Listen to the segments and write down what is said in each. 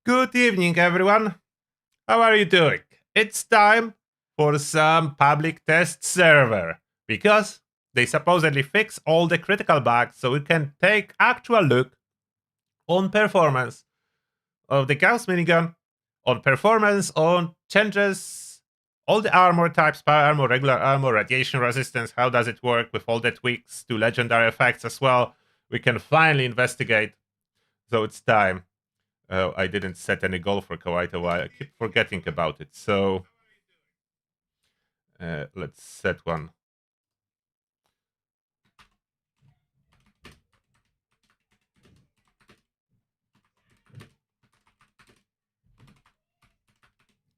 Good evening, everyone. How are you doing? It's time for some public test server because they supposedly fix all the critical bugs so we can take actual look on performance of the Gauss minigun, on performance, on changes, all the armor types, power armor, regular armor, radiation resistance, how does it work with all the tweaks to legendary effects as well. We can finally investigate. So it's time. I didn't set any goal for quite a while. I keep forgetting about it. So let's set one.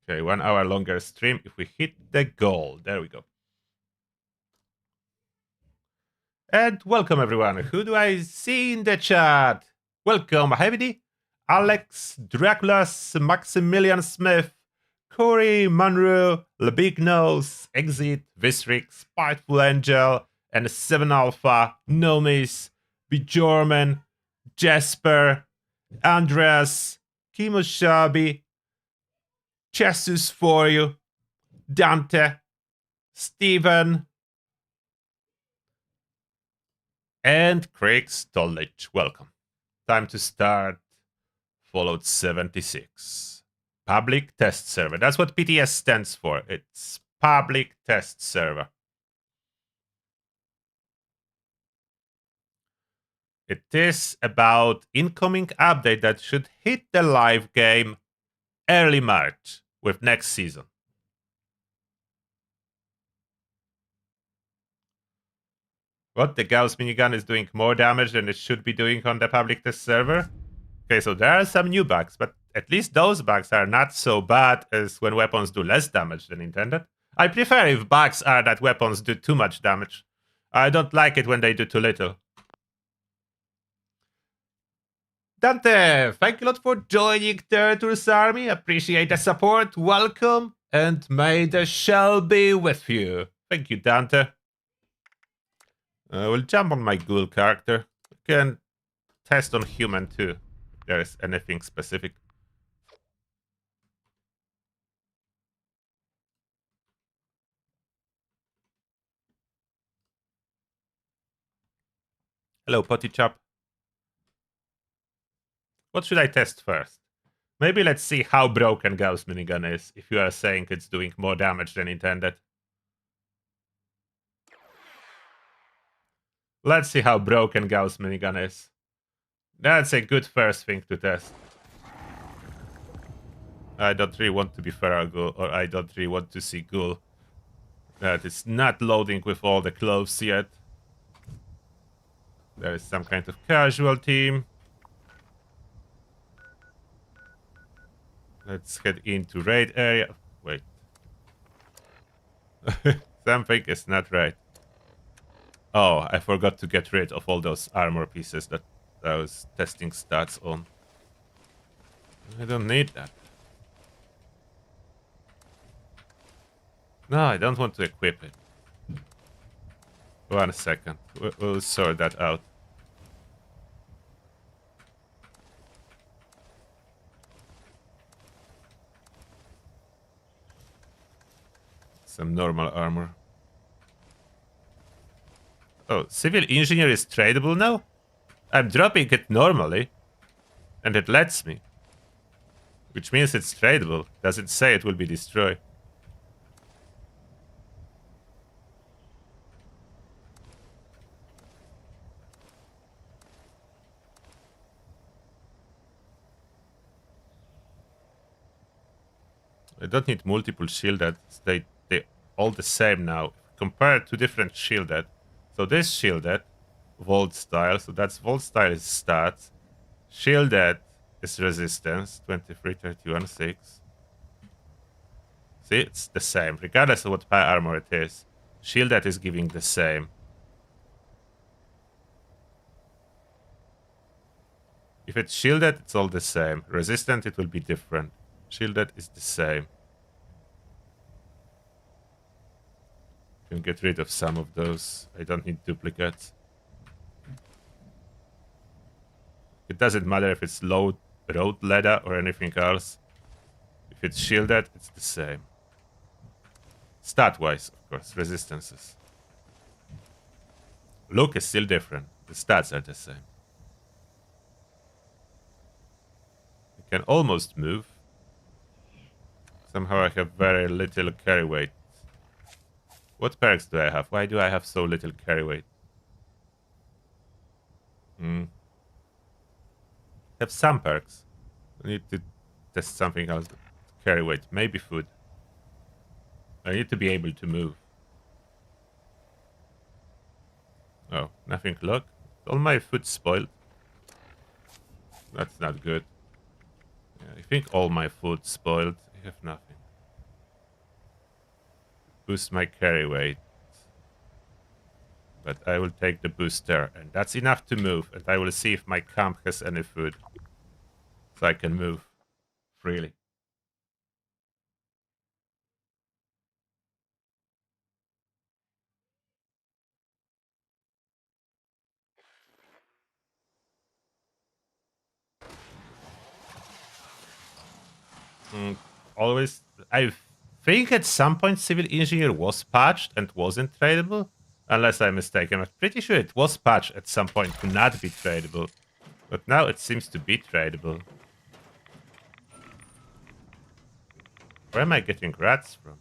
Okay, 1 hour longer stream if we hit the goal. There we go. And welcome everyone. Who do I see in the chat? Welcome, Heavy, Alex, Draculus, Maximilian Smith, Corey, Monroe, Le Big Nose, Exit, Visric, Spiteful Angel, and 7 Alpha, Nomis, Bjorman, Jasper, Andreas, Kimo Shabi, Jesus for you, Dante, Steven, and Craig Stollich. Welcome. Time to start Fallout 76. Public Test Server. That's what PTS stands for. It's Public Test Server. It is about incoming update that should hit the live game early March with next season. What? The Gauss minigun is doing more damage than it should be doing on the public test server? Okay, so there are some new bugs, but at least those bugs are not so bad as when weapons do less damage than intended. I prefer if bugs are that weapons do too much damage. I don't like it when they do too little. Dante, thank you a lot for joining Turtles Army. Appreciate the support. Welcome, and may the shell be with you. Thank you, Dante. We'll jump on my ghoul character. We can test on human too, if there is anything specific. Hello, Potty Chop. What should I test first? Maybe let's see how broken Gauss Minigun is, if you are saying it's doing more damage than intended. Let's see how broken Gauss Minigun is. That's a good first thing to test. I don't really want to be feral ghoul, or I don't really want to see ghoul. That is not loading with all the clothes yet. There is some kind of casual team. Let's head into raid area. Wait. Something is not right. Oh, I forgot to get rid of all those armor pieces that I was testing stats on. I don't need that. No, I don't want to equip it. 1 second. We'll sort that out. Some normal armor. Oh, civil engineer is tradable now? I'm dropping it normally. And it lets me. Which means it's tradable. Does it say it will be destroyed? I don't need multiple shielded. They all the same now. Compared to different shielded. So this shielded, Volt style. So that's Volt style is stats. Shielded is resistance. 23, 31, 6. See, it's the same. Regardless of what power armor it is. Shielded is giving the same. If it's shielded, it's all the same. Resistant, it will be different. Shielded is the same. Can get rid of some of those. I don't need duplicates. It doesn't matter if it's low road leather or anything else. If it's shielded, it's the same. Stat-wise, of course, resistances. Look is still different. The stats are the same. I can almost move. Somehow I have very little carry weight. What perks do I have? Why do I have so little carry weight? I have some perks. I need to test something else. Carry weight. Maybe food. I need to be able to move. Oh, nothing. Look. All my food spoiled. That's not good. Yeah, I think all my food spoiled. I have nothing. Boost my carry weight. But I will take the booster. And that's enough to move. And I will see if my camp has any food. So I can move freely. Always, I think at some point Civil Engineer was patched and wasn't tradable. Unless I'm mistaken. I'm pretty sure it was patched at some point to not be tradable. But now it seems to be tradable. Where am I getting rats from?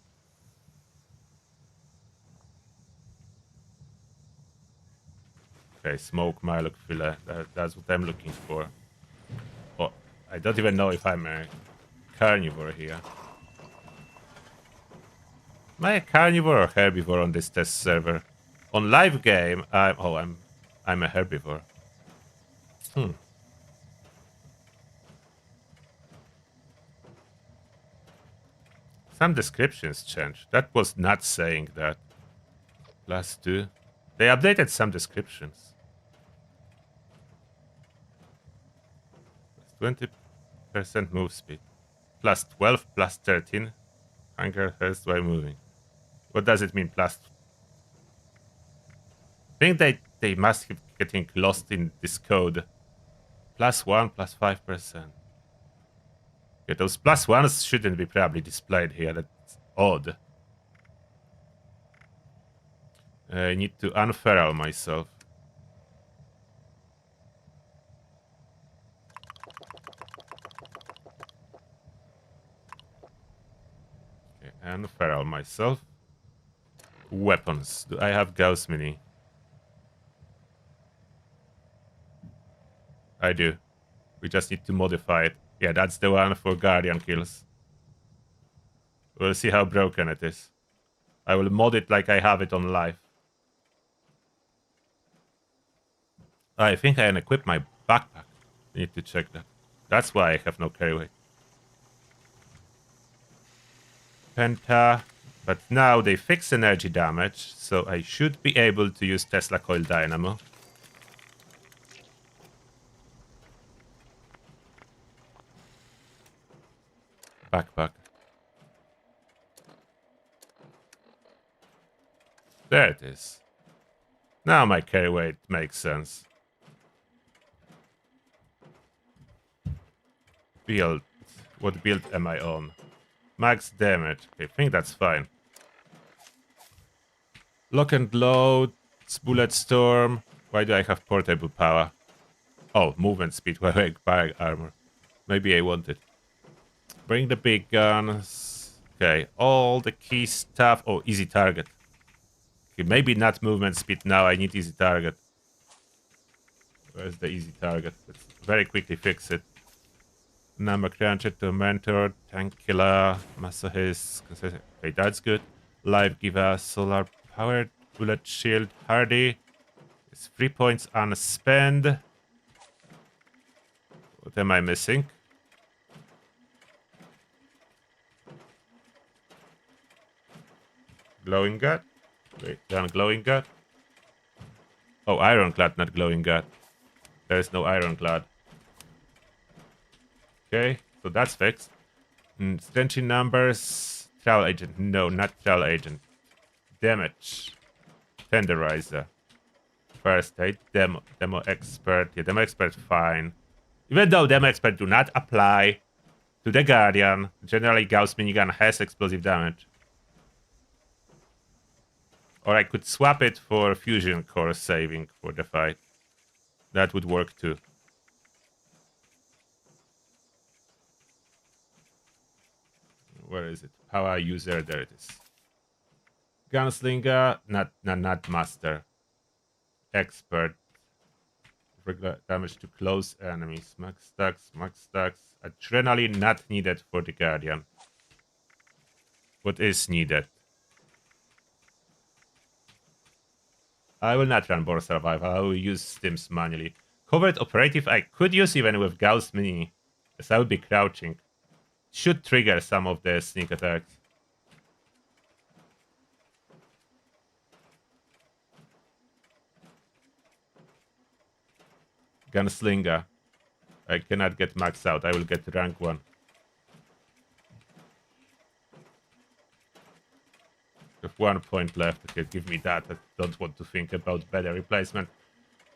Okay, smoke Milo fillet. That's what I'm looking for. Oh, I don't even know if I'm a carnivore here. Am I a carnivore or herbivore on this test server? On live game, I'm a herbivore. Some descriptions changed. That was not saying that. +2. They updated some descriptions. +20% move speed. +12, +13. Hunger thirst while moving. What does it mean? Plus? I think they must be getting lost in this code. +1, +5%. Yeah, those +1s shouldn't be probably displayed here. That's odd. I need to unferral myself. Okay, unferral myself. Weapons. Do I have Gauss Mini? I do. We just need to modify it. Yeah, that's the one for Guardian kills. We'll see how broken it is. I will mod it like I have it on live. I think I can equip my backpack. I need to check that. That's why I have no carry weight. Penta. But now they fix energy damage, so I should be able to use Tesla Coil Dynamo. Backpack. There it is. Now my carry weight makes sense. Build. What build am I on? Max damage. Okay, I think that's fine. Lock and load. Bullet storm. Why do I have portable power? Oh, movement speed. Barrack armor. Maybe I want it. Bring the big guns. Okay, all the key stuff. Oh, easy target. Okay, maybe not movement speed now. I need easy target. Where's the easy target? Let's very quickly fix it. Number cruncher, tormentor, tank killer, masochist. Okay, that's good. Life giver, solar powered, bullet shield, hardy. It's 3 points unspent. What am I missing? Glowing gut? Wait, done glowing gut? Oh, ironclad, not glowing gut. There is no ironclad. Okay, so that's fixed. Stretching numbers. Travel agent. No, not travel agent. Damage. Tenderizer. First aid. Demo expert. Yeah, demo expert, fine. Even though them experts do not apply to the Guardian, generally Gauss minigun has explosive damage. Or I could swap it for fusion core saving for the fight. That would work too. Where is it? Power user, there it is. Gunslinger, not master. Expert. Regular damage to close enemies. Max stacks. Adrenaline not needed for the Guardian. What is needed? I will not run Boar Survival. I will use stims manually. Covert operative I could use even with Gauss Mini, as I would be crouching. Should trigger some of the sneak attacks. Gunslinger. I cannot get maxed out. I will get rank 1. With 1 point left, okay, give me that. I don't want to think about better replacement.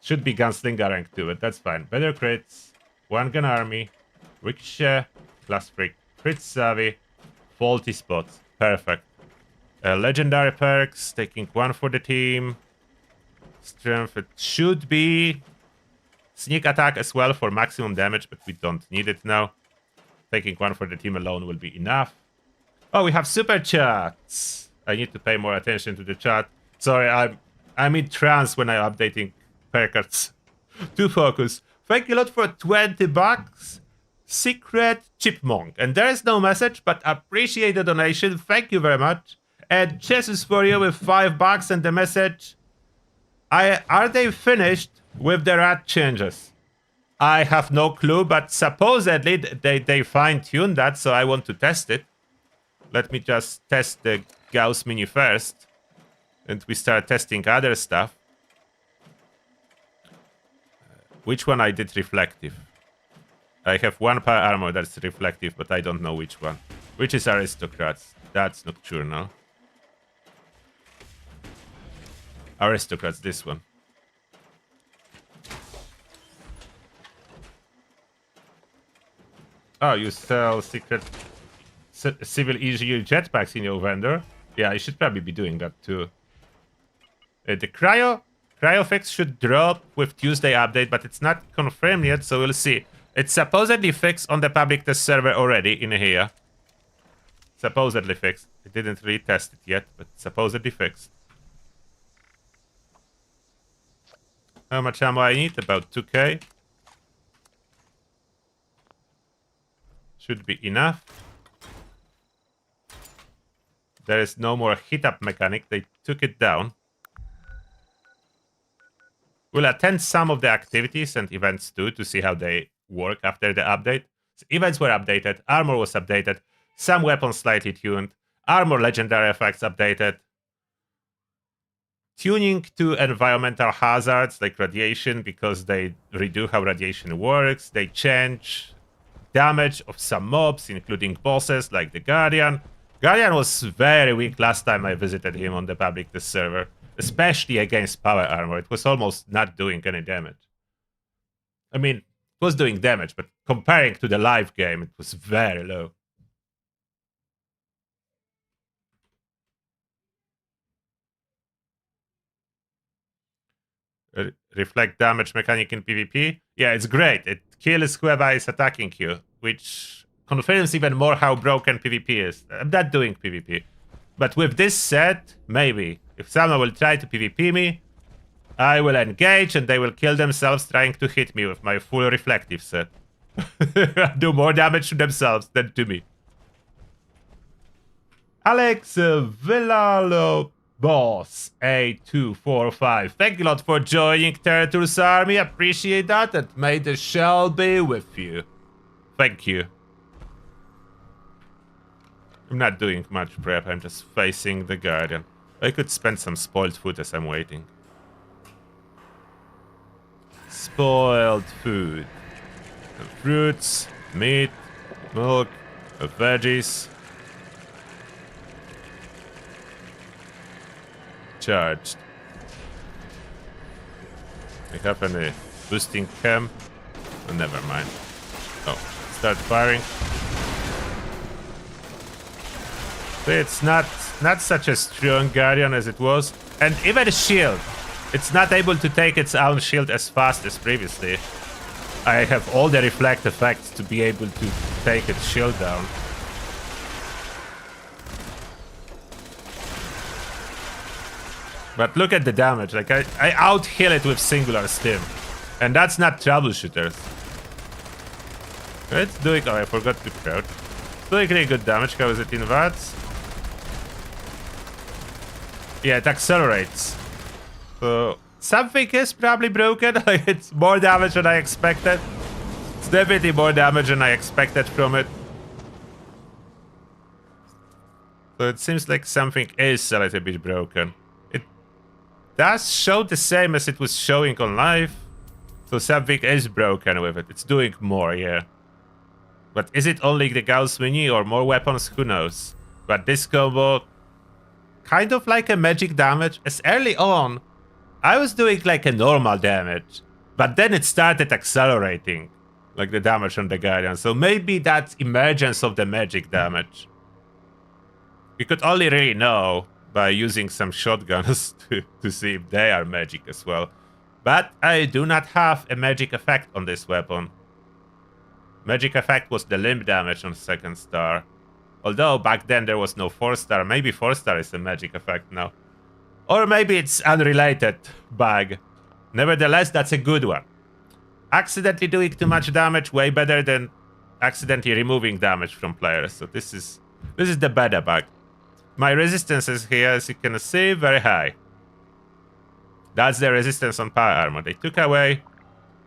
Should be Gunslinger rank 2, but that's fine. Better crits, 1 gun army, ricochet, class freak, crit savvy, faulty spots. Perfect. Legendary perks, taking 1 for the team. Strength, it should be sneak attack as well for maximum damage, but we don't need it now. Taking 1 for the team alone will be enough. Oh, we have super chats. I need to pay more attention to the chat. Sorry, I'm in trance when I'm updating perk cards. To focus. Thank you a lot for 20 bucks. Secret Chipmunk. And there is no message, but appreciate the donation. Thank you very much. And Jesus for you with 5 bucks and the message. Are they finished with the rat changes? I have no clue, but supposedly they fine-tuned that, so I want to test it. Let me just test the Gauss Mini first, and we start testing other stuff. Which one I did reflective? I have 1 power armor that's reflective, but I don't know which one. Which is Aristocrats? That's Nocturnal. Aristocrats, this one. Oh, you sell secret civil EGU jetpacks in your vendor? Yeah, I should probably be doing that too. The Cryo fix should drop with Tuesday update, but it's not confirmed yet, so we'll see. It's supposedly fixed on the public test server already in here. Supposedly fixed. I didn't really test it yet, but supposedly fixed. How much ammo I need? About 2k. Should be enough. There is no more hit-up mechanic. They took it down. We'll attend some of the activities and events too to see how they work after the update. So events were updated. Armor was updated. Some weapons slightly tuned. Armor legendary effects updated. Tuning to environmental hazards like radiation because they redo how radiation works. They change damage of some mobs, including bosses like the Guardian. Guardian was very weak last time I visited him on the public test server, especially against power armor. It was almost not doing any damage. I mean, it was doing damage, but comparing to the live game, it was very low. Reflect damage mechanic in PvP? Yeah, it's great. It kills whoever is attacking you, which confirms even more how broken PvP is. I'm not doing PvP. But with this set, maybe. If someone will try to PvP me, I will engage and they will kill themselves trying to hit me with my full reflective set. Do more damage to themselves than to me. Alex Villalobos A245. Thank you a lot for joining Turtles Army. Appreciate that, and may the shell be with you. Thank you. I'm not doing much prep, I'm just facing the Guardian. I could spend some spoiled food as I'm waiting. Spoiled food. Fruits, meat, milk, veggies. Charged. I have any boosting chem. Oh, never mind. Oh, start firing. So it's not such a strong Guardian as it was. And even a shield. It's not able to take its own shield as fast as previously. I have all the reflect effects to be able to take its shield down. But look at the damage. Like I out-heal it with singular stim. And that's not troubleshooters. It's doing... Oh, I forgot to crouch. It's doing really good damage. How is it in watts? Yeah, it accelerates. So something is probably broken. It's more damage than I expected. It's definitely more damage than I expected from it. So it seems like something is a little bit broken. It does show the same as it was showing on live. So something is broken with it. It's doing more, yeah. But is it only the Gauss mini or more weapons? Who knows? But this combo, kind of like a magic damage. As early on, I was doing like a normal damage. But then it started accelerating. Like the damage on the Guardian. So maybe that's emergence of the magic damage. We could only really know by using some shotguns to see if they are magic as well. But I do not have a magic effect on this weapon. Magic effect was the limb damage on 2nd star. Although back then there was no 4-star. Maybe 4-star is a magic effect now. Or maybe it's unrelated bug. Nevertheless, that's a good one. Accidentally doing too much damage, way better than accidentally removing damage from players. So this is the better bug. My resistance is here, as you can see, very high. That's the resistance on power armor. They took away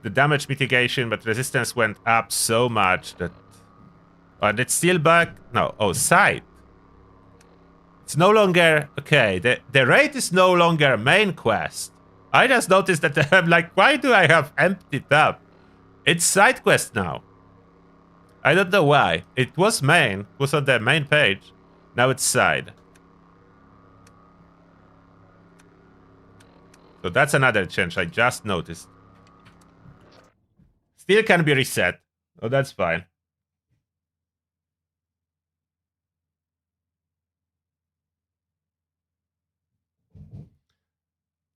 the damage mitigation, but resistance went up so much that... And it's still back... No, oh, sight. It's no longer... Okay, the raid is no longer main quest. I just noticed that I'm like, why do I have emptied up? It's side quest now. I don't know why. It was main. It was on the main page. Now it's side. So that's another change I just noticed. Still can be reset. Oh, that's fine.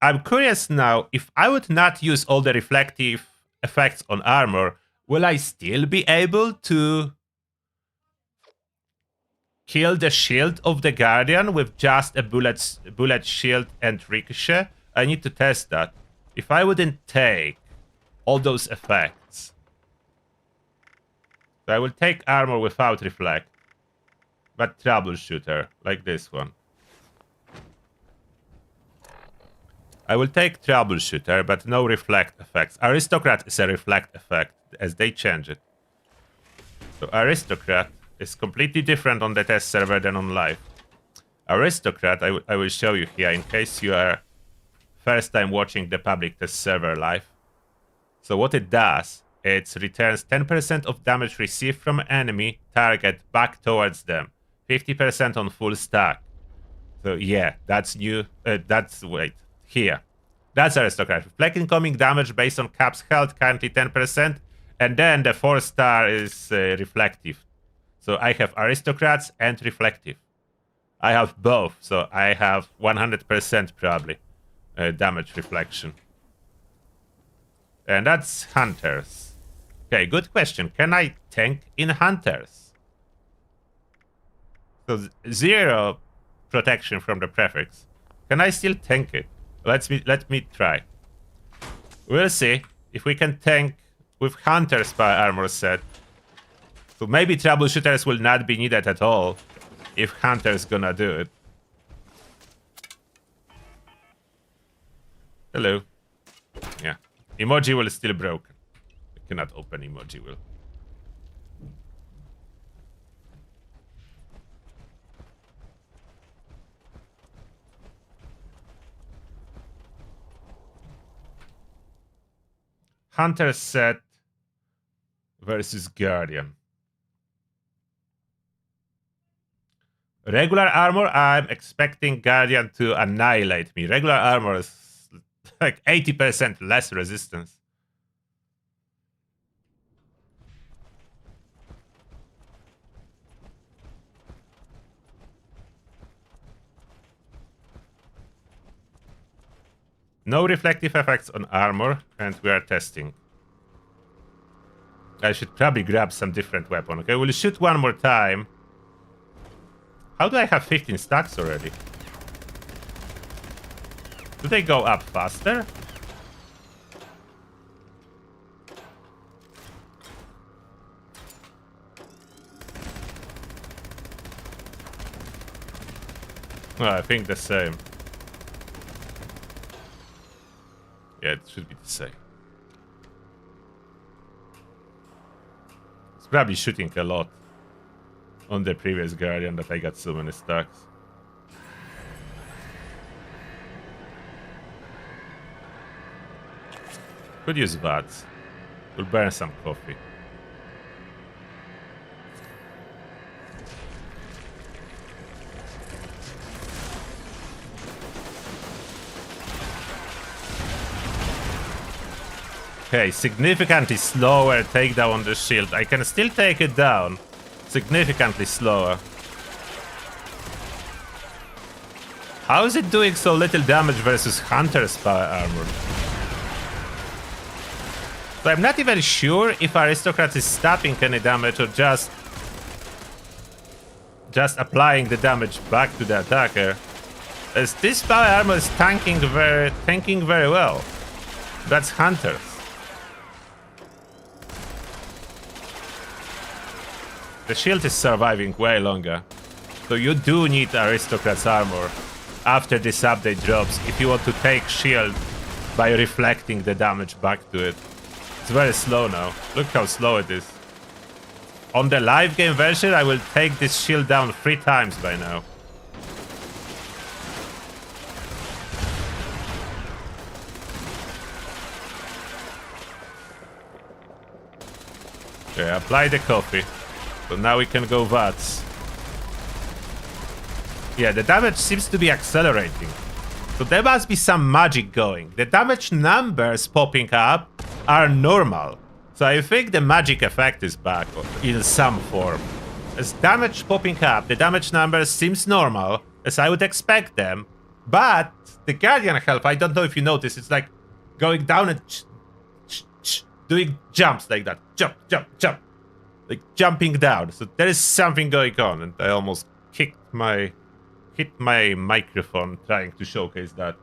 I'm curious now, if I would not use all the reflective effects on armor, will I still be able to kill the shield of the Guardian with just a bullet shield and ricochet? I need to test that. If I wouldn't take all those effects. So I will take armor without reflect. But troubleshooter, like this one. I will take troubleshooter, but no reflect effects. Aristocrat is a reflect effect, as they change it. So aristocrat is completely different on the test server than on live. Aristocrat, I will show you here in case you are first time watching the public test server live. So what it does, it returns 10% of damage received from enemy target back towards them. 50% on full stack. So yeah, that's new. Wait, here. That's aristocrat. Reflect incoming damage based on caps held, currently 10%. And then the 4-star is reflective. So I have aristocrats and reflective. I have both, so I have 100% probably damage reflection. And that's hunters. Okay, good question. Can I tank in hunters? So 0 protection from the prefix. Can I still tank it? Let me try. We'll see if we can tank with hunters power armor set. So maybe troubleshooters will not be needed at all if hunter's gonna do it. Hello. Yeah. Emoji will is still broken. I cannot open emoji will. Hunter set versus Guardian. Regular armor, I'm expecting Guardian to annihilate me. Regular armor is like 80% less resistance. No reflective effects on armor, and we are testing. I should probably grab some different weapon. Okay, we'll shoot one more time. How do I have 15 stacks already? Do they go up faster? Oh, I think the same. Yeah, it should be the same. It's probably shooting a lot on the previous Guardian that I got so many stacks. Could use VATS. We'll burn some coffee. Okay, significantly slower takedown on the shield. I can still take it down. Significantly slower. How is it doing so little damage versus Hunter's power armor? So I'm not even sure if Aristocrat is stopping any damage or just applying the damage back to the attacker. As this power armor is tanking very well. That's Hunter's. The shield is surviving way longer. So you do need Aristocrat's armor after this update drops if you want to take shield by reflecting the damage back to it. It's very slow now. Look how slow it is. On the live game version, I will take this shield down 3 times by now. Okay, apply the coffee. So now we can go VATS. Yeah, the damage seems to be accelerating. So there must be some magic going. The damage numbers popping up are normal. So I think the magic effect is back in some form. As damage popping up, the damage numbers seems normal, as I would expect them. But the Guardian health, I don't know if you notice, it's like going down and doing jumps like that. Jump, jump, jump. Like jumping down. So there is something going on, and I almost hit my microphone trying to showcase that.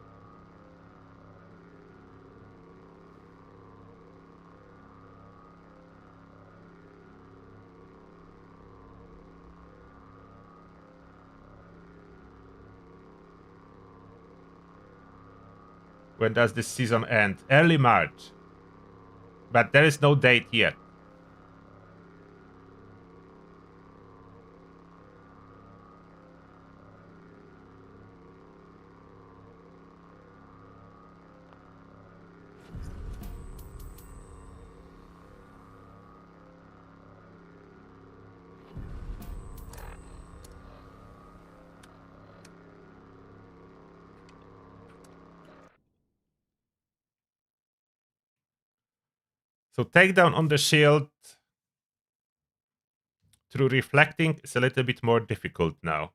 When does this season end? Early March. But there is no date yet. So takedown on the shield through reflecting is a little bit more difficult now.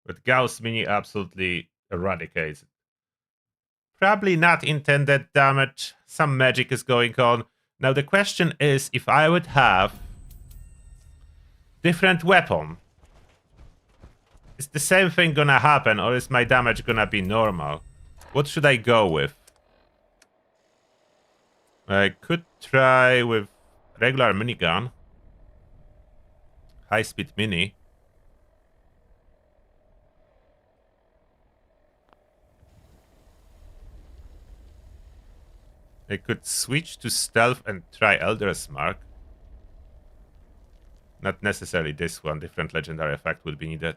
But Gauss Mini absolutely eradicates it. Probably not intended damage. Some magic is going on. Now the question is, if I would have different weapon, is the same thing gonna happen, or is my damage gonna be normal? What should I go with? I could try with regular minigun. High-speed mini. I could switch to stealth and try Elder's Mark. Not necessarily this one. Different legendary effect will be needed.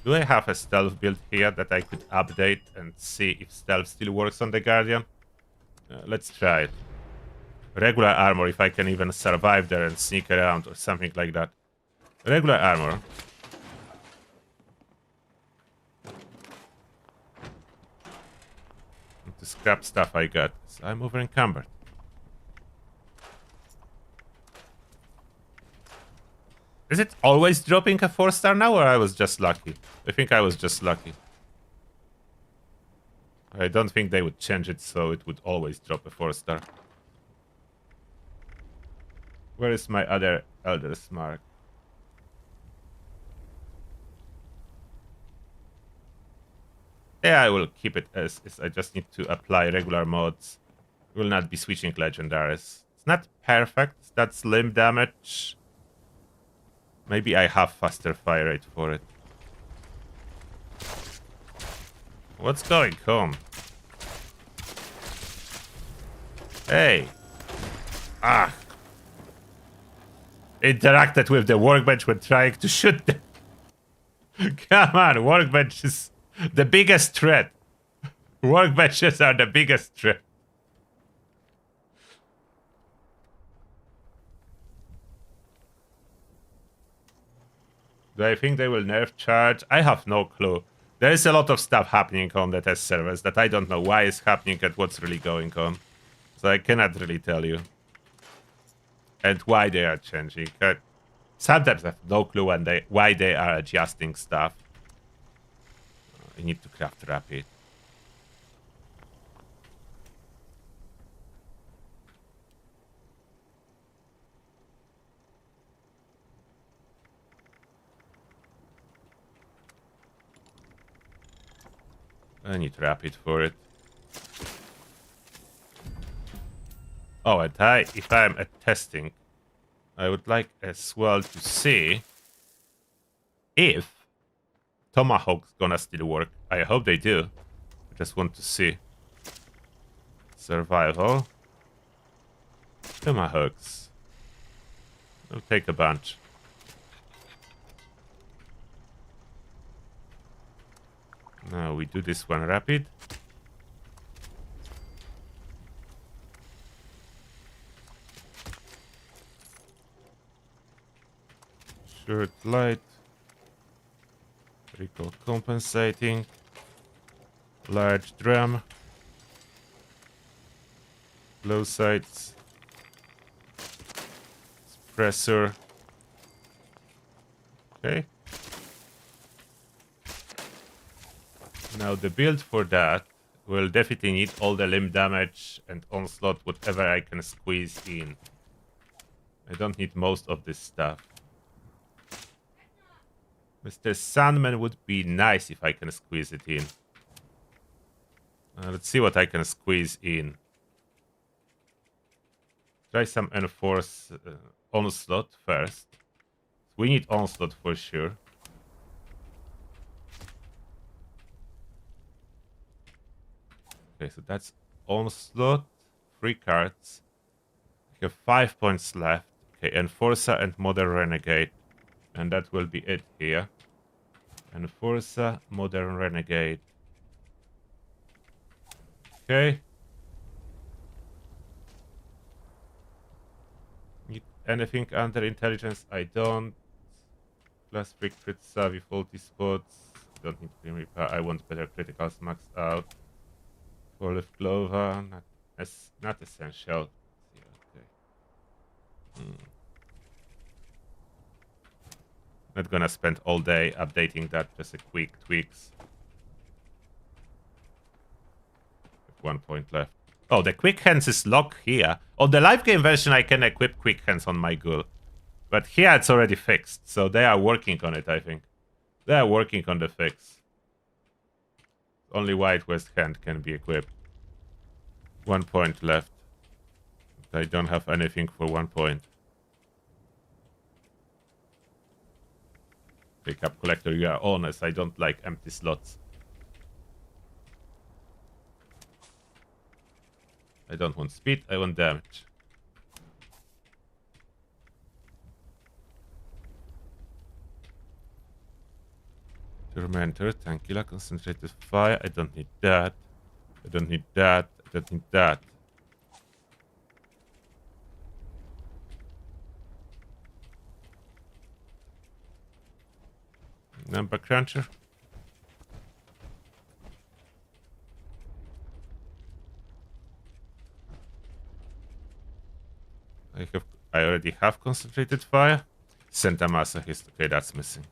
Do I have a stealth build here that I could update and see if stealth still works on the Guardian? Let's try it. Regular armor, if I can even survive there and sneak around or something like that. Regular armor. The scrap stuff I got. So I'm over encumbered. Is it always dropping a 4-star now, or I was just lucky? I think I was just lucky. I don't think they would change it so it would always drop a 4-star. Where is my other Elder's Mark? Yeah, I will keep it as is. I just need to apply regular mods. Will not be switching legendaries. It's not perfect. That's limb damage. Maybe I have faster fire rate for it. What's going on? Hey. Ah. Interacted with the workbench when trying to shoot them. Come on, workbench is the biggest threat. Workbenches are the biggest threat. Do I think they will nerf charge? I have no clue. There is a lot of stuff happening on the test servers that I don't know why it's happening and what's really going on. So I cannot really tell you. And why they are changing. Sometimes I have no clue why they are adjusting stuff. I need to craft rapid. I need rapid for it. Oh, and if I'm at testing, I would like as well to see if Tomahawk's gonna still work. I hope they do. I just want to see. Survival. Tomahawks. I'll take a bunch. Now we do this one rapid. Short light. Recoil compensating. Large drum. Low sights. Suppressor. Okay. Now the build for that will definitely need all the limb damage and onslaught, whatever I can squeeze in. I don't need most of this stuff. Mr. Sandman would be nice if I can squeeze it in. Let's see what I can squeeze in. Try some enforce onslaught first. We need onslaught for sure. Okay, so that's onslaught. 3 cards. We have 5 points left. Okay, Enforcer and Modern Renegade. And that will be it here. Enforcer, Modern Renegade. Okay. Need anything under intelligence? I don't. Plus 3 crit savvy, faulty spots. Don't need to repair. I want better criticals maxed out. 4-leaf clover, not essential. Yeah, okay. Not gonna spend all day updating that, just a quick tweaks. 1 point left. Oh, the quick hands is locked here. On the live game version, I can equip quick hands on my ghoul. But here it's already fixed, so they are working on it, I think. They are working on the fix. Only White West hand can be equipped. 1 point left. I don't have anything for 1 point. Pick up collector, you are honest. I don't like empty slots. I don't want speed, I want damage. Tormentor, Tankilla, concentrated fire. I don't need that. I don't need that. I don't need that. Number cruncher. I already have concentrated fire. Santa Masochist. Okay, that's missing.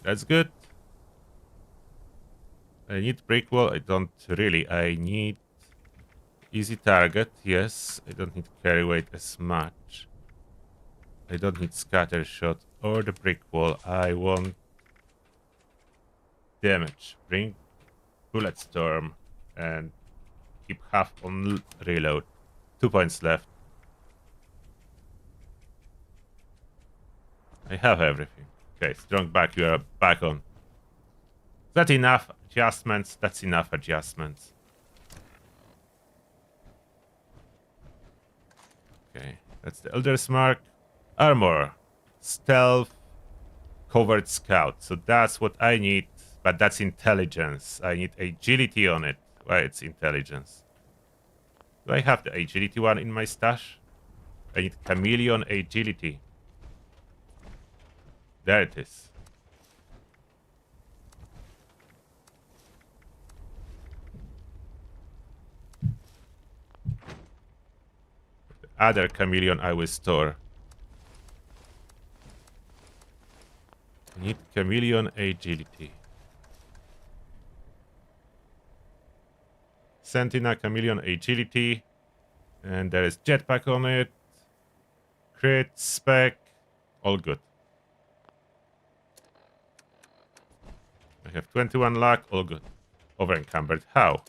That's good. I need brick wall. I don't really. I need easy target. Yes. I don't need carry weight as much. I don't need scatter shot or the brick wall. I want damage. Bring bullet storm and keep half on reload. 2 points left. I have everything. Okay, strong back. You are back on. Is that enough adjustments? That's enough adjustments. Okay, that's the Elder's Mark. Armor. Stealth. Covert Scout. So that's what I need. But that's intelligence. I need agility on it. Why it's intelligence? Do I have the agility one in my stash? I need chameleon agility. There it is. The other chameleon I will store. I need chameleon agility. Sentinel chameleon agility. And there is jetpack on it. Crit, spec. All good. I have 21 luck. All good. Over encumbered. How?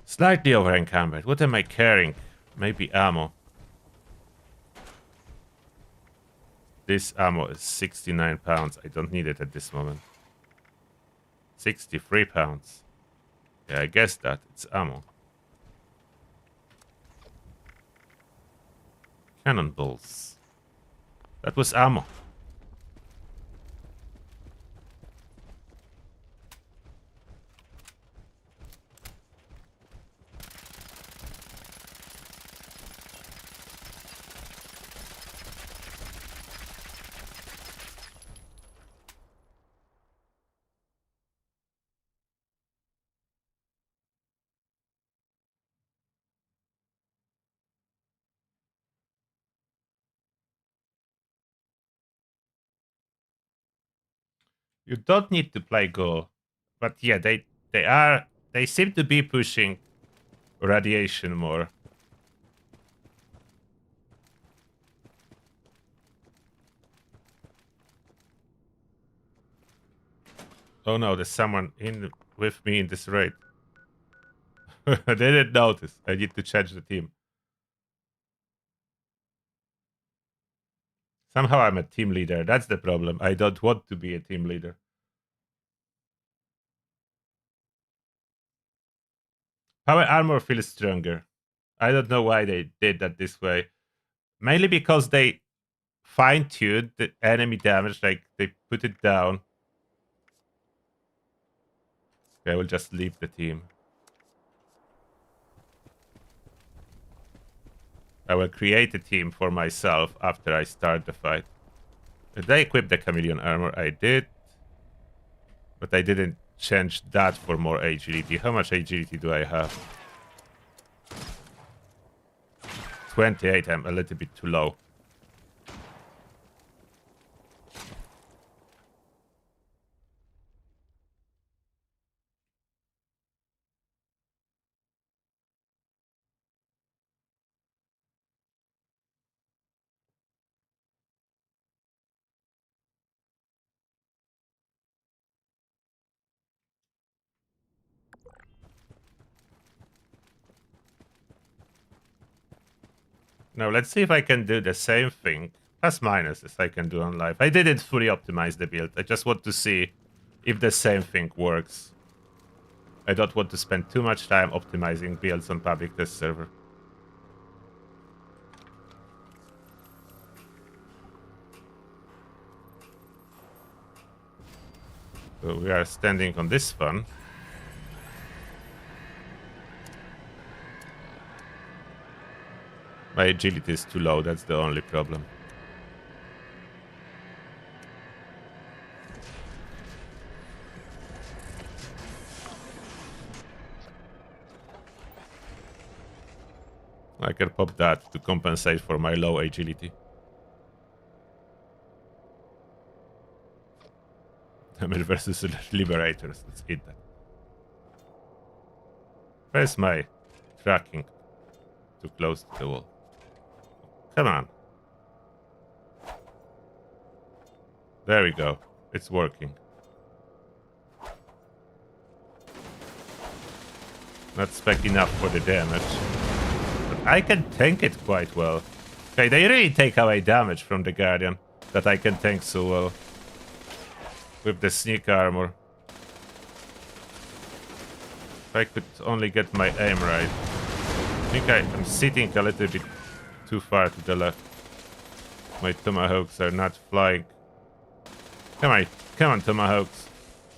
Slightly over encumbered. What am I carrying? Maybe ammo. This ammo is 69 pounds. I don't need it at this moment. 63 pounds. Yeah, I guess that. It's ammo. Cannonballs. That was ammo. You don't need to play goal. But yeah, they seem to be pushing radiation more. Oh no, there's someone in with me in this raid. I didn't notice. I need to change the team. Somehow I'm a team leader. That's the problem. I don't want to be a team leader. Power armor feels stronger. I don't know why they did that this way. Mainly because they fine-tuned the enemy damage, like they put it down. Okay, I will just leave the team. I will create a team for myself after I start the fight. Did I equip the chameleon armor? I did. But I didn't change that for more agility. How much agility do I have? 28. I'm a little bit too low. Now let's see if I can do the same thing. Plus minus as I can do on live. I didn't fully optimize the build. I just want to see if the same thing works. I don't want to spend too much time optimizing builds on public test server. So we are standing on this one. My agility is too low, that's the only problem. I can pop that to compensate for my low agility. Damage versus Liberators. Let's hit that. Where's my tracking? Too close to the wall. Come on. There we go. It's working. Not spec enough for the damage. But I can tank it quite well. Okay, they really take away damage from the Guardian that I can tank so well. With the sneak armor. If I could only get my aim right. I think I'm sitting a little bit too far to the left. My tomahawks are not flying. Come on tomahawks.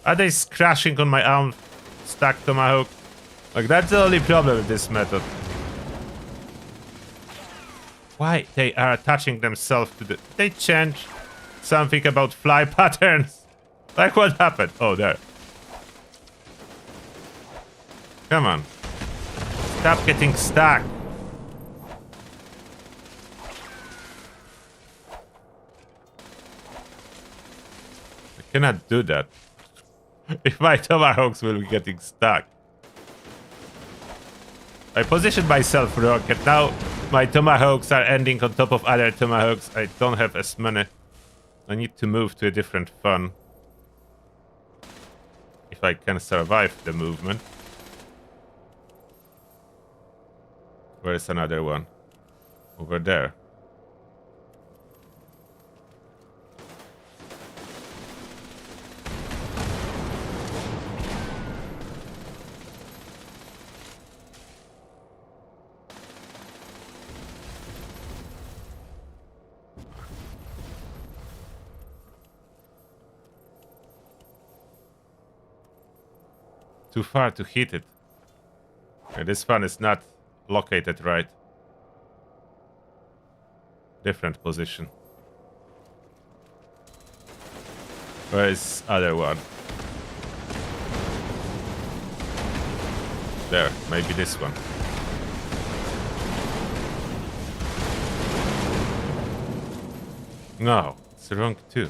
Are they crashing on my arm stack tomahawk? Like, that's the only problem with this method. Why they are attaching themselves to the... They change something about fly patterns. Like, what happened? Oh, there. Come on. Stop getting stuck. I cannot do that. If my tomahawks will be getting stuck. I positioned myself wrong, and now my tomahawks are ending on top of other tomahawks. I don't have as many. I need to move to a different fun. If I can survive the movement. Where's another one? Over there. Too far to hit it. Okay, this one is not located right. Different position. Where is other one? There, maybe this one. No, it's wrong too.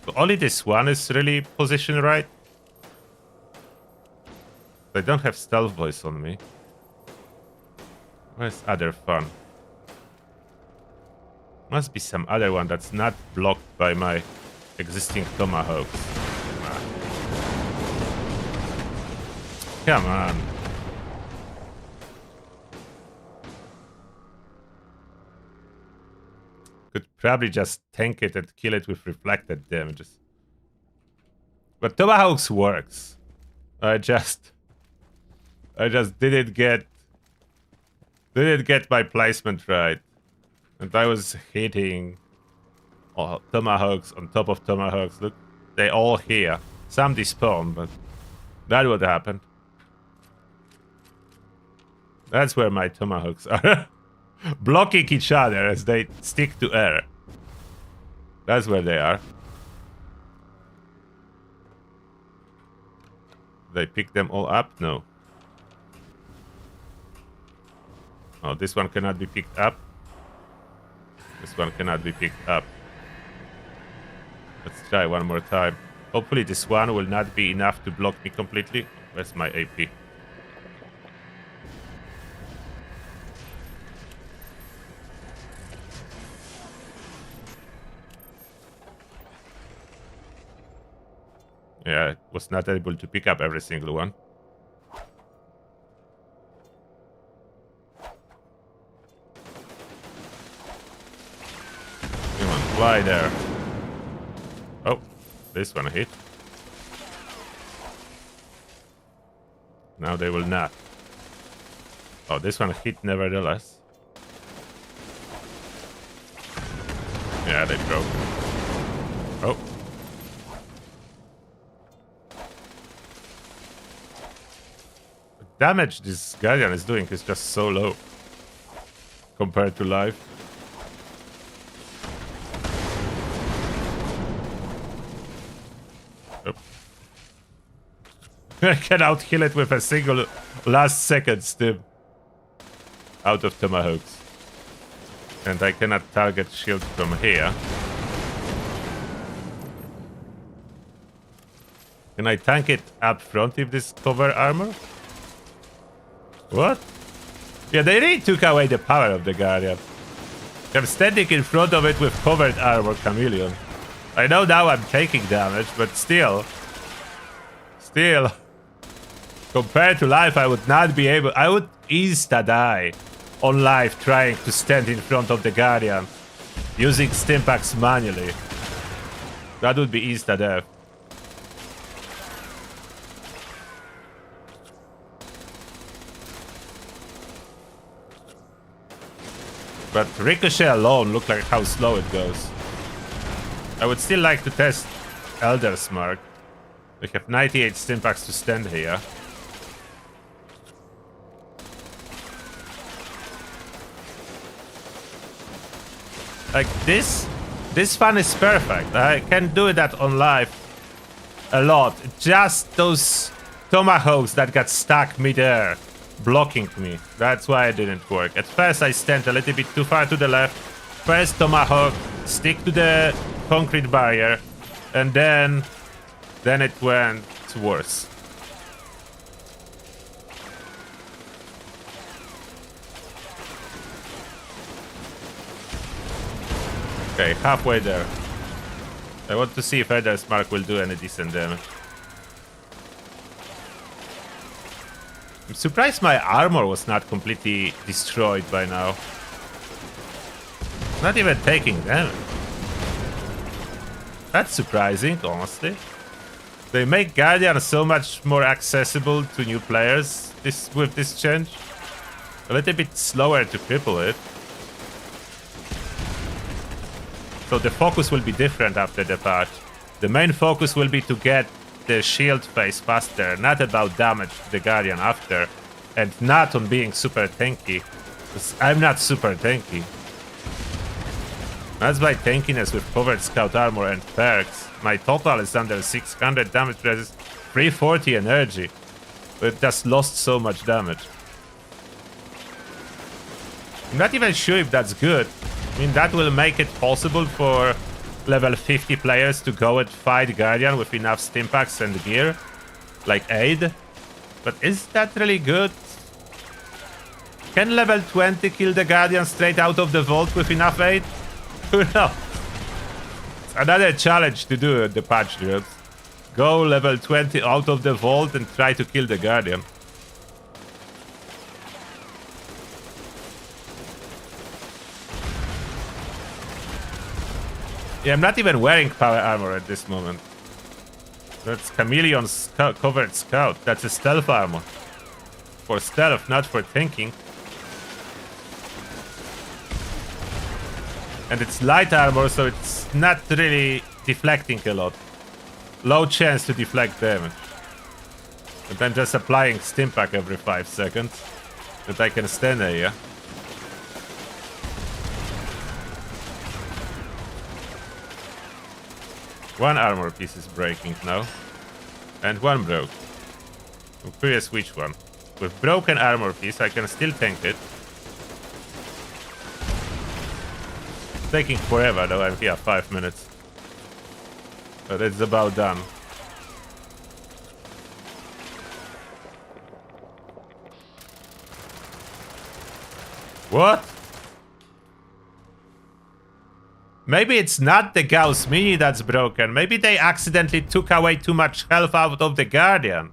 So only this one is really positioned right. I don't have stealth voice on me. Where's other fun? Must be some other one that's not blocked by my existing tomahawks. Come on. Could probably just tank it and kill it with reflected damages. But tomahawks works. I just didn't get my placement right. And I was hitting tomahawks on top of tomahawks. Look, they all here. Some despawn, but that would happen. That's where my tomahawks are. Blocking each other as they stick to air. That's where they are. They pick them all up? No. Oh, this one cannot be picked up. This one cannot be picked up. Let's try one more time. Hopefully this one will not be enough to block me completely. Where's my AP? Yeah, I was not able to pick up every single one. Come on, fly there. Oh, this one hit. Now they will not. Oh, this one hit nevertheless. Yeah, they broke. Oh. The damage this Guardian is doing is just so low compared to life. I can out-heal it with a single last second stim. out of tomahawks. And I cannot target shield from here. Can I tank it up front if this cover armor? What? Yeah, they really took away the power of the Guardian. I'm standing in front of it with covered armor chameleon. I know now I'm taking damage, but still. Still. Compared to life, I would not be able... I would insta-die on life trying to stand in front of the Guardian. Using stimpaks manually. That would be insta-death. But Ricochet alone, look like how slow it goes. I would still like to test Elder's Mark. We have 98 stimpaks to stand here. Like this fun is perfect. I can do that on live a lot. Just those tomahawks that got stuck mid-air. Blocking me. That's why it didn't work. At first I stand a little bit too far to the left. First tomahawk, stick to the concrete barrier, and then it went worse. Okay, halfway there. I want to see if Elder's Mark will do any decent damage. I'm surprised my armor was not completely destroyed by now. Not even taking damage. That's surprising, honestly. They make Guardian so much more accessible to new players with this change. A little bit slower to cripple it. So the focus will be different after the patch. The main focus will be to get the shield phase faster, not about damage to the Guardian after, and not on being super tanky, because I'm not super tanky. That's by tankiness with covered scout armor and perks. My total is under 600 damage resist, 340 energy, but just lost so much damage. I'm not even sure if that's good. I mean, that will make it possible for level 50 players to go and fight Guardian with enough stimpaks and gear, like aid. But is that really good? Can level 20 kill the Guardian straight out of the vault with enough aid? Who knows? It's another challenge to do at the patch drops. Go level 20 out of the vault and try to kill the Guardian. Yeah, I'm not even wearing power armor at this moment. That's Chameleon's covered scout. That's a stealth armor. For stealth, not for tanking. And it's light armor, so it's not really deflecting a lot. Low chance to deflect damage. And I'm just applying stimpak every 5 seconds. That I can stand here. One armor piece is breaking now. And one broke. I'm curious which one. With broken armor piece, I can still tank it. It's taking forever though, I'm here 5 minutes. But it's about done. What? Maybe it's not the Gauss Mini that's broken. Maybe they accidentally took away too much health out of the Guardian.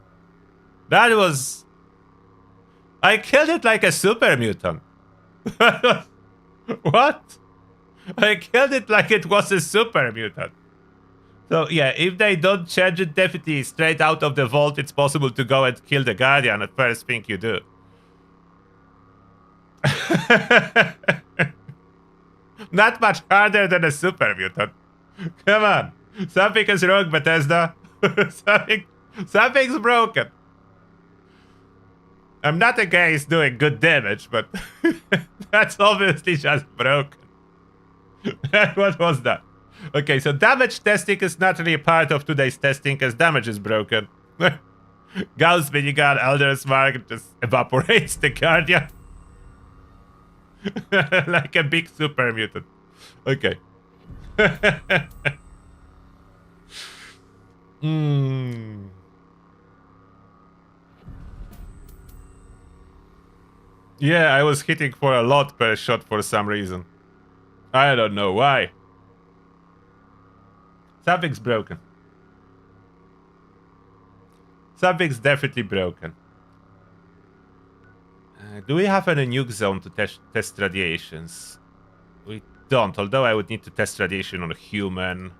That was... I killed it like a super mutant. What? I killed it like it was a super mutant. So yeah, if they don't change it definitely straight out of the vault, it's possible to go and kill the Guardian at first thing you do. Not much harder than a super mutant. Come on. Something is wrong, Bethesda. Something's broken. I'm not against doing good damage, but that's obviously just broken. What was that? Okay, so damage testing is not really a part of today's testing because damage is broken. Gauss Minigun, Elder's Mark just evaporates the Guardian. Like a big super mutant. Okay. Hmm. Yeah, I was hitting for a lot per shot for some reason. I don't know why. Something's broken. Something's definitely broken. Do we have any nuke zone to test radiations? We don't, although I would need to test radiation on a human.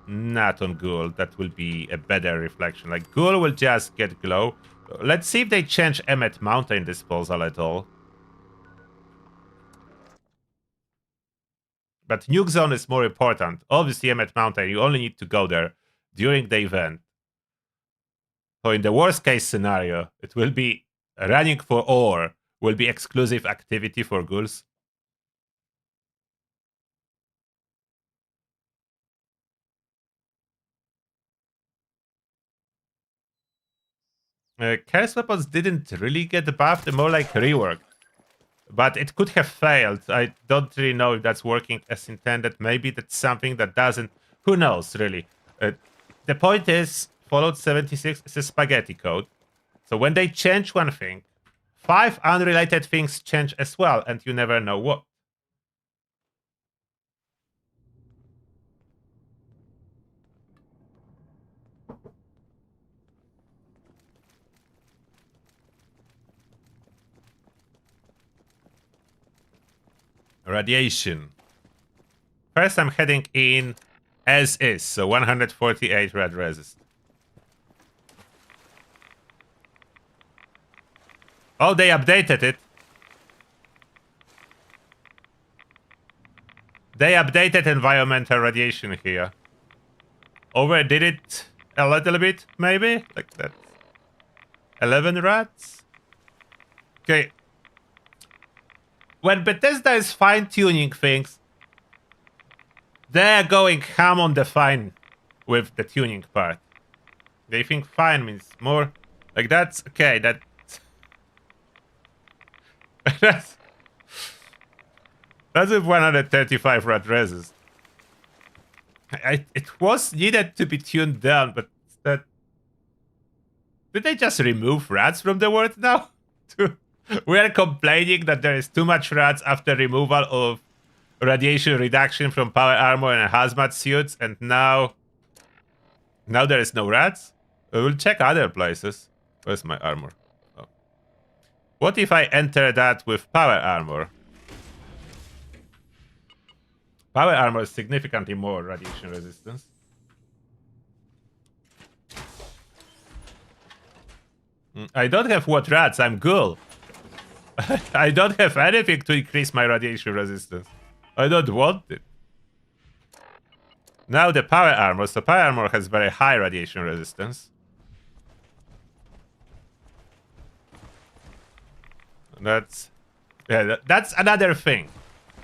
Not on Ghoul. That will be a better reflection. Like, Ghoul will just get glow. Let's see if they change Emmet Mountain disposal at all. But nuke zone is more important. Obviously, Emmet Mountain, you only need to go there during the event. So in the worst case scenario, it will be running for ore will be exclusive activity for ghouls. Curse weapons didn't really get buffed, more like reworked. But it could have failed. I don't really know if that's working as intended. Maybe that's something that doesn't. Who knows, really? The point is, Fallout 76 is a spaghetti code. So when they change one thing, 5 unrelated things change as well, and you never know what. Radiation. First, I'm heading in as is, so 148 rad resist. Oh, they updated it. They updated environmental radiation here. Overdid it a little bit, maybe? Like that. 11 rats? Okay. When Bethesda is fine-tuning things, they're going ham on the fine with the tuning part. They think fine means more. Like that's okay, that's with 135 rat resist. It was needed to be tuned down, but that did they just remove rats from the world now? We are complaining that there is too much rats after removal of radiation reduction from power armor and hazmat suits, and now there is no rats. We'll check other places. Where's my armor? Oh. What if I enter that with power armor? Power armor is significantly more radiation resistance. I don't have what rats, I'm ghoul. I don't have anything to increase my radiation resistance. I don't want it. Now the power armor. So power armor has very high radiation resistance. That's another thing.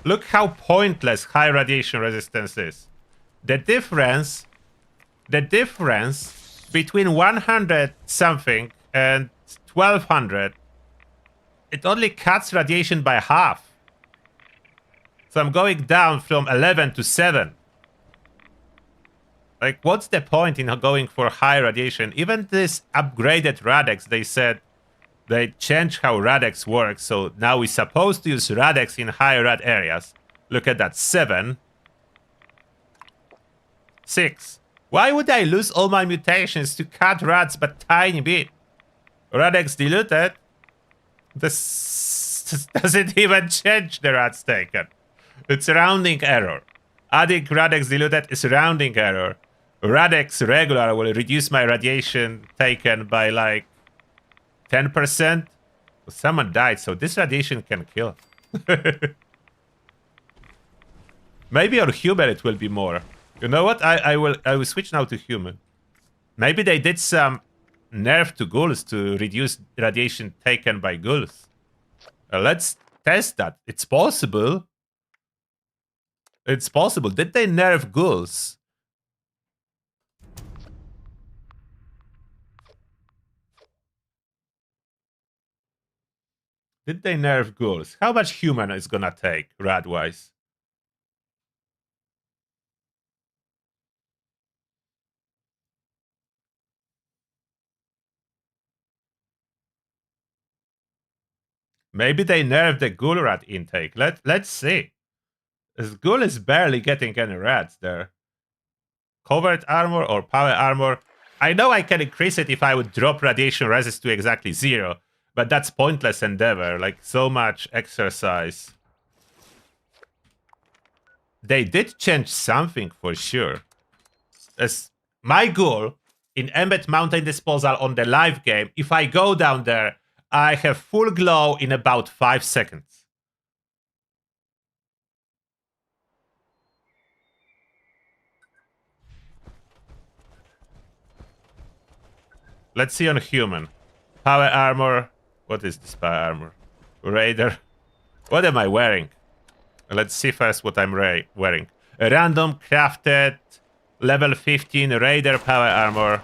Look how pointless high radiation resistance is. The difference between 100 something and 1200, it only cuts radiation by half. So I'm going down from 11 to 7. Like, what's the point in going for high radiation? Even this upgraded Radex, they said they changed how Radex works. So now we're supposed to use Radex in high rad areas. Look at that, 7. 6. Why would I lose all my mutations to cut rats but tiny bit? Radex diluted. This doesn't even change the rats taken. It's rounding error. Adding Radex diluted is rounding error. Radex regular will reduce my radiation taken by like 10%. Someone died, so this radiation can kill. Maybe on human it will be more. You know what? I will switch now to human. Maybe they did some nerf to ghouls to reduce radiation taken by ghouls. Let's test that. It's possible. It's possible. Did they nerf ghouls? Did they nerf ghouls? How much human is gonna take, rat-wise? Maybe they nerfed the ghoul rat intake. Let's see. This ghoul is barely getting any rats there. Covert armor or power armor? I know I can increase it if I would drop radiation resist to exactly 0, but that's pointless endeavor, like so much exercise. They did change something for sure. As my goal in Embed Mountain Disposal on the live game, if I go down there, I have full glow in about 5 seconds. Let's see on human. Power armor. What is this power armor? Raider. What am I wearing? Let's see first what I'm wearing. A random crafted level 15 Raider power armor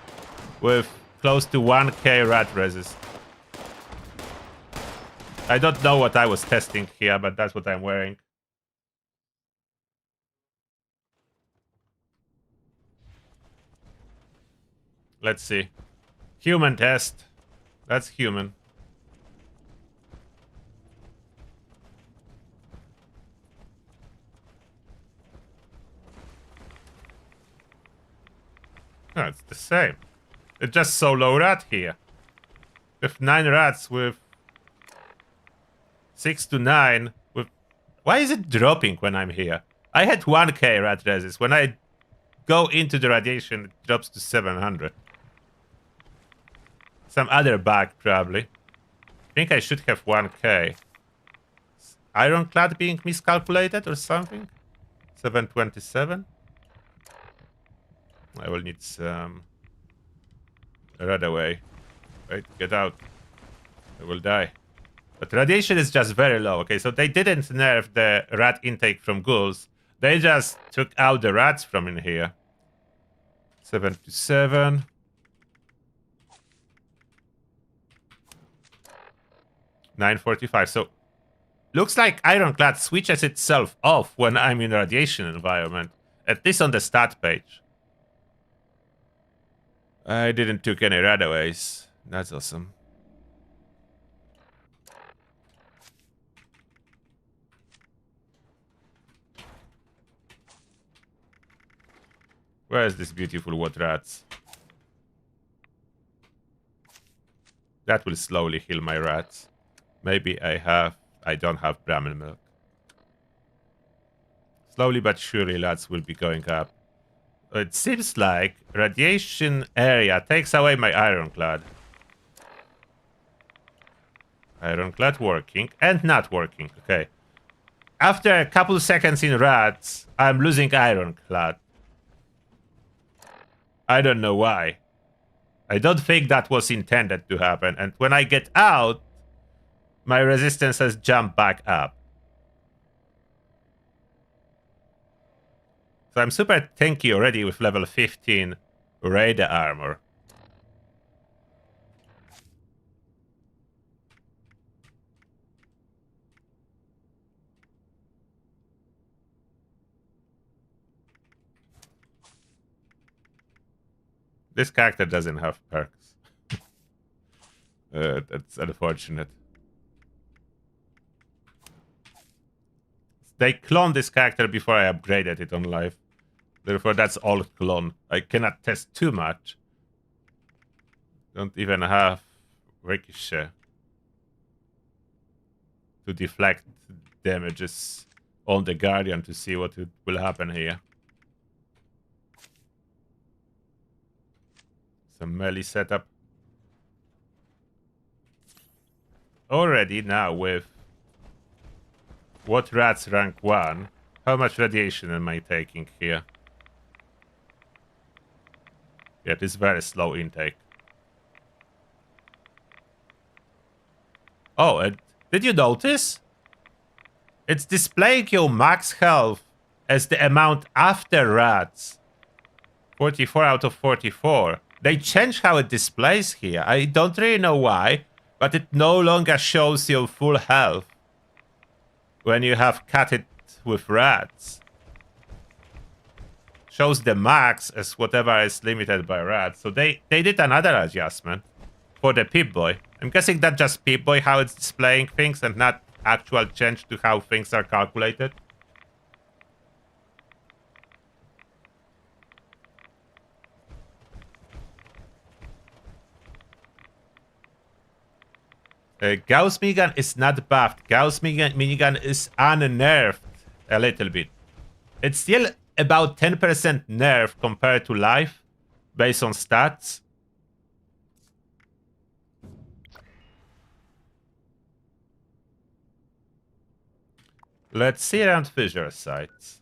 with close to 1k rat resist. I don't know what I was testing here, but that's what I'm wearing. Let's see. Human test. That's human. No, it's the same. It's just so low rat here. With 9 rats with 6 to 9 with... Why is it dropping when I'm here? I had 1k rat resist. When I go into the radiation, it drops to 700. Some other bug, probably. I think I should have 1k. Ironclad being miscalculated or something? 727? I will need some... Right away. Wait, get out. I will die. But radiation is just very low. Okay, so they didn't nerf the rat intake from ghouls. They just took out the rats from in here. 727. $9.45. So looks like Ironclad switches itself off when I'm in a radiation environment. At least on the stat page. I didn't took any radaways. That's awesome. Where is this beautiful wood rats? That will slowly heal my rats. Maybe I don't have Brahmin milk. Slowly but surely rats will be going up. It seems like radiation area takes away my ironclad. Ironclad working and not working. Okay. After a couple seconds in rats, I'm losing ironclad. I don't know why. I don't think that was intended to happen. And when I get out, my resistance has jumped back up. So I'm super tanky already with level 15 Raider armor. This character doesn't have perks. That's unfortunate. They cloned this character before I upgraded it on live. Therefore, that's all clone. I cannot test too much. Don't even have Ricochet to deflect damages on the Guardian to see what will happen here. Some melee setup. Already now with what rats rank 1, how much radiation am I taking here? Yeah, it is very slow intake. Oh, and did you notice? It's displaying your max health as the amount after rats. 44 out of 44. They changed how it displays here. I don't really know why. But it no longer shows you full health when you have cut it with rats. Shows the max as whatever is limited by rats. So they did another adjustment for the pip-boy. I'm guessing that just pip-boy how it's displaying things and not actual change to how things are calculated. Gauss Minigun is not buffed. Gauss Minigun is unnerved a little bit. It's still about 10% nerf compared to life, based on stats. Let's see around fissure sites.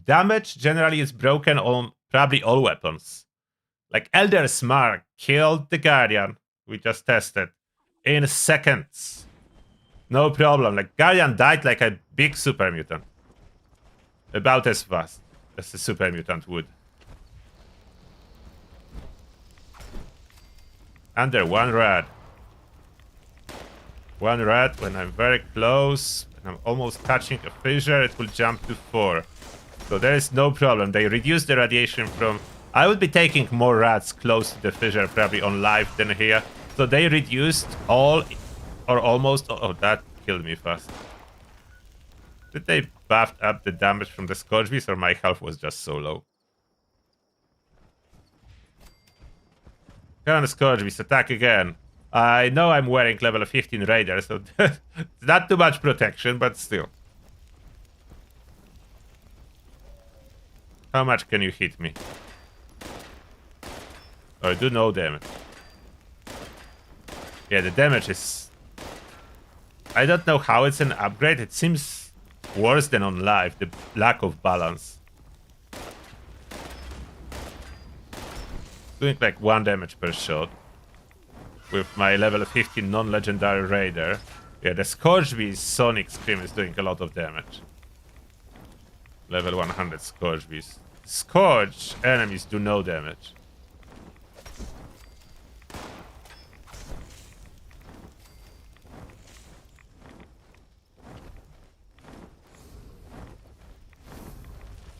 Damage generally is broken on probably all weapons. Like Elder Smart killed the Guardian, we just tested, in seconds. No problem. Like Guardian died like a big super mutant. About as fast as a super mutant would. Under one rad. One rad when I'm very close, and I'm almost touching a fissure, it will jump to 4. So there is no problem. They reduce the radiation from... I would be taking more rats close to the fissure probably on live than here. So they reduced all or almost... Oh, that killed me fast. Did they buff up the damage from the Scourge Beast or my health was just so low? Come on, Scourge Beast, attack again. I know I'm wearing level 15 Raider, so not too much protection, but still. How much can you hit me? Oh, I do no damage. Yeah, the damage is... I don't know how it's an upgrade. It seems worse than on live, the lack of balance. Doing like 1 damage per shot. With my level 15 non-legendary Raider. Yeah, the Scourge Beast Sonic Scream is doing a lot of damage. Level 100 Scourge Beast. Scourge enemies do no damage.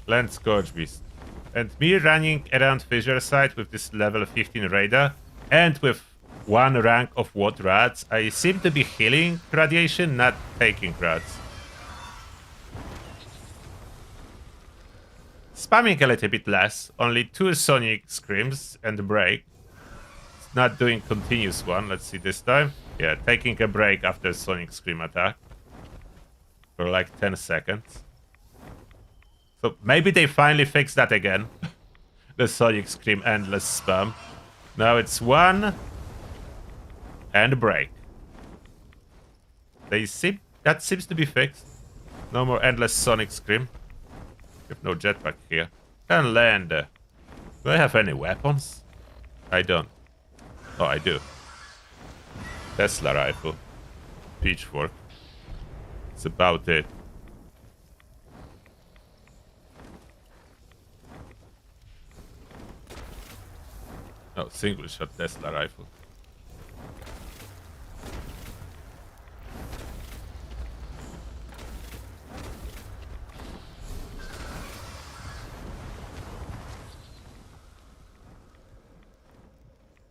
Land Scourge Beast. And me running around fissure site with this level 15 Raider and with 1 rank of what rats, I seem to be healing radiation, not taking rats. Spamming a little bit less, only 2 Sonic Screams and a break. It's not doing continuous one, let's see this time. Yeah, taking a break after Sonic Scream attack. For like 10 seconds. So maybe they finally fixed that again. The Sonic Scream endless spam. Now it's 1 and break. That seems to be fixed. No more endless Sonic Scream. We have no jetpack here. Can land. Do I have any weapons? I don't. Oh, I do. Tesla rifle. Pitchfork. That's about it. Oh, single shot Tesla rifle.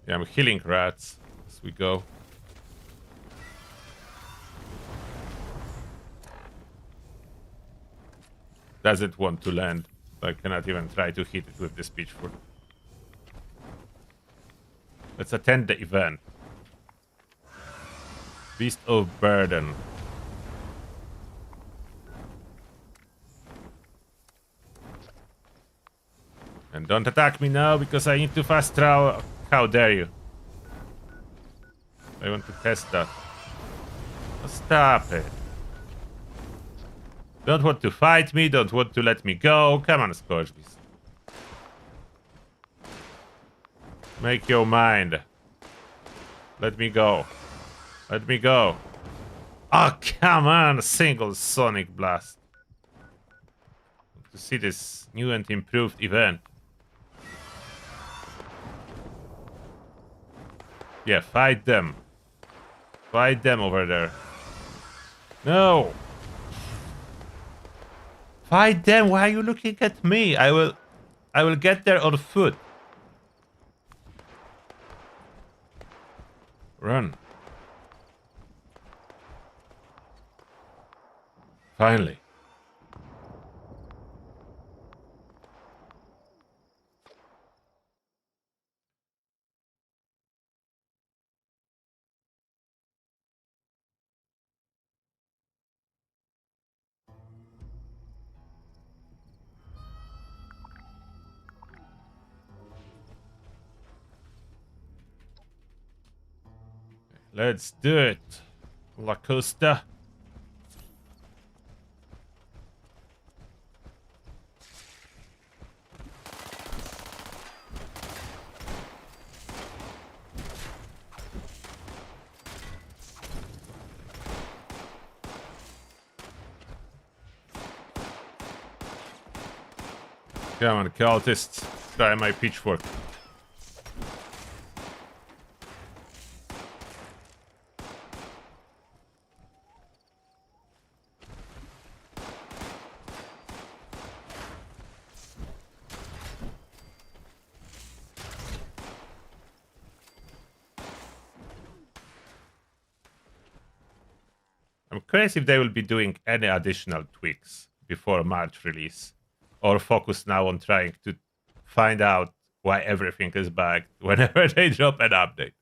Yeah, I'm healing rats as we go. Doesn't want to land. I cannot even try to hit it with this pitchfork. Let's attend the event. Beast of Burden. And don't attack me now because I need to fast travel. How dare you? I want to test that. Oh, stop it. Don't want to fight me, don't want to let me go. Come on, Scourge Beast. Make your mind. Let me go. Let me go. Oh, come on, a single Sonic Blast. to see this new and improved event. Yeah, fight them. Fight them over there. No! Fight them! Why are you looking at me? I will get there on foot. Run. Finally. Let's do it. La Costa. Come on, cultists. Try my pitchfork. I'm curious if they will be doing any additional tweaks before March release, or focus now on trying to find out why everything is bugged whenever they drop an update.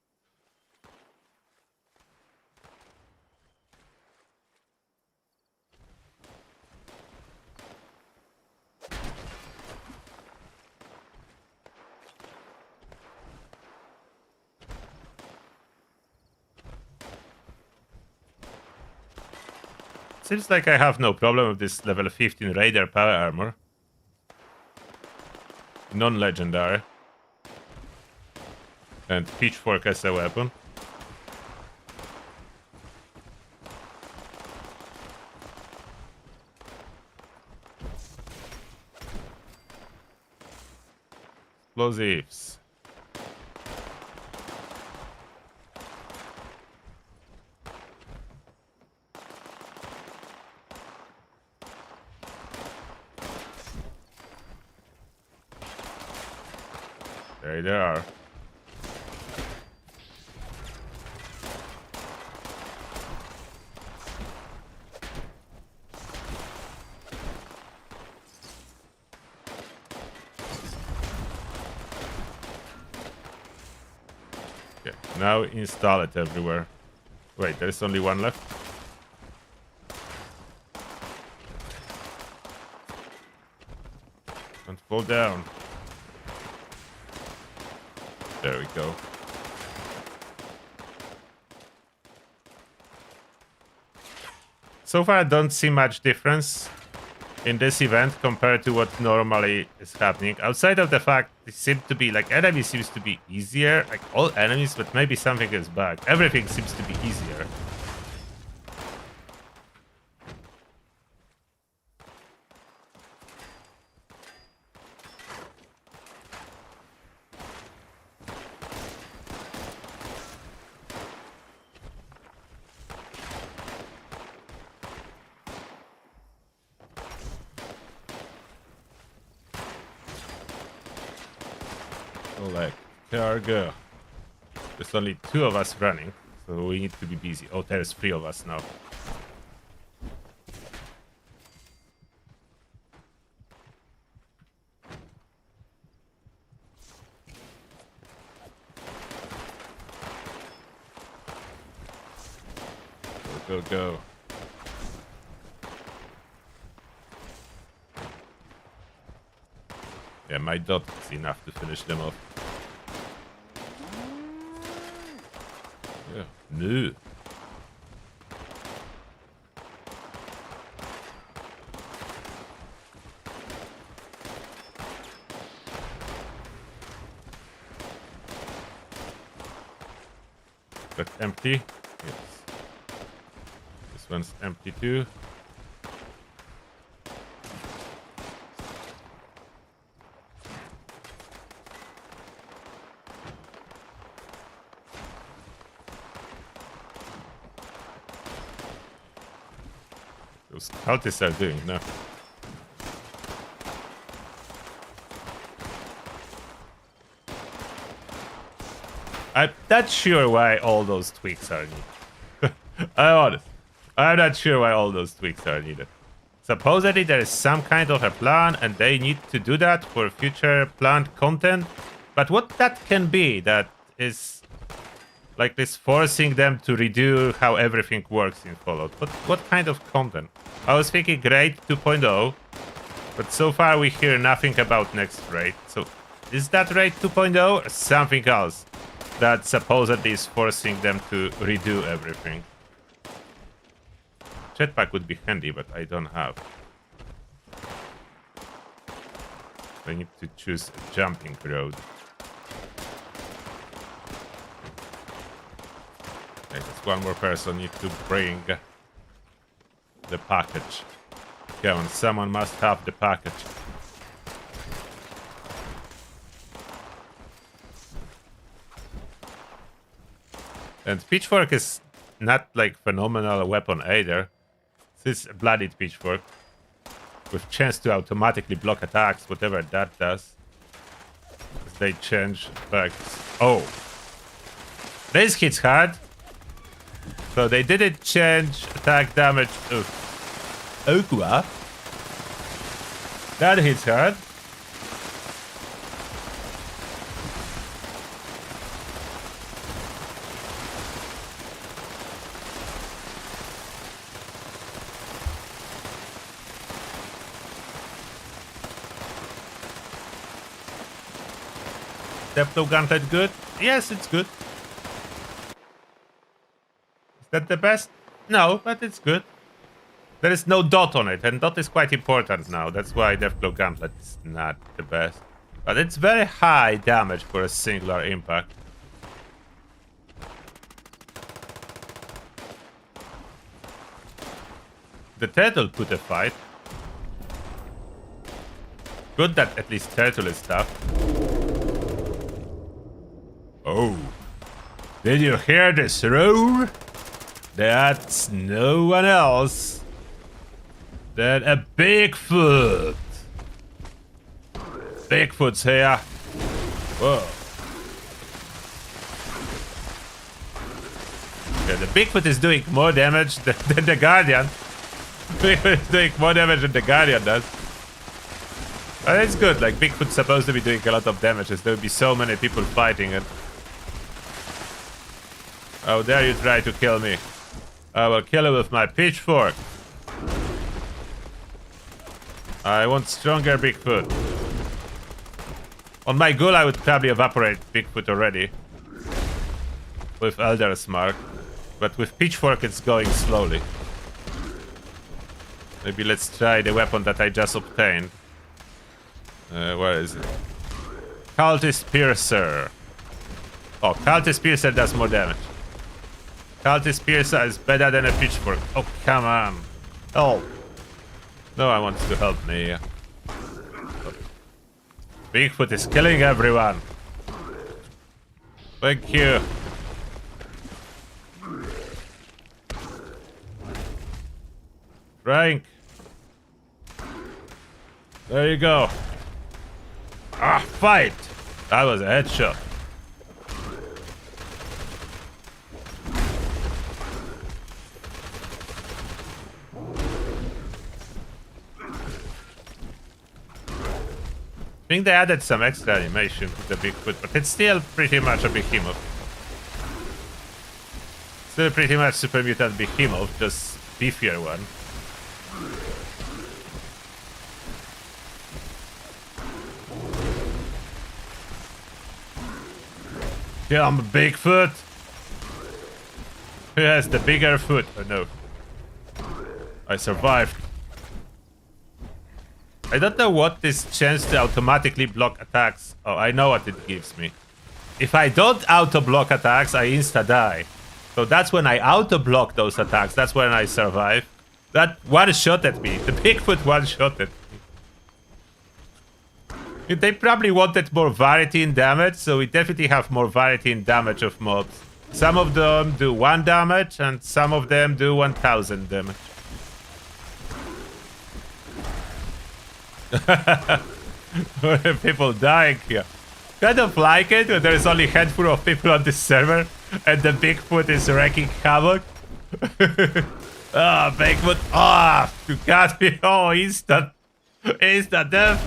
Seems like I have no problem with this level 15 Raider power armor. Non-legendary. And pitchfork as a weapon. Explosives. There they are. Okay, now install it everywhere. Wait, there's only one left. Don't fall down. There we go. So far I don't see much difference in this event compared to what normally is happening. Outside of the fact it seems to be like enemies seems to be easier, like all enemies, but maybe something is bugged. Everything seems to be easier. Like cargo. There's only 2 of us running, so we need to be busy. Oh, there's 3 of us now. Go, go, go. Yeah, my dot is enough to finish them off. Yeah, no. That's empty. Yes. This one's empty too. those cultists are doing now. I'm not sure why all those tweaks are needed. I'm honest. I'm not sure why all those tweaks are needed. Supposedly there is some kind of a plan and they need to do that for future planned content. But what that can be that is like this forcing them to redo how everything works in Fallout. What kind of content? I was thinking raid 2.0, but so far we hear nothing about next raid. So is that raid 2.0 or something else that supposedly is forcing them to redo everything? Jetpack would be handy, but I don't have. I need to choose a jumping road. Okay, just one more person need to bring the package. Come on, someone must have the package. And pitchfork is not like phenomenal weapon either. This bloodied pitchfork with chance to automatically block attacks, whatever that does. They change effects. Oh, this hits hard. So they didn't change attack damage. Aqua. That hits hard. Deplo gauntlet good? Yes, it's good. Is that the best? No, but it's good. There is no dot on it, and dot is quite important now. That's why Deathblow Gauntlet is not the best. But it's very high damage for a singular impact. The turtle put a fight. Good that at least turtle is tough. Oh. Did you hear this roar? That's no one else than a Bigfoot. Bigfoot's here. Whoa. Yeah, the Bigfoot is doing more damage than the Guardian. Bigfoot is doing more damage than the Guardian does. But it's good, like Bigfoot's supposed to be doing a lot of damage as there will be so many people fighting it. How dare you try to kill me? I will kill you with my pitchfork. I want stronger Bigfoot. On my ghoul I would probably evaporate Bigfoot already. With Elder's Mark. But with pitchfork it's going slowly. Maybe let's try the weapon that I just obtained. Where is it? Cultist Piercer. Oh, Cultist Piercer does more damage. Cultist Piercer is better than a pitchfork. Oh, come on. Help. No one wants to help me. Bigfoot is killing everyone. Thank you. Frank. There you go. Ah, fight! That was a headshot. I think they added some extra animation to the Bigfoot, but it's still pretty much a behemoth. Still pretty much Super Mutant Behemoth, just beefier one. Yeah, I'm a Bigfoot. Who has the bigger foot? Oh no. I survived. I don't know what this chance to automatically block attacks. Oh, I know what it gives me. If I don't auto-block attacks, I insta-die. So that's when I auto-block those attacks. That's when I survive. That one-shotted me. The Bigfoot one-shotted me. They probably wanted more variety in damage, so we definitely have more variety in damage of mobs. Some of them do 1 damage, and some of them do 1000 damage. People dying here. Kind of like it when there's only a handful of people on this server and the Bigfoot is wreaking havoc. Ah, Bigfoot. Ah, you got me. Oh, instant. Instant death.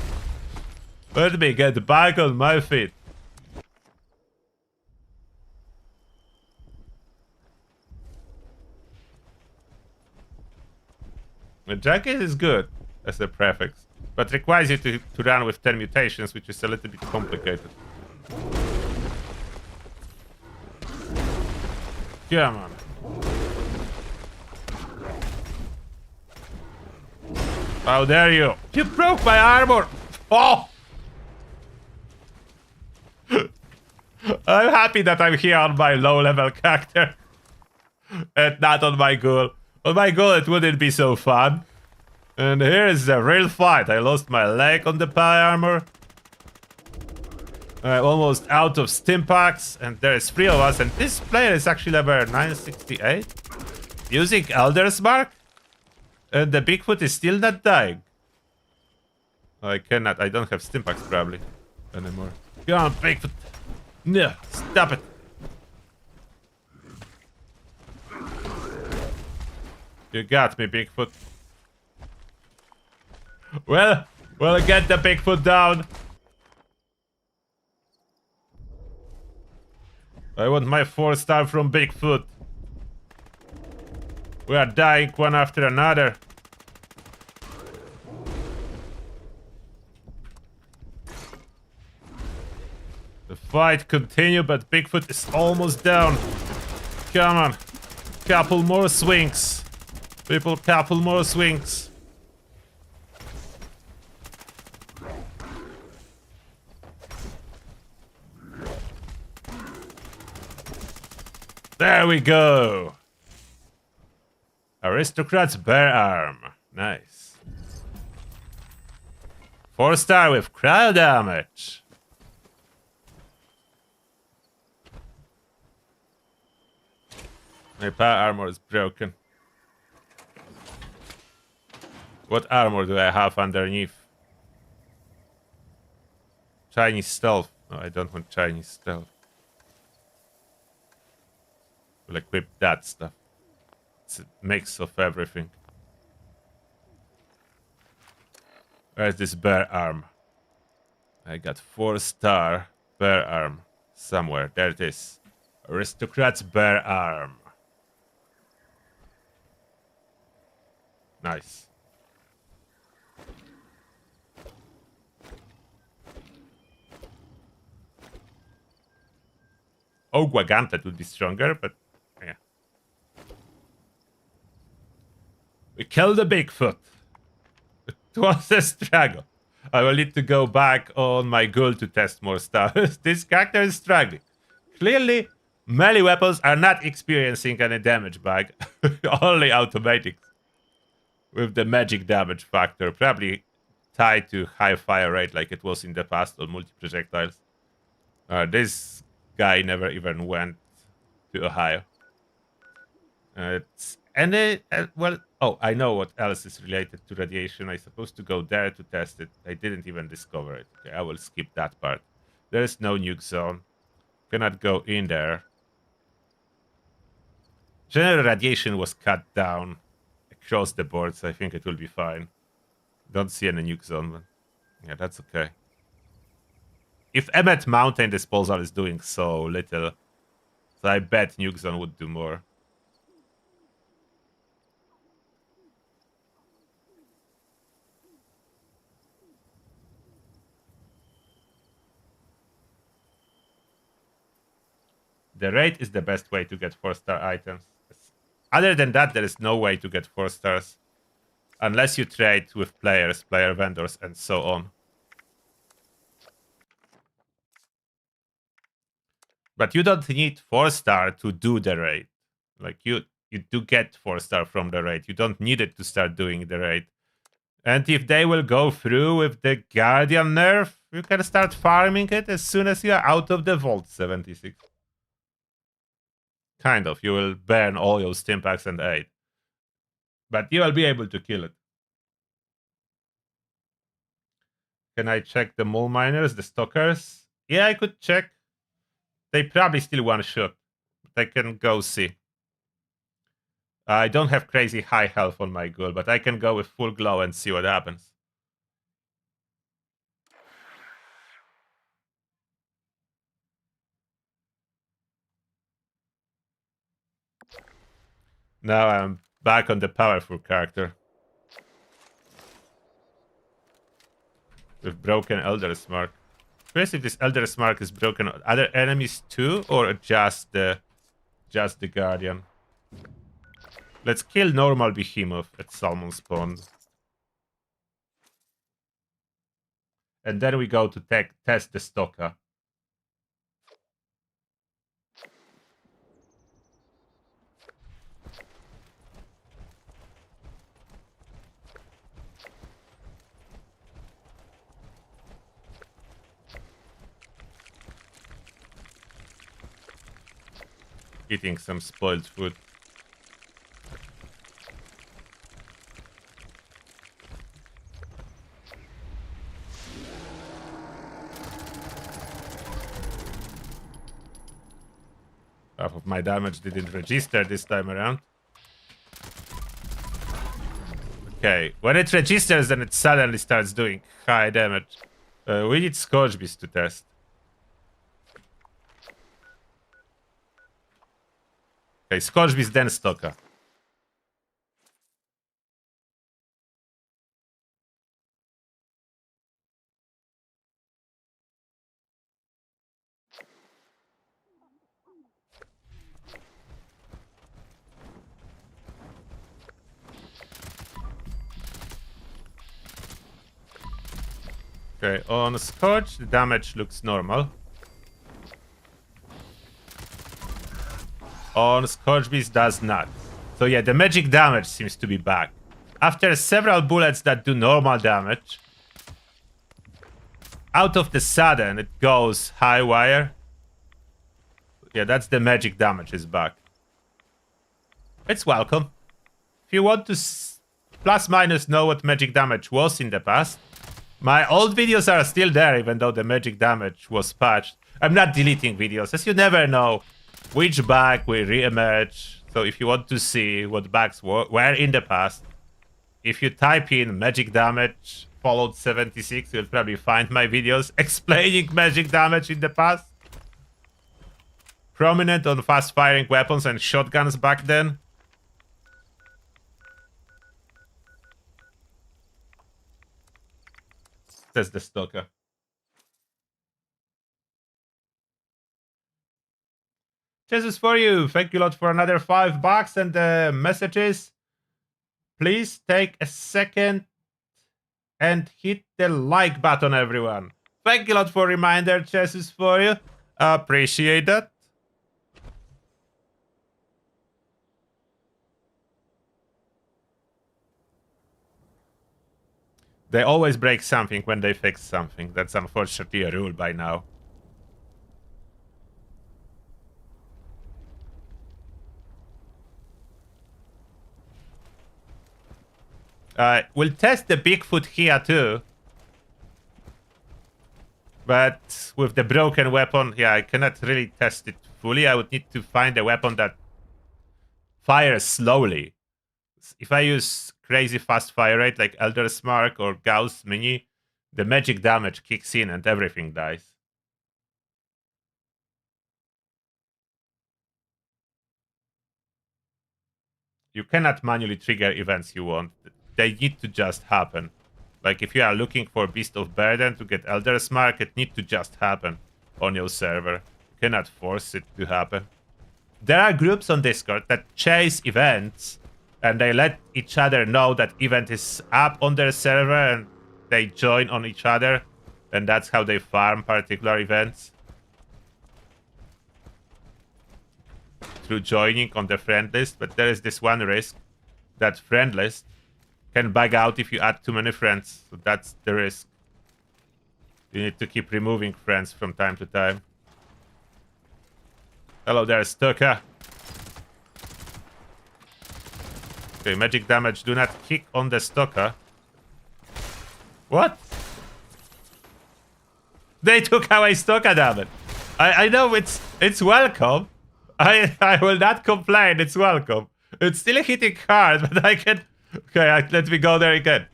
Let me get back on my feet. The jacket is good as a prefix, but requires you to run with 10 mutations, which is a little bit complicated. Come on. How dare you! You broke my armor! Oh! I'm happy that I'm here on my low-level character. And not on my ghoul. On my ghoul it wouldn't be so fun. And here is the real fight. I lost my leg on the power armor. I'm almost out of stim packs. And there's 3 of us. And this player is actually level 968. Using Elder's Mark. And the Bigfoot is still not dying. I cannot. I don't have stim packs probably anymore. Come on, Bigfoot. No, stop it. You got me, Bigfoot. Well, get the Bigfoot down. I want my 4-star from Bigfoot. We are dying one after another. The fight continues, but Bigfoot is almost down. Come on. Couple more swings. People, couple more swings. There we go. Aristocrat's bear arm. Nice. 4-star with cryo damage. My power armor is broken. What armor do I have underneath? Chinese stealth. No, I don't want Chinese stealth. We'll equip that stuff. It's a mix of everything. Where's this bear arm? I got 4-star bear arm somewhere. There it is. Aristocrat's bear arm. Nice. Ogwagantet would be stronger, but yeah. We killed the Bigfoot. It was a struggle. I will need to go back on my ghoul to test more stuff. This character is struggling. Clearly, melee weapons are not experiencing any damage bug. Only automatics. With the magic damage factor, probably tied to high fire rate like it was in the past on multi-projectiles. This guy never even went to Ohio. Well, oh, I know what else is related to radiation. I'm supposed to go there to test it. I didn't even discover it. Okay, I will skip that part. There is no nuke zone. Cannot go in there. General radiation was cut down across the board, so I think it will be fine. Don't see any nuke zone, but yeah, that's okay. If Emmet Mountain Disposal is doing so little, so I bet nuke zone would do more. The raid is the best way to get 4-star items. Other than that, there is no way to get 4 stars. Unless you trade with players, player vendors, and so on. But you don't need 4-star to do the raid. Like, you do get 4-star from the raid. You don't need it to start doing the raid. And if they will go through with the Guardian nerf, you can start farming it as soon as you are out of the Vault 76. Kind of. You will burn all your stim packs and aid. But you will be able to kill it. Can I check the mole miners, the stalkers? Yeah, I could check. They probably still one shot. But I can go see. I don't have crazy high health on my ghoul, but I can go with full glow and see what happens. Now I'm back on the powerful character. With broken Elder's Mark. Curious if this Elder's Mark is broken on other enemies too, or just the Guardian. Let's kill normal behemoth at Salmon Spawn. And then we go to test the stalker. Eating some spoiled food. Half of my damage didn't register this time around. Okay, when it registers, then it suddenly starts doing high damage. We need Scourge Beast to test. Okay, Scourge Beast, then Stalker. Okay, on Scourge, the damage looks normal. On Scourge Beast does not. So yeah, the magic damage seems to be back. After several bullets that do normal damage, out of the sudden it goes high wire. Yeah, that's the magic damage is back. It's welcome. If you want to plus minus know what magic damage was in the past, my old videos are still there, even though the magic damage was patched. I'm not deleting videos, as you never know which bug will re-emerge. So if you want to see what bugs were in the past, if you type in magic damage followed 76, you'll probably find my videos explaining magic damage in the past. Prominent on fast-firing weapons and shotguns back then. That's the stalker. Jesus for you. Thank you a lot for another $5 and the messages. Please take a second and hit the like button, everyone. Thank you a lot for reminder, Jesus for you. Appreciate that. They always break something when they fix something. That's unfortunately a rule by now. We'll test the Bigfoot here too. But with the broken weapon, yeah, I cannot really test it fully. I would need to find a weapon that fires slowly. If I use crazy fast fire rate like Elder's Mark or Gauss Mini, the magic damage kicks in and everything dies. You cannot manually trigger events you want. They need to just happen. Like if you are looking for Beast of Burden to get Elder's Mark, it needs to just happen on your server. You cannot force it to happen. There are groups on Discord that chase events and they let each other know that event is up on their server and they join on each other, and that's how they farm particular events. Through joining on the friend list, but there is this one risk that friend list can bug out if you add too many friends, so that's the risk. You need to keep removing friends from time to time. Hello there, Stalker. Okay, magic damage do not kick on the Stalker. What? They took away Stoka damage. I know it's welcome. I will not complain. It's welcome. It's still hitting hard, but I can... Okay, let me go there again.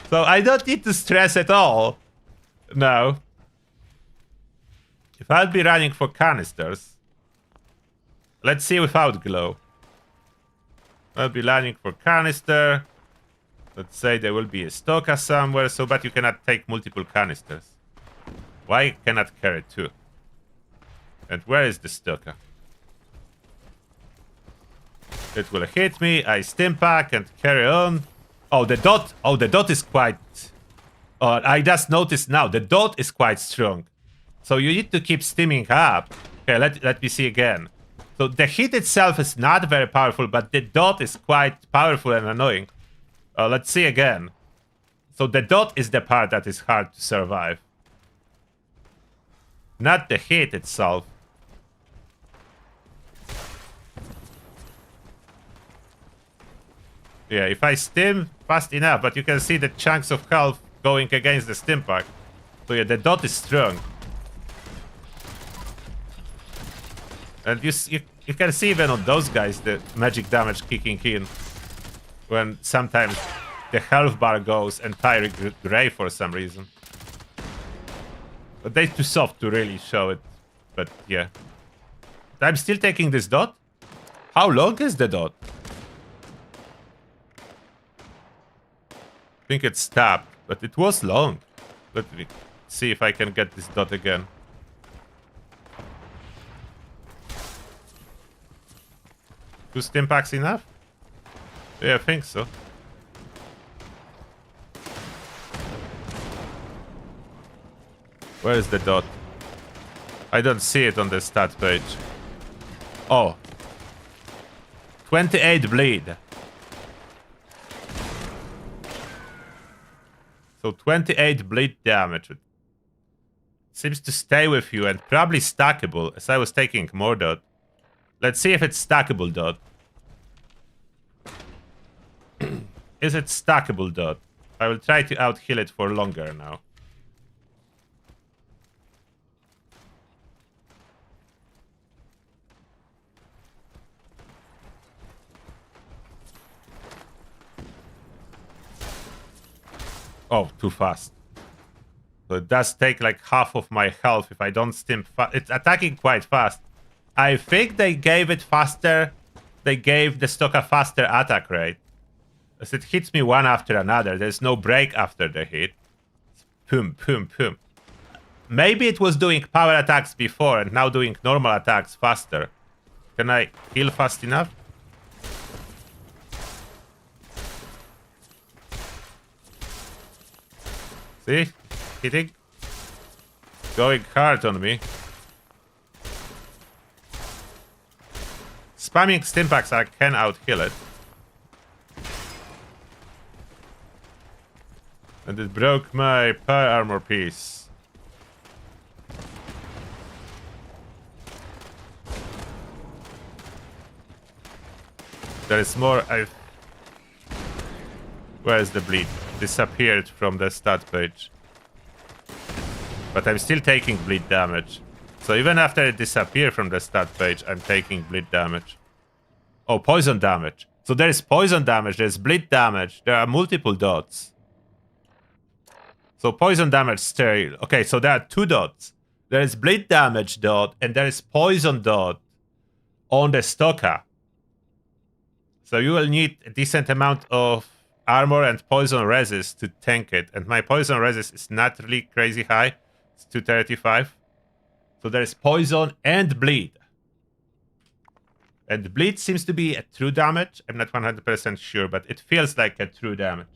So I don't need to stress at all. No. If I'd be running for canisters... Let's see without glow. I'll be running for canister. Let's say there will be a Stoka somewhere, so but you cannot take multiple canisters. Why cannot carry two? And where is the Stoka? It will hit me, I stim pack and carry on. Oh, the dot. Oh, the dot is quite... Oh, I just noticed now. The dot is quite strong. So you need to keep stimming up. Okay, let me see again. So the hit itself is not very powerful, but the dot is quite powerful and annoying. Let's see again. So the dot is the part that is hard to survive. Not the hit itself. Yeah, if I stim fast enough, but you can see the chunks of health going against the stim pack. So yeah, the dot is strong. And you can see even on those guys the magic damage kicking in. When sometimes the health bar goes entirely gray for some reason. But they're too soft to really show it. But yeah. I'm still taking this dot? How long is the dot? I think it stopped, but it was long. Let me see if I can get this dot again. Two stim packs enough? Yeah, I think so. Where is the dot? I don't see it on the stat page. Oh. 28 bleed. So 28 bleed damage. It seems to stay with you and probably stackable, as I was taking more dot. Let's see if it's stackable dot. Is it stackable dot? I will try to out-heal it for longer now. Oh, too fast. So it does take like half of my health if I don't stim fast. It's attacking quite fast. I think they gave it faster. They gave the Stoka faster attack rate. As it hits me one after another. There's no break after the hit. It's boom, boom, boom. Maybe it was doing power attacks before and now doing normal attacks faster. Can I heal fast enough? See? Hitting. Going hard on me. Spamming stimpacks, I can out-heal it. And it broke my power armor piece. There is more. Where is the bleed? Disappeared from the stat page. But I'm still taking bleed damage. So even after it disappeared from the stat page, I'm taking bleed damage. Oh, poison damage. So there is poison damage, there's bleed damage, there are multiple dots. So poison damage still. Okay, so there are two dots. There is bleed damage dot and there is poison dot on the Stoka. So you will need a decent amount of armor and poison resist to tank it. And my poison resist is not really crazy high. It's 235. So there is poison and bleed. And bleed seems to be a true damage. I'm not 100% sure, but it feels like a true damage.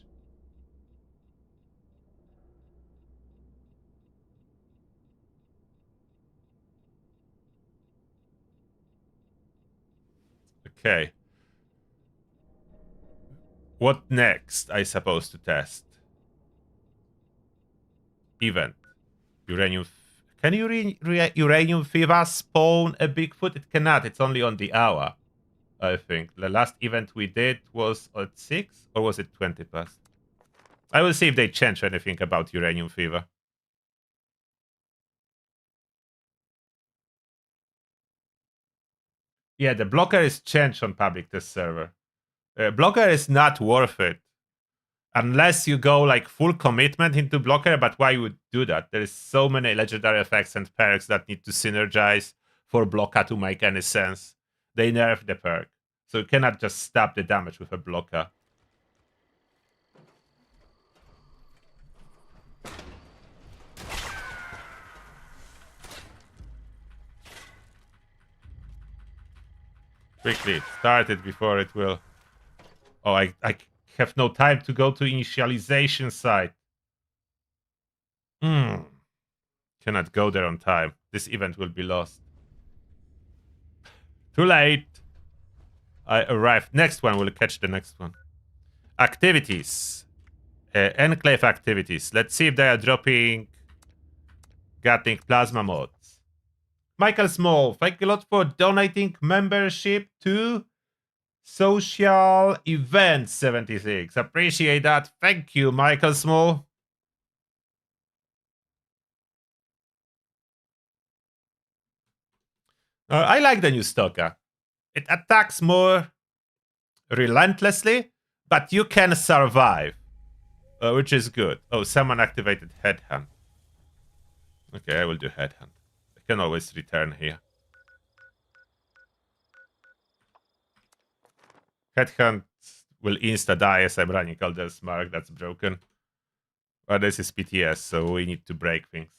Okay. What next I suppose to test? Event. Uranium. Can uranium fever spawn a Bigfoot? It cannot. It's only on the hour, I think. The last event we did was at 6, or was it 20 past? I will see if they change anything about uranium fever. Yeah, the blocker is changed on public test server. Blocker is not worth it. Unless you go like full commitment into blocker, but why would do that? There is so many legendary effects and perks that need to synergize for blocker to make any sense. They nerf the perk. So you cannot just stop the damage with a blocker. Quickly, start it before it will... Oh, I have no time to go to initialization site. Cannot go there on time. This event will be lost. Too late. I arrived. Next one will catch the next one. Activities. Enclave activities. Let's see if they are dropping Gatling plasma mods. Michael Small, thank you a lot for donating membership to Social Event 76. Appreciate that. Thank you, Michael Small. I like the new Stalker. It attacks more relentlessly, but you can survive, which is good. Oh, someone activated Headhunt. Okay, I will do Headhunt. I can always return here. Headhunt will insta-die as I'm running Elder's Mark. That's broken. But this is PTS, so we need to break things.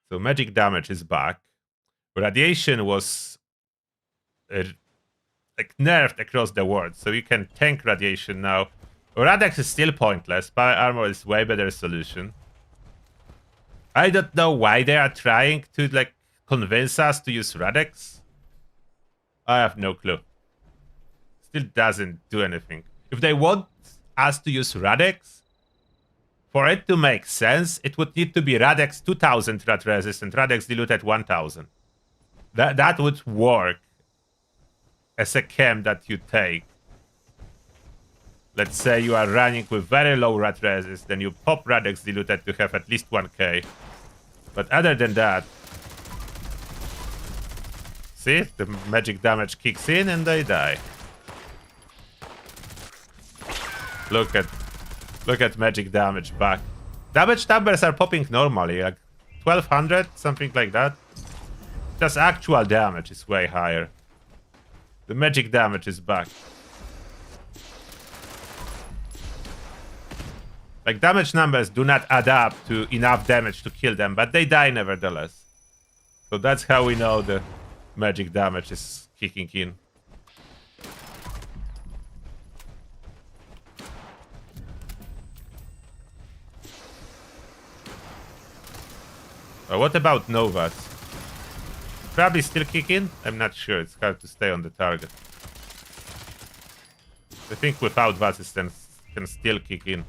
So magic damage is back. Radiation was like nerfed across the world, so you can tank radiation now. Radex is still pointless. Power armor is way better solution. I don't know why they are trying to like convince us to use Radex. I have no clue. Still doesn't do anything. If they want us to use Radex, for it to make sense, it would need to be Radex 2000 rat resistant, Radex diluted 1000. That would work as a chem that you take. Let's say you are running with very low rat resist, then you pop Radex diluted to have at least 1k. But other than that, see, the magic damage kicks in and they die. Look at magic damage back. Damage numbers are popping normally, like 1200, something like that. Just actual damage is way higher. The magic damage is back. Like, damage numbers do not add up to enough damage to kill them, but they die nevertheless. So that's how we know the magic damage is kicking in. What about Novas? Probably still kicking? I'm not sure. It's hard to stay on the target. I think without VATS can still kick in.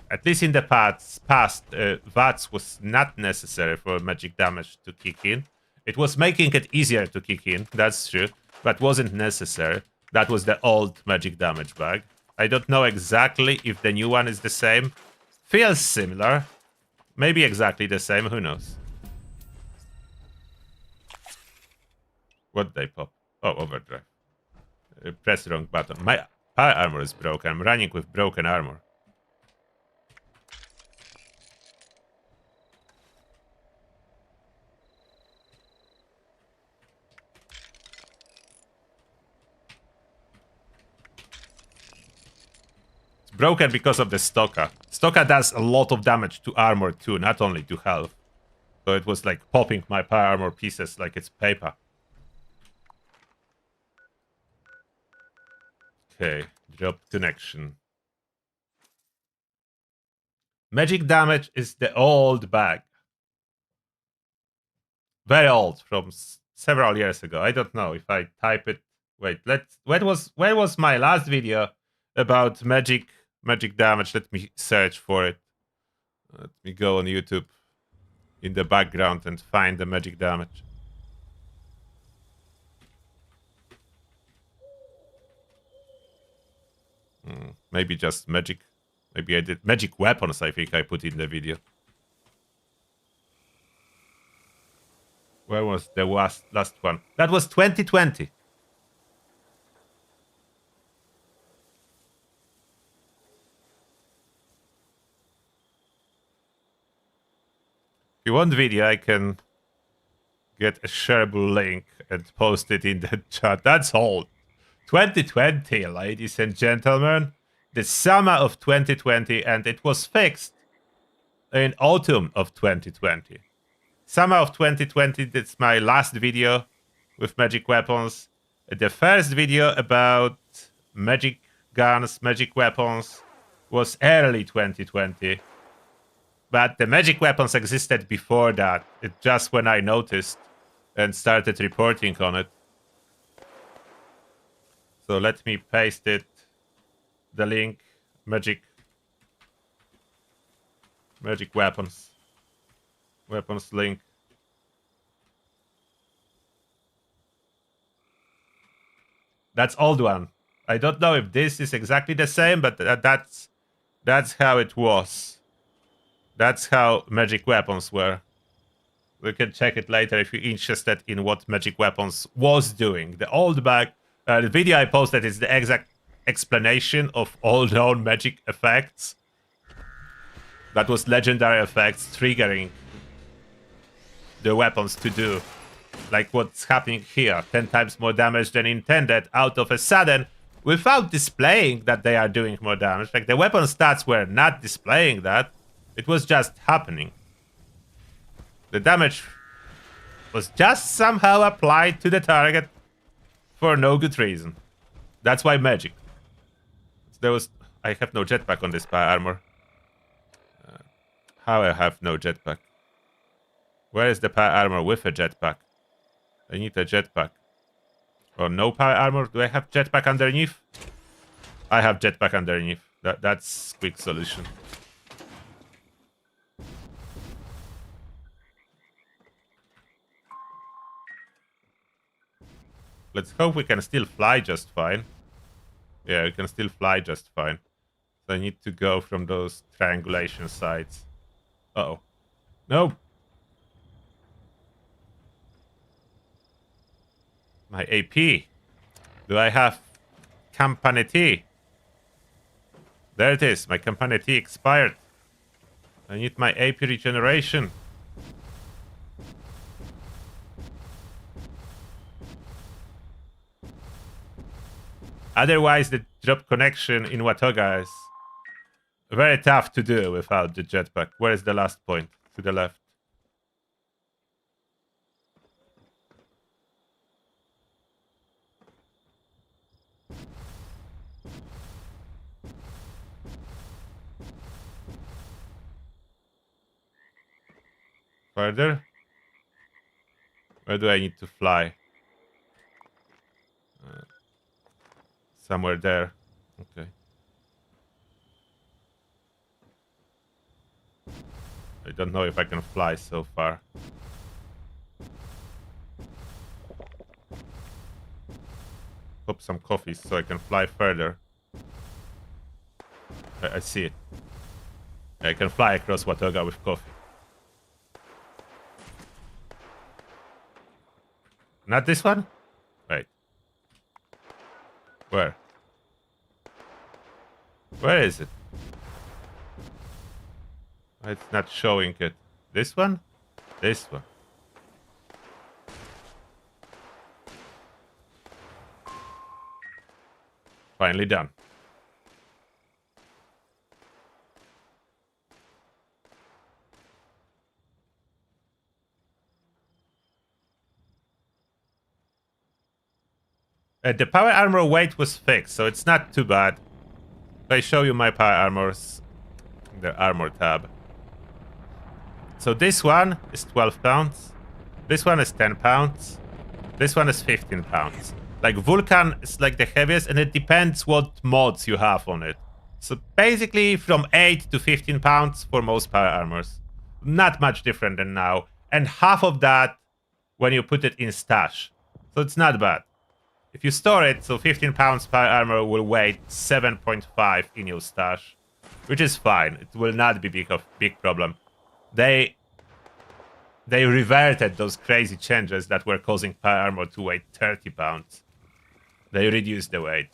At least in the past VATS was not necessary for magic damage to kick in. It was making it easier to kick in, that's true, but wasn't necessary. That was the old magic damage bag. I don't know exactly if the new one is the same. Feels similar. Maybe exactly the same, who knows? What did they pop? Oh, overdrive. Press the wrong button. My power armor is broken. I'm running with broken armor. It's broken because of the Stalker. Stalker does a lot of damage to armor too, not only to health. So it was like popping my power armor pieces like it's paper. Okay, drop connection. Magic damage is the old bag. Very old, from several years ago. I don't know if I type it. Wait, where was my last video about magic damage? Let me search for it. Let me go on YouTube in the background and find the magic damage. Maybe just magic. Maybe I did magic weapons, I think I put in the video. Where was the last one? That was 2020. If you want video, I can get a shareable link and post it in the chat. That's old. 2020, ladies and gentlemen. The summer of 2020, and it was fixed in autumn of 2020. Summer of 2020, that's my last video with magic weapons. The first video about magic guns, magic weapons was early 2020. But the magic weapons existed before that. It's just when I noticed and started reporting on it. So let me paste it. The link, magic weapons. Weapons link. That's old one. I don't know if this is exactly the same, but that's how it was. That's how magic weapons were. We can check it later if you're interested in what magic weapons was doing. The old the video I posted is the exact explanation of all known magic effects. That was legendary effects triggering the weapons to do. Like what's happening here. 10 times more damage than intended out of a sudden without displaying that they are doing more damage. Like the weapon stats were not displaying that. It was just happening. The damage was just somehow applied to the target for no good reason. That's why magic. I have no jetpack on this power armor. How I have no jetpack? Where is the power armor with a jetpack? I need a jetpack. Or no power armor? Do I have jetpack underneath? I have jetpack underneath. That's quick solution. Let's hope we can still fly just fine. Yeah, we can still fly just fine. So I need to go from those triangulation sides. Uh-oh. No! My AP. Do I have Company T? There it is. My Company T expired. I need my AP regeneration. Otherwise, the drop connection in Watoga is very tough to do without the jetpack. Where is the last point? To the left. Further? Where do I need to fly? Somewhere there. Okay. I don't know if I can fly so far. Pop some coffee so I can fly further. I see it. I can fly across Watoga with coffee. Not this one? Wait. Where? Where is it? It's not showing it. This one? This one. Finally done. The power armor weight was fixed, so it's not too bad. If I show you my power armors, the armor tab. So this one is 12 pounds. This one is 10 pounds. This one is 15 pounds. Like Vulcan is like the heaviest, and it depends what mods you have on it. So basically from 8 to 15 pounds for most power armors. Not much different than now. And half of that when you put it in stash. So it's not bad. If you store it, so 15 pounds power armor will weigh 7.5 in your stash. Which is fine. It will not be big problem. They They reverted those crazy changes that were causing power armor to weigh 30 pounds. They reduced the weight.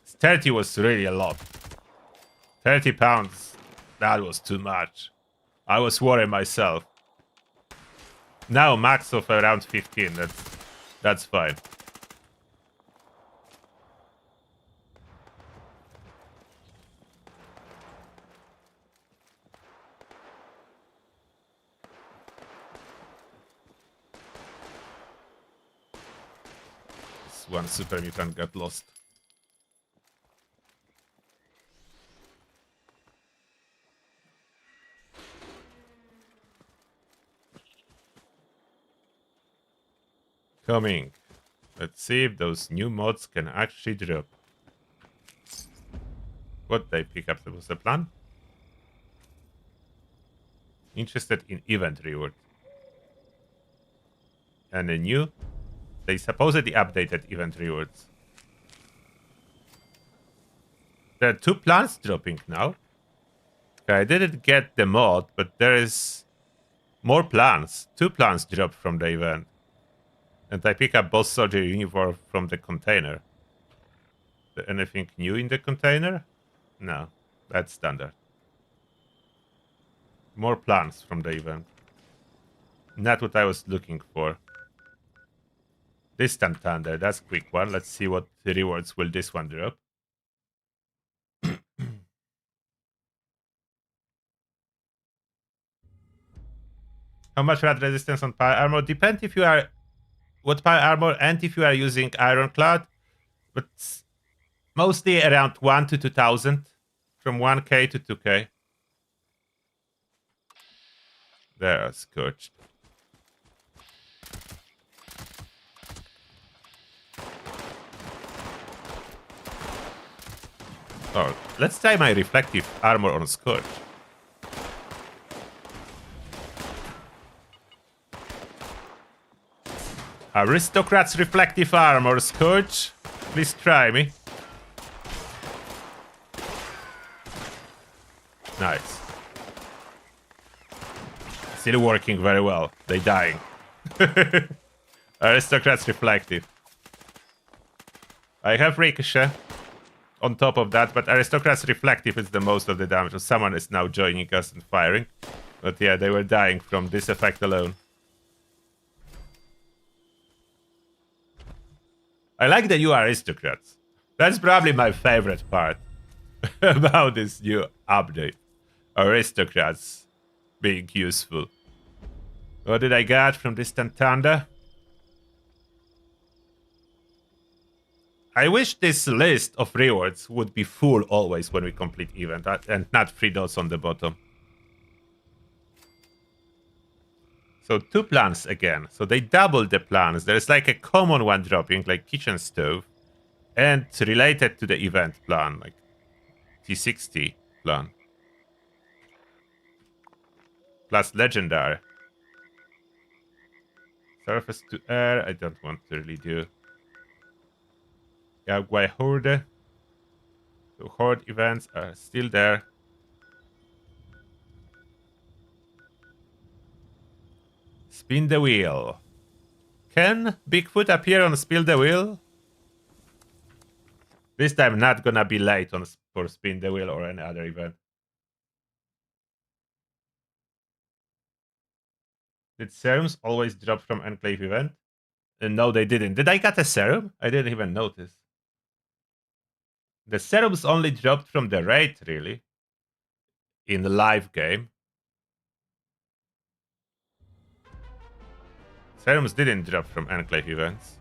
30 was really a lot. 30 pounds, that was too much. I was worried myself. Now max of around 15, that's fine. This one super mutant got lost. Coming. Let's see if those new mods can actually drop. What they pick up was the plan? Interested in event reward. And a new? They supposedly updated event rewards. There are 2 plants dropping now. Okay, I didn't get the mod, but there is more plants. 2 plants dropped from the event. And I pick up boss soldier uniform from the container. Anything new in the container? No, that's standard. More plants from the event. Not what I was looking for. Distant thunder, that's a quick one. Let's see what rewards will this one drop. How much rad resistance on power armor? Depends if you are what power armor and if you are using ironclad, but mostly around 1 to 2,000, from 1k to 2k. There, scorched. Oh, let's try my reflective armor on Scorch. Aristocrats reflective armor, Scorch. Please try me. Nice. Still working very well. They dying. Aristocrats reflective. I have ricochet on top of that, but Aristocrats reflective is the most of the damage. So someone is now joining us and firing. But yeah, they were dying from this effect alone. I like the new Aristocrats. That's probably my favorite part about this new update. Aristocrats being useful. What did I get from Distant Thunder? I wish this list of rewards would be full always when we complete event and not 3 dots on the bottom. So 2 plans again. So they doubled the plans. There's like a common one dropping, like kitchen stove, and related to the event plan, like T60 plan. Plus legendary. Surface to air, I don't want to really do. Jaguar Horde. So Horde events are still there. Spin the wheel. Can Bigfoot appear on Spill the Wheel? This time not gonna be late on for Spin the Wheel or any other event. Did serums always drop from Enclave event? No, they didn't. Did I get a serum? I didn't even notice. The serums only dropped from the raid, really. In the live game. Serums didn't drop from Enclave events.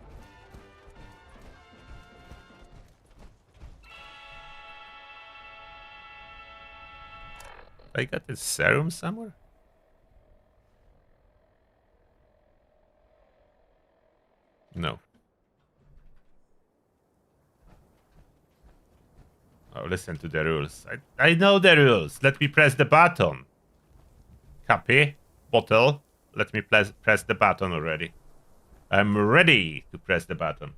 I got a serum somewhere? No. Oh, listen to the rules. I know the rules. Let me press the button. Copy. Bottle. Let me press the button already. I'm ready to press the button.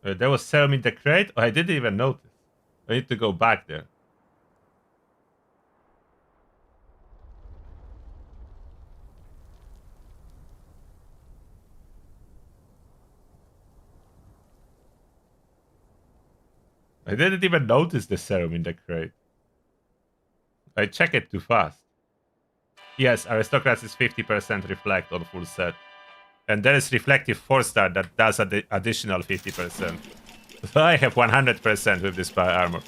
There was serum in the crate? Oh, I didn't even notice. I need to go back there. I didn't even notice the serum in the crate. I check it too fast. Yes, aristocrats is 50% reflect on full set. And there is reflective 4-star that does additional 50%. So I have 100% with this power armor.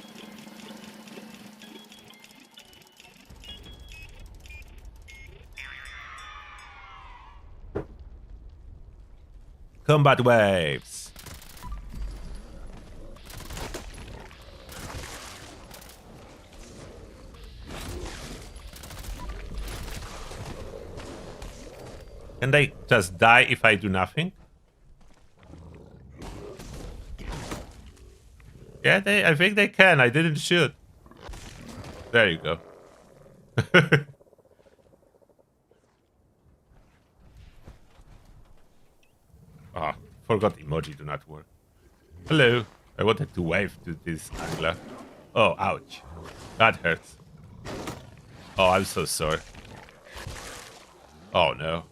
Combat waves. Can they just die if I do nothing? Yeah, I think they can. I didn't shoot. There you go. Ah, forgot emoji do not work. Hello. I wanted to wave to this angler. Oh, ouch. That hurts. Oh, I'm so sorry. Oh, no.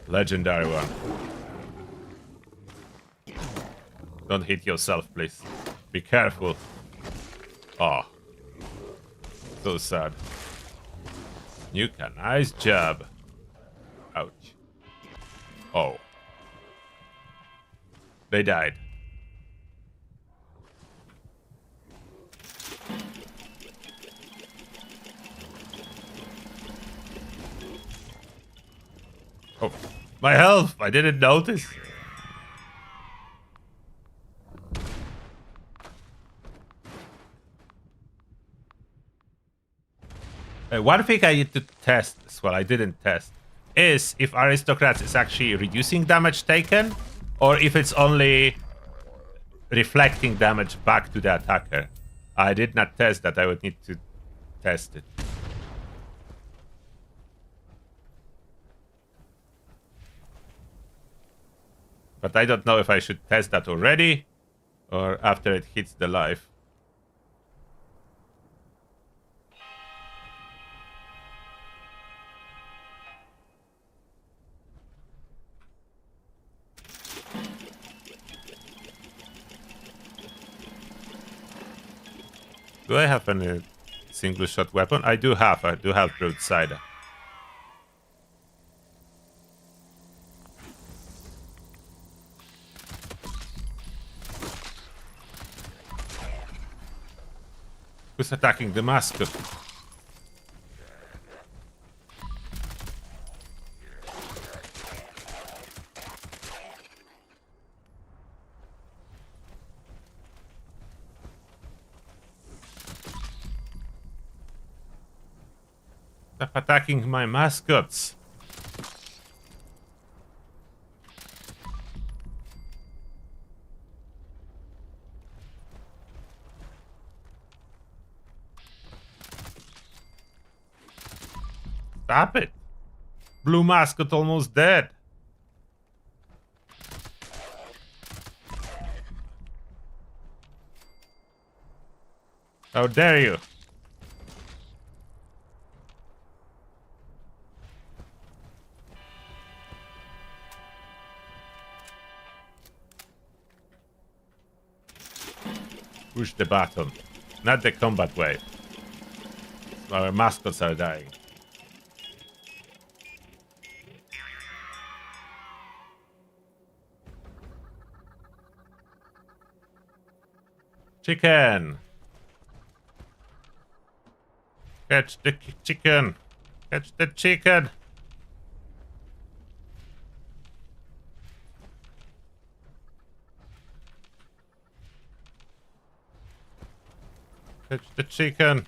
Legendary one. Don't hit yourself, please. Be careful. Oh. So sad. Nuka, nice job. Ouch. Oh. They died. Oh, my health! I didn't notice. One thing I need to test as well, I didn't test, is if aristocrats is actually reducing damage taken, or if it's only reflecting damage back to the attacker. I did not test that. I would need to test it. But I don't know if I should test that already or after it hits the life. Do I have any single shot weapon? I do have broadside. Who's attacking the mascot? Stop attacking my mascots. Stop it. Blue mascot almost dead. How dare you? Push the button, not the combat wave. Our mascots are dying. Chicken! Catch the chicken! Catch the chicken! Catch the chicken!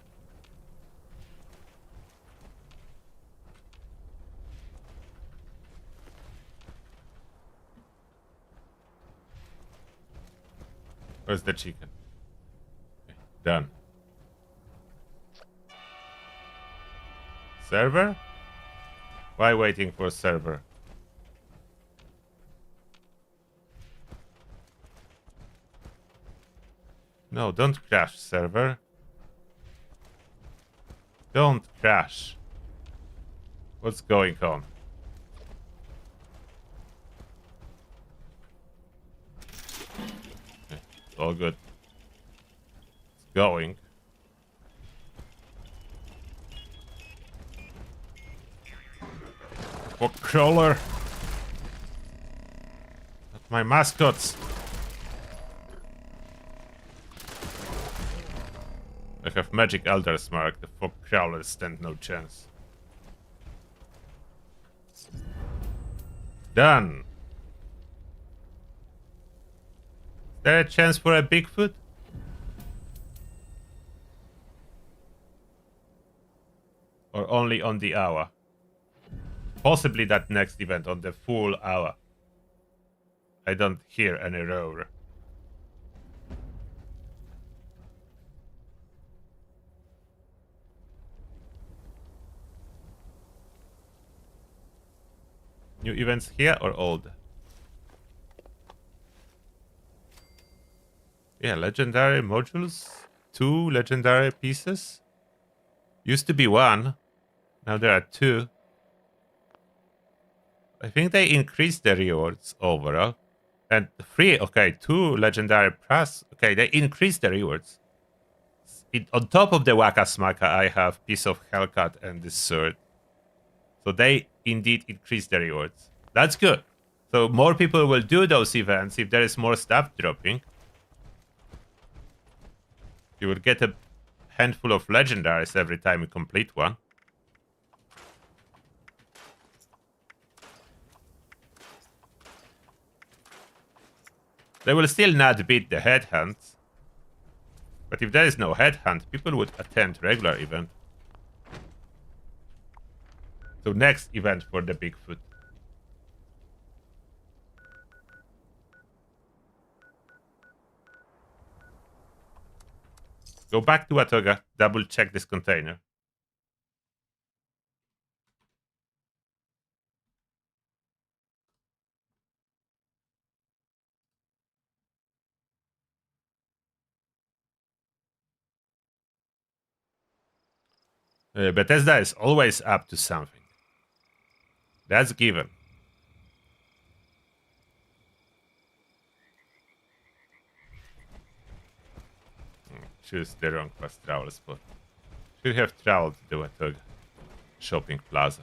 Where's the chicken? Okay, done. Server? Why waiting for server? No, don't crash, server. Don't crash. What's going on? Okay, all good. going. What crawler? Not my mascots. I have magic Elder's Mark. The fog crawlers stand no chance. Done. Is there a chance for a Bigfoot? Or only on the hour? Possibly that next event on the full hour. I don't hear any roar. New events here or old? Yeah, legendary modules. 2 legendary pieces. Used to be 1. Now there are 2. I think they increased the rewards overall. And 3, okay, 2 legendary plus. Okay, they increased the rewards. On top of the Waka Smaka, I have Piece of Hellcat and this sword. So they indeed increase the rewards. That's good. So more people will do those events if there is more stuff dropping. You will get a handful of legendaries every time you complete one. They will still not beat the headhunt. But if there is no headhunt, people would attend regular event. So next event for the Bigfoot. Go back to Atoga, double check this container. Bethesda is always up to something. That's given. Choose the wrong fast travel spot. Should have traveled to the Atoga shopping plaza.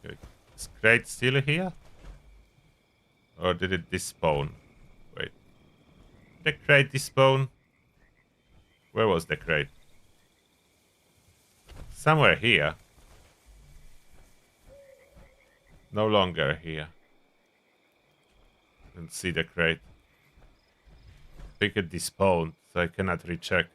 Okay. Is crate still here? Or did it despawn? Wait. The crate despawn? Where was the crate? Somewhere here. No longer here. Didn't see the crate. I think it despawned, so I cannot recheck.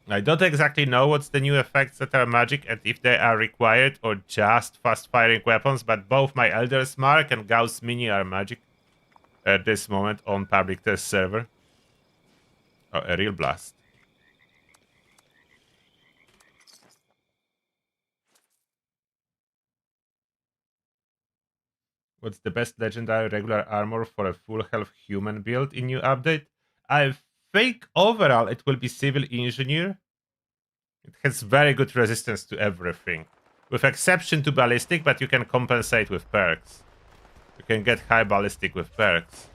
I don't exactly know what's the new effects that are magic and if they are required or just fast-firing weapons, but both my Elder's Mark and Gauss Mini are magic at this moment on public test server. Oh, a real blast. What's the best legendary regular armor for a full health human build in new update? I think overall it will be Civil Engineer. It has very good resistance to everything. With exception to ballistic, but you can compensate with perks. You can get high ballistic with perks.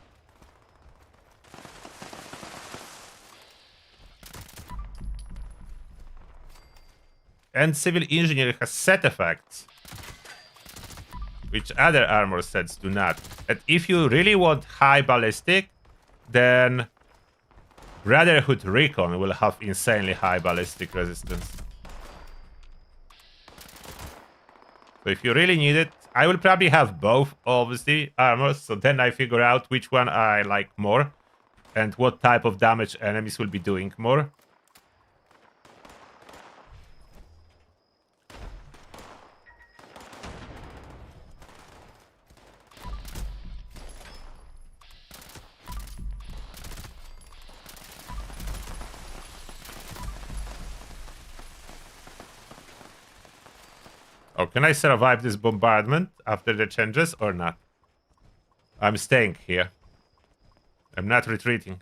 And Civil Engineer has set effects, which other armor sets do not. And if you really want high ballistic, then Brotherhood Recon will have insanely high ballistic resistance. So if you really need it, I will probably have both, obviously, armors. So then I figure out which one I like more and what type of damage enemies will be doing more. Oh, can I survive this bombardment after the changes or not? I'm staying here. I'm not retreating.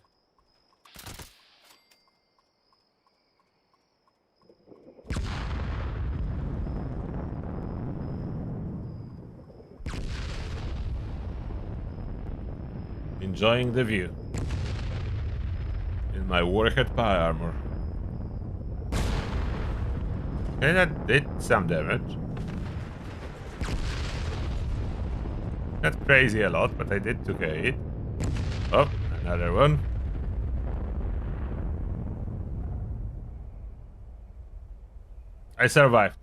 Enjoying the view. In my warhead power armor. Okay, that did some damage. Not crazy a lot, but I did 2k hit. Oh, another one. I survived.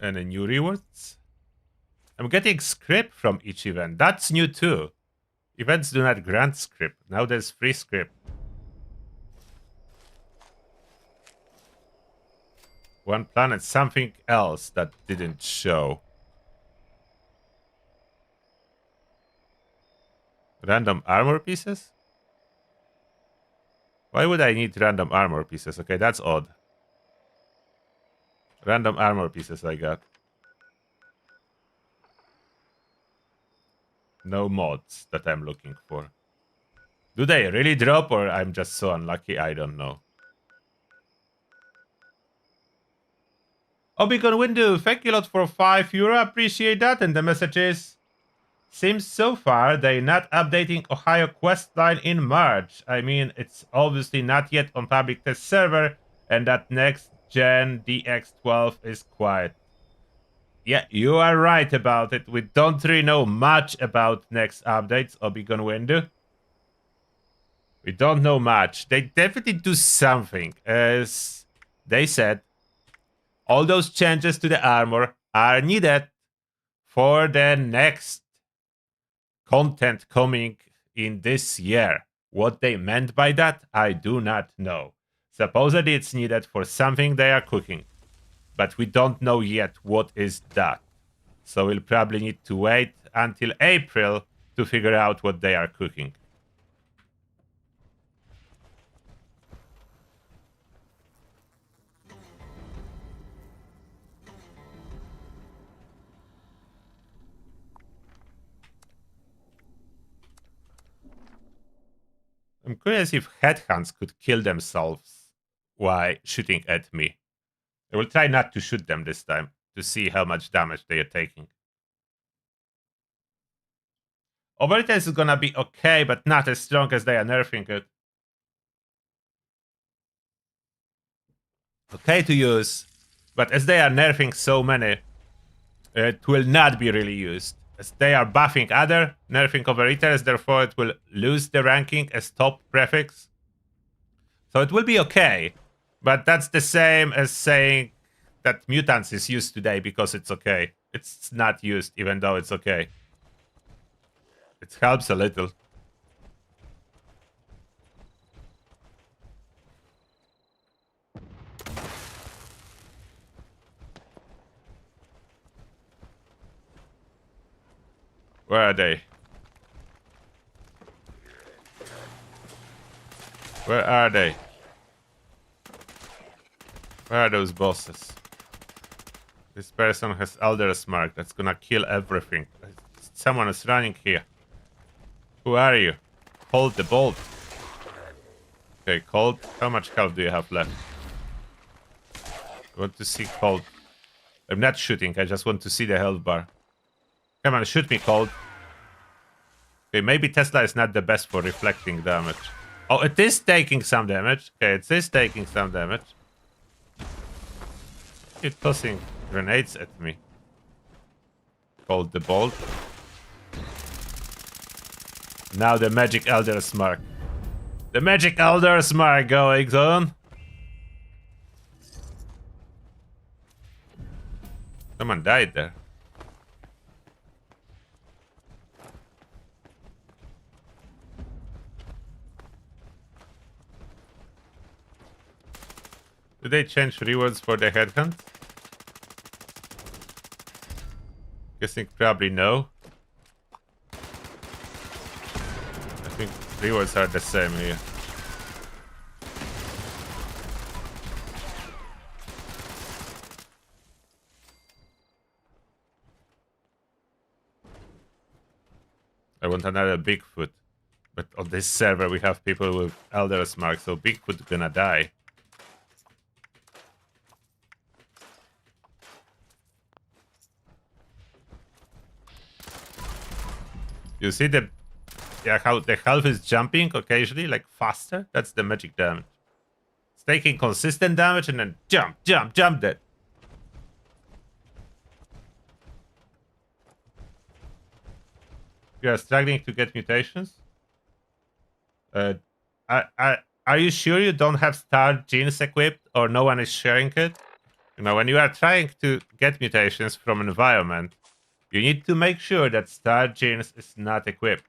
And a new rewards. I'm getting script from each event. That's new too. Events do not grant script. Now there's free script. One planet, something else that didn't show. Random armor pieces? Why would I need random armor pieces? Okay, that's odd. Random armor pieces I got. No mods that I'm looking for. Do they really drop or I'm just so unlucky? I don't know. Obigon Window, thank you a lot for €5. Appreciate that. And the message is... Seems so far they're not updating Ohio questline in March. I mean, it's obviously not yet on public test server, and that next gen DX12 is quiet. Yeah, you are right about it. We don't really know much about next updates, Obigon Window. We don't know much. They definitely do something, as they said. All those changes to the armor are needed for the next content coming in this year. What they meant by that, I do not know. Supposedly it's needed for something they are cooking, but we don't know yet what is that. So we'll probably need to wait until April to figure out what they are cooking. I'm curious if headhunts could kill themselves while shooting at me. I will try not to shoot them this time to see how much damage they are taking. Overtime is gonna be okay, but not as strong as they are nerfing it. Okay to use, but as they are nerfing so many, it will not be really used. As they are buffing other, nerfing overeaters, therefore it will lose the ranking as top prefix. So it will be okay, but that's the same as saying that mutants is used today because it's okay. It's not used even though it's okay. It helps a little. Where are they? Where are they? Where are those bosses? This person has Elder's Mark. That's gonna kill everything. Someone is running here. Who are you? Hold the bolt. Okay, Cold. How much health do you have left? I want to see Cold. I'm not shooting. I just want to see the health bar. Come on, shoot me, Cold. Okay, maybe Tesla is not the best for reflecting damage. Oh, it is taking some damage. Okay, it is taking some damage. Keep tossing grenades at me. Hold the bolt. Now the magic Elder's Mark. The magic Elder's Mark going on. Someone died there. Do they change rewards for the headhunt? Guessing probably no. I think rewards are the same here. I want another Bigfoot. But on this server we have people with Elder's Mark, so Bigfoot gonna die. You see how the health is jumping occasionally, like faster? That's the magic damage. It's taking consistent damage and then jump, jump, jump that. You are struggling to get mutations? Are you sure you don't have star genes equipped or no one is sharing it? You know, when you are trying to get mutations from environment, you need to make sure that star genes is not equipped.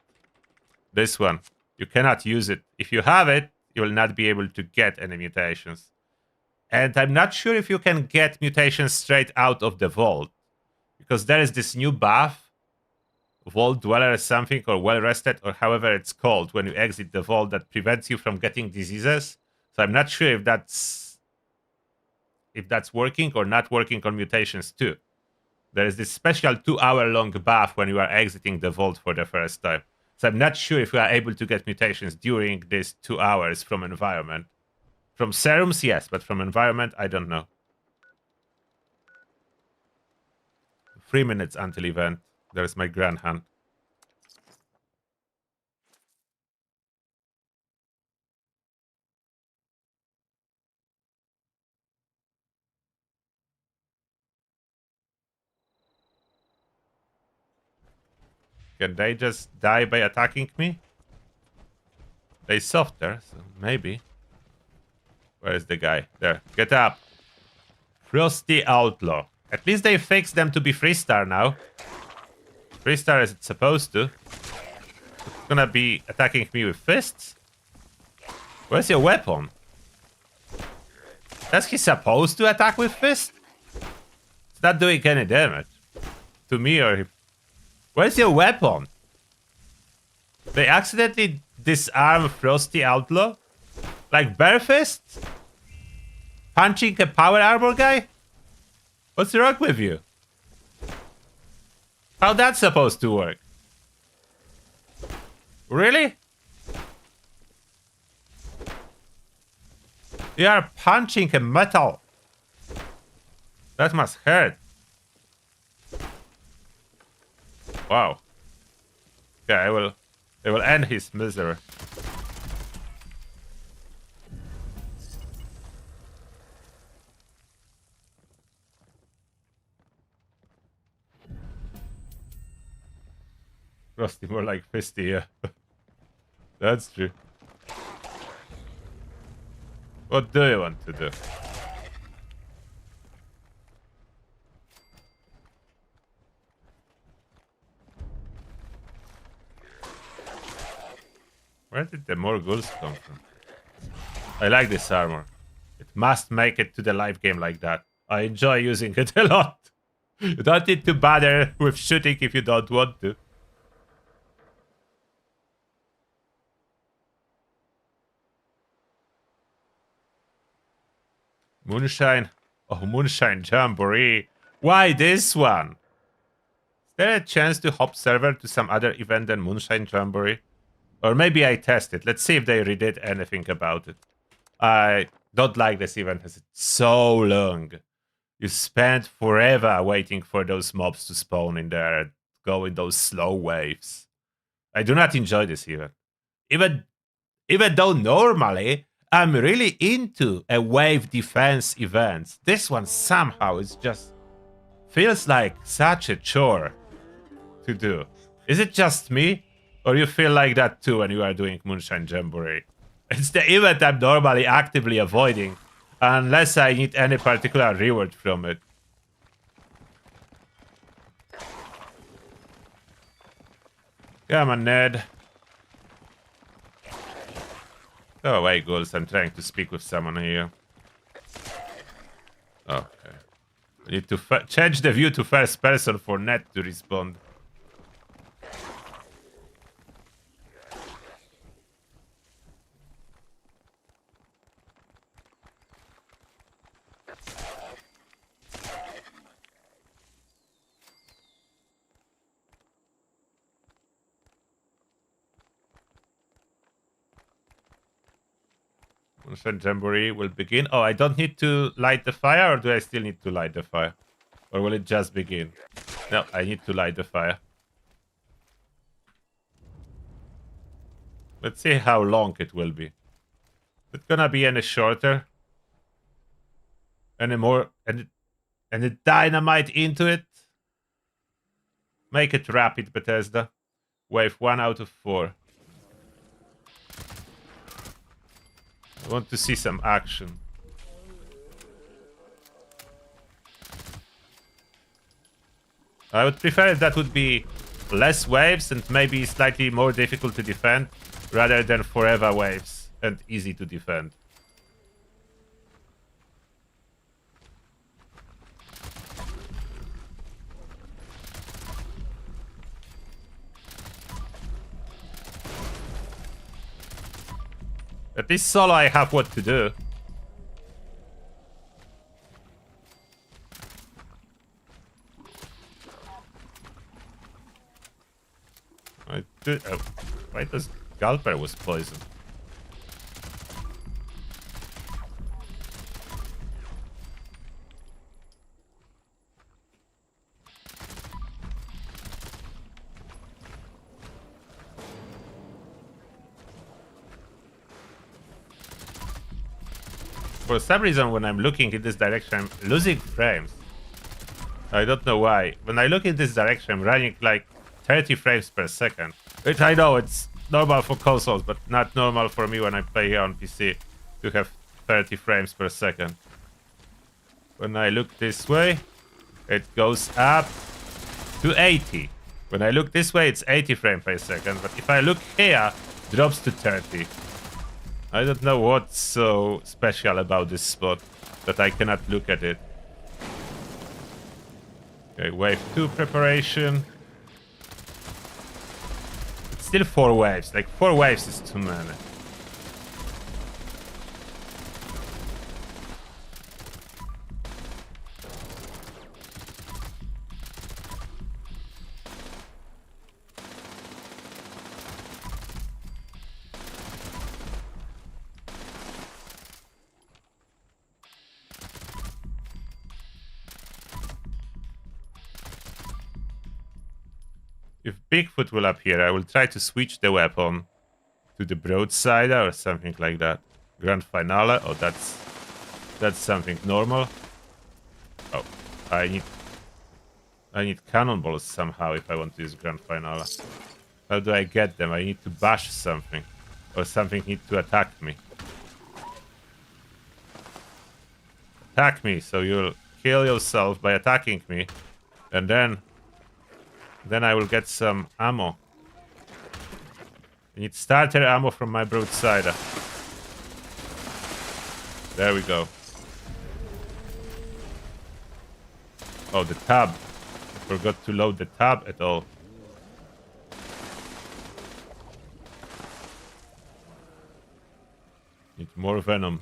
This one, you cannot use it. If you have it, you will not be able to get any mutations. And I'm not sure if you can get mutations straight out of the vault, because there is this new buff, Vault Dweller or something, or Well Rested, or however it's called, when you exit the vault, that prevents you from getting diseases. So I'm not sure if that's working or not working on mutations too. There is this special 2-hour-long buff when you are exiting the vault for the first time. So I'm not sure if you are able to get mutations during these 2 hours from environment. From serums, yes, but from environment, I don't know. 3 minutes until event. There's my grand hunt. Can they just die by attacking me? They softer, so maybe. Where is the guy? There. Get up. Frosty Outlaw. At least they fixed them to be 3-star now. 3-star as it's supposed to. It's gonna be attacking me with fists? Where's your weapon? Does he supposed to attack with fists? It's not doing any damage. To me or... Where's your weapon? They accidentally disarm Frosty Outlaw? Like bare fists? Punching a power armor guy? What's wrong with you? How that's supposed to work? Really? You are punching a metal. That must hurt. Wow. Okay, I will end his misery. Rusty, more like Fisty, yeah. That's true. What do you want to do? Where did the more ghouls come from? I like this armor. It must make it to the live game like that. I enjoy using it a lot. You don't need to bother with shooting if you don't want to. Moonshine. Oh, Moonshine Jamboree. Why this one? Is there a chance to hop server to some other event than Moonshine Jamboree? Or maybe I test it. Let's see if they redid anything about it. I don't like this event as it's so long. You spend forever waiting for those mobs to spawn in there and go in those slow waves. I do not enjoy this event. Even though normally I'm really into a wave defense event, this one somehow is just feels like such a chore to do. Is it just me? Or you feel like that too when you are doing Moonshine Jamboree? It's the event I'm normally actively avoiding, unless I need any particular reward from it. Come on, Ned. Go away, ghouls. I'm trying to speak with someone here. Okay. We need to change the view to first person for Ned to respond. Moonshine Jamboree will begin. Oh, I don't need to light the fire, or do I still need to light the fire? Or will it just begin? No, I need to light the fire. Let's see how long it will be. Is it gonna be any shorter? Any more? Any dynamite into it? Make it rapid, Bethesda. Wave 1 out of 4. I want to see some action. I would prefer if that would be less waves and maybe slightly more difficult to defend, rather than forever waves and easy to defend. At least solo I have what to do. Why does Galper was poisoned? For some reason, when I'm looking in this direction, I'm losing frames. I don't know why. When I look in this direction, I'm running like 30 frames per second. Which I know it's normal for consoles, but not normal for me when I play here on PC to have 30 frames per second. When I look this way, it goes up to 80. When I look this way, it's 80 frames per second. But if I look here, it drops to 30. I don't know what's so special about this spot that I cannot look at it. Okay, wave 2 preparation. It's still 4 waves. Like 4 waves is too many. If Bigfoot will appear, I will try to switch the weapon to the broadsider or something like that. Grand finale. Oh, that's something normal. Oh, I need cannonballs somehow if I want to use grand finale. How do I get them? I need to bash something, or something needs to attack me. Attack me, so you'll kill yourself by attacking me, and then I will get some ammo. I need starter ammo from my broadsider. There we go. Oh, the tab. I forgot to load the tab at all. Need more venom.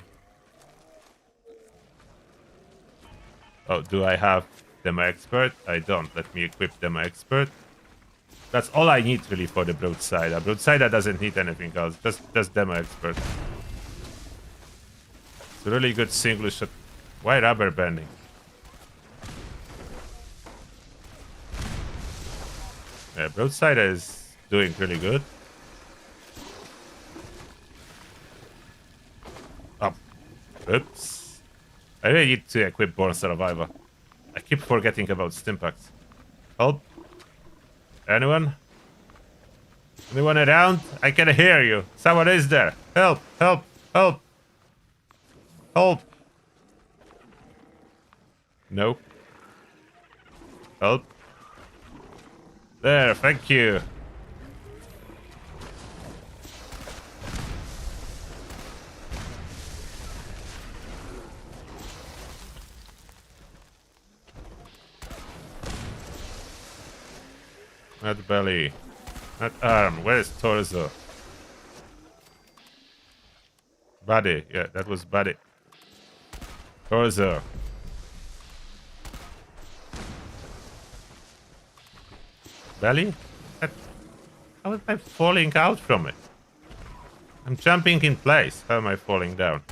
Oh, do I have Demo Expert? I don't. Let me equip Demo Expert. That's all I need really for the broadsider. Broadsider doesn't need anything else. Just Demo Expert. It's a really good single shot. Why rubber banding? Yeah, broadsider is doing really good. Oh, oops. I really need to equip Born Survivor. I keep forgetting about Stimpaks. Help? Anyone? Anyone around? I can hear you. Someone is there. Help! Help! Help! Help! No. Help. There, thank you. Not belly. Not arm. Where is torso? Body. Yeah, that was body. Torso. Belly? How am I falling out from it? I'm jumping in place. How am I falling down?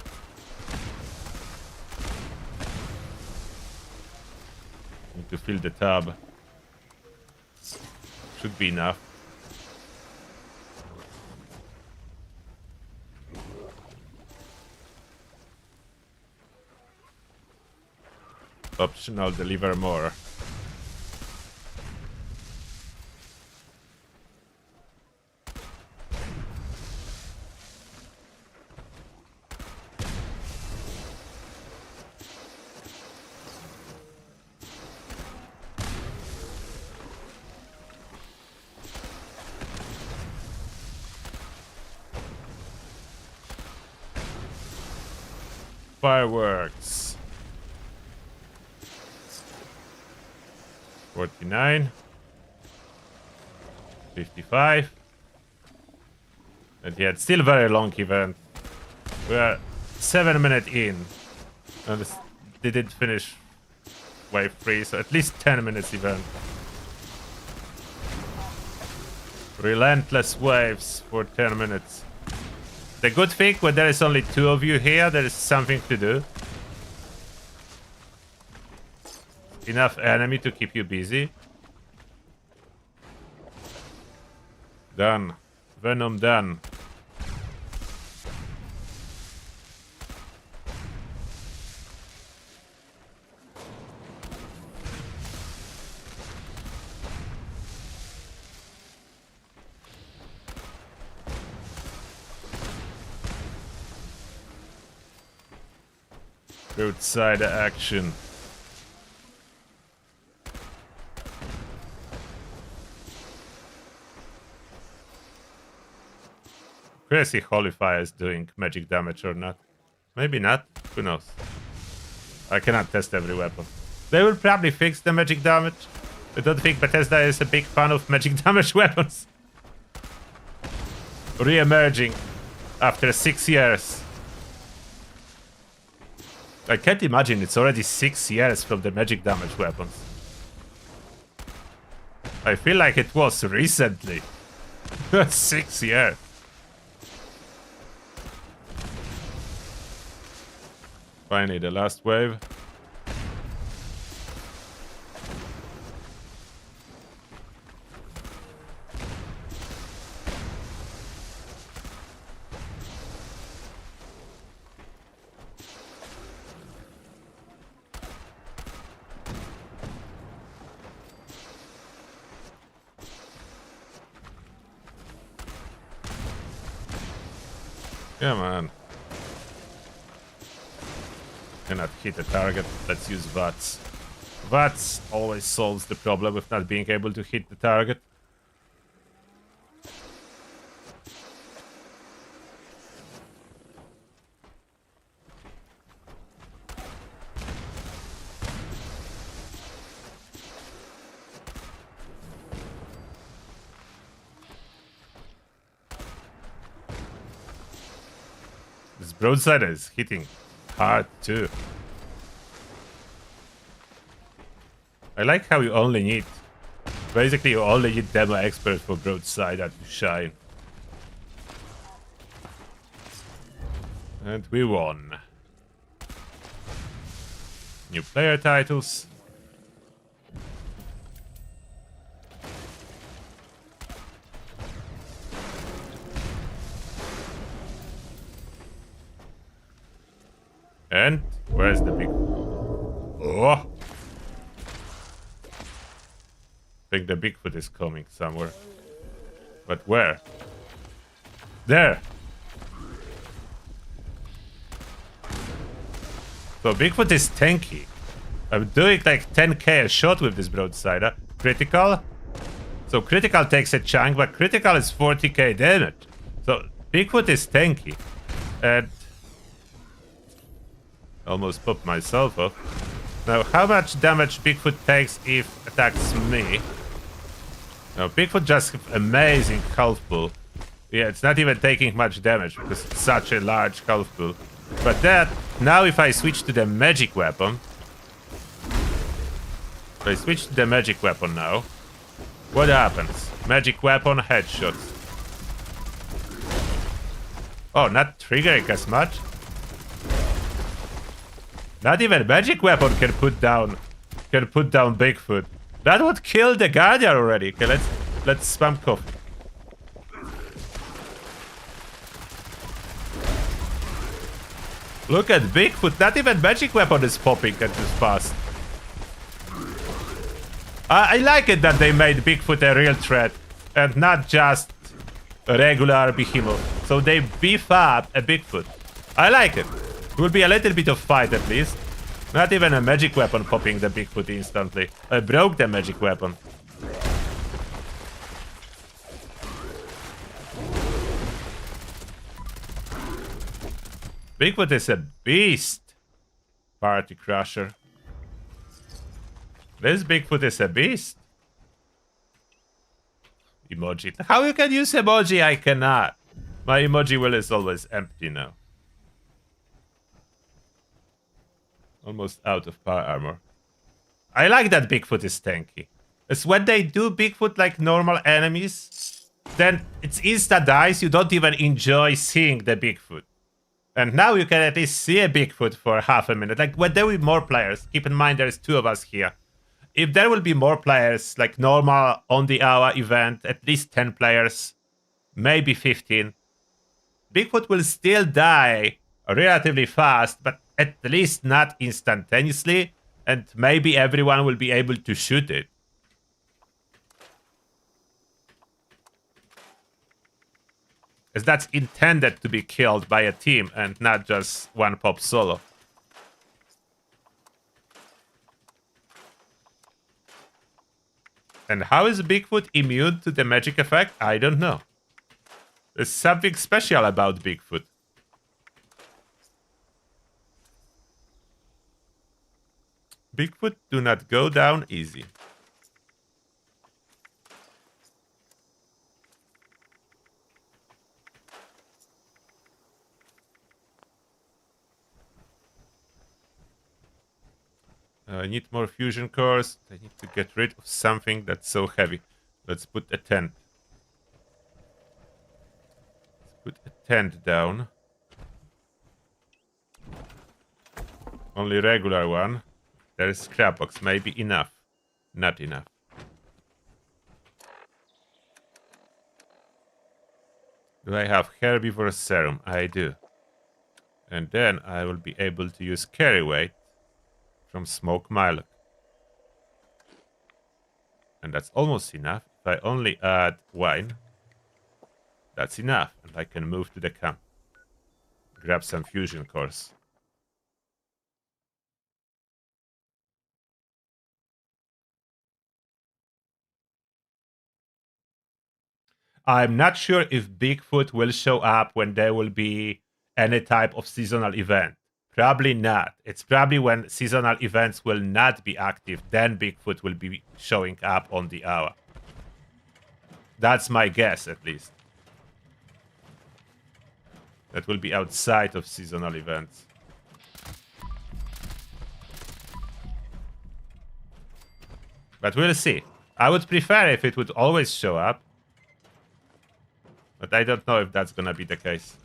to fill the tub. Should be enough. Optional, deliver more. Fireworks. 49. 55. And yet still very long event. We are 7 minutes in. And they didn't finish wave 3, so at least 10 minutes event. Relentless waves for 10 minutes. The good thing, when there is only 2 of you here, there is something to do. Enough enemy to keep you busy. Done. Venom done. Roadside action. Crazy Holy Fire is doing magic damage or not. Maybe not. Who knows? I cannot test every weapon. They will probably fix the magic damage. I don't think Bethesda is a big fan of magic damage weapons. Re-emerging after 6 years. I can't imagine it's already 6 years from the magic damage weapons. I feel like it was recently. 6 years. Finally, the last wave. Yeah, man. Cannot hit a target. Let's use VATS. VATS always solves the problem with not being able to hit the target. This broadside is hitting hard too. I like how you only need... Basically you only need demo expert for broadside to shine. And we won. New player titles. And where's the big... Oh! I think the Bigfoot is coming somewhere. But where? There! So Bigfoot is tanky. I'm doing like 10k a shot with this broadside. Critical. So critical takes a chunk, but critical is 40k damage. So Bigfoot is tanky. And... almost popped myself off. Now, how much damage Bigfoot takes if attacks me? Now, Bigfoot just has amazing health pool. Yeah, it's not even taking much damage because it's such a large health pool. But that, now if I switch to the magic weapon... If I switch to the magic weapon now, what happens? Magic weapon headshots. Oh, not triggering as much? Not even magic weapon can put down can put down Bigfoot. That would kill the Guardian already. Okay, let's spam coffee. Look at Bigfoot. Not even magic weapon is popping at this fast. I like it that they made Bigfoot a real threat and not just a regular behemoth. So they beef up a Bigfoot. I like it. It will be a little bit of fight at least. Not even a magic weapon popping the Bigfoot instantly. I broke the magic weapon. Bigfoot is a beast. Party crusher. This Bigfoot is a beast. Emoji. How you can use emoji? I cannot. My emoji wheel is always empty now. Almost out of power armor. I like that Bigfoot is tanky. It's when they do Bigfoot like normal enemies, then it's insta dies. You don't even enjoy seeing the Bigfoot. And now you can at least see a Bigfoot for half a minute. Like when there will be more players, keep in mind there's 2 of us here. If there will be more players, like normal on the hour event, at least 10 players, maybe 15, Bigfoot will still die relatively fast, but at least not instantaneously, and maybe everyone will be able to shoot it. As that's intended to be killed by a team and not just one pop solo. And how is Bigfoot immune to the magic effect? I don't know. There's something special about Bigfoot. Bigfoot do not go down easy. I need more fusion cores. I need to get rid of something that's so heavy. Let's put a tent. Let's put a tent down. Only regular one. There is scrap box. Maybe enough. Not enough. Do I have herbivore serum? I do. And then I will be able to use carry weight from smoke Milo. And that's almost enough. If I only add wine, that's enough. And I can move to the camp. Grab some fusion cores. I'm not sure if Bigfoot will show up when there will be any type of seasonal event. Probably not. It's probably when seasonal events will not be active, then Bigfoot will be showing up on the hour. That's my guess, at least. That will be outside of seasonal events. But we'll see. I would prefer if it would always show up. But I don't know if that's gonna be the case.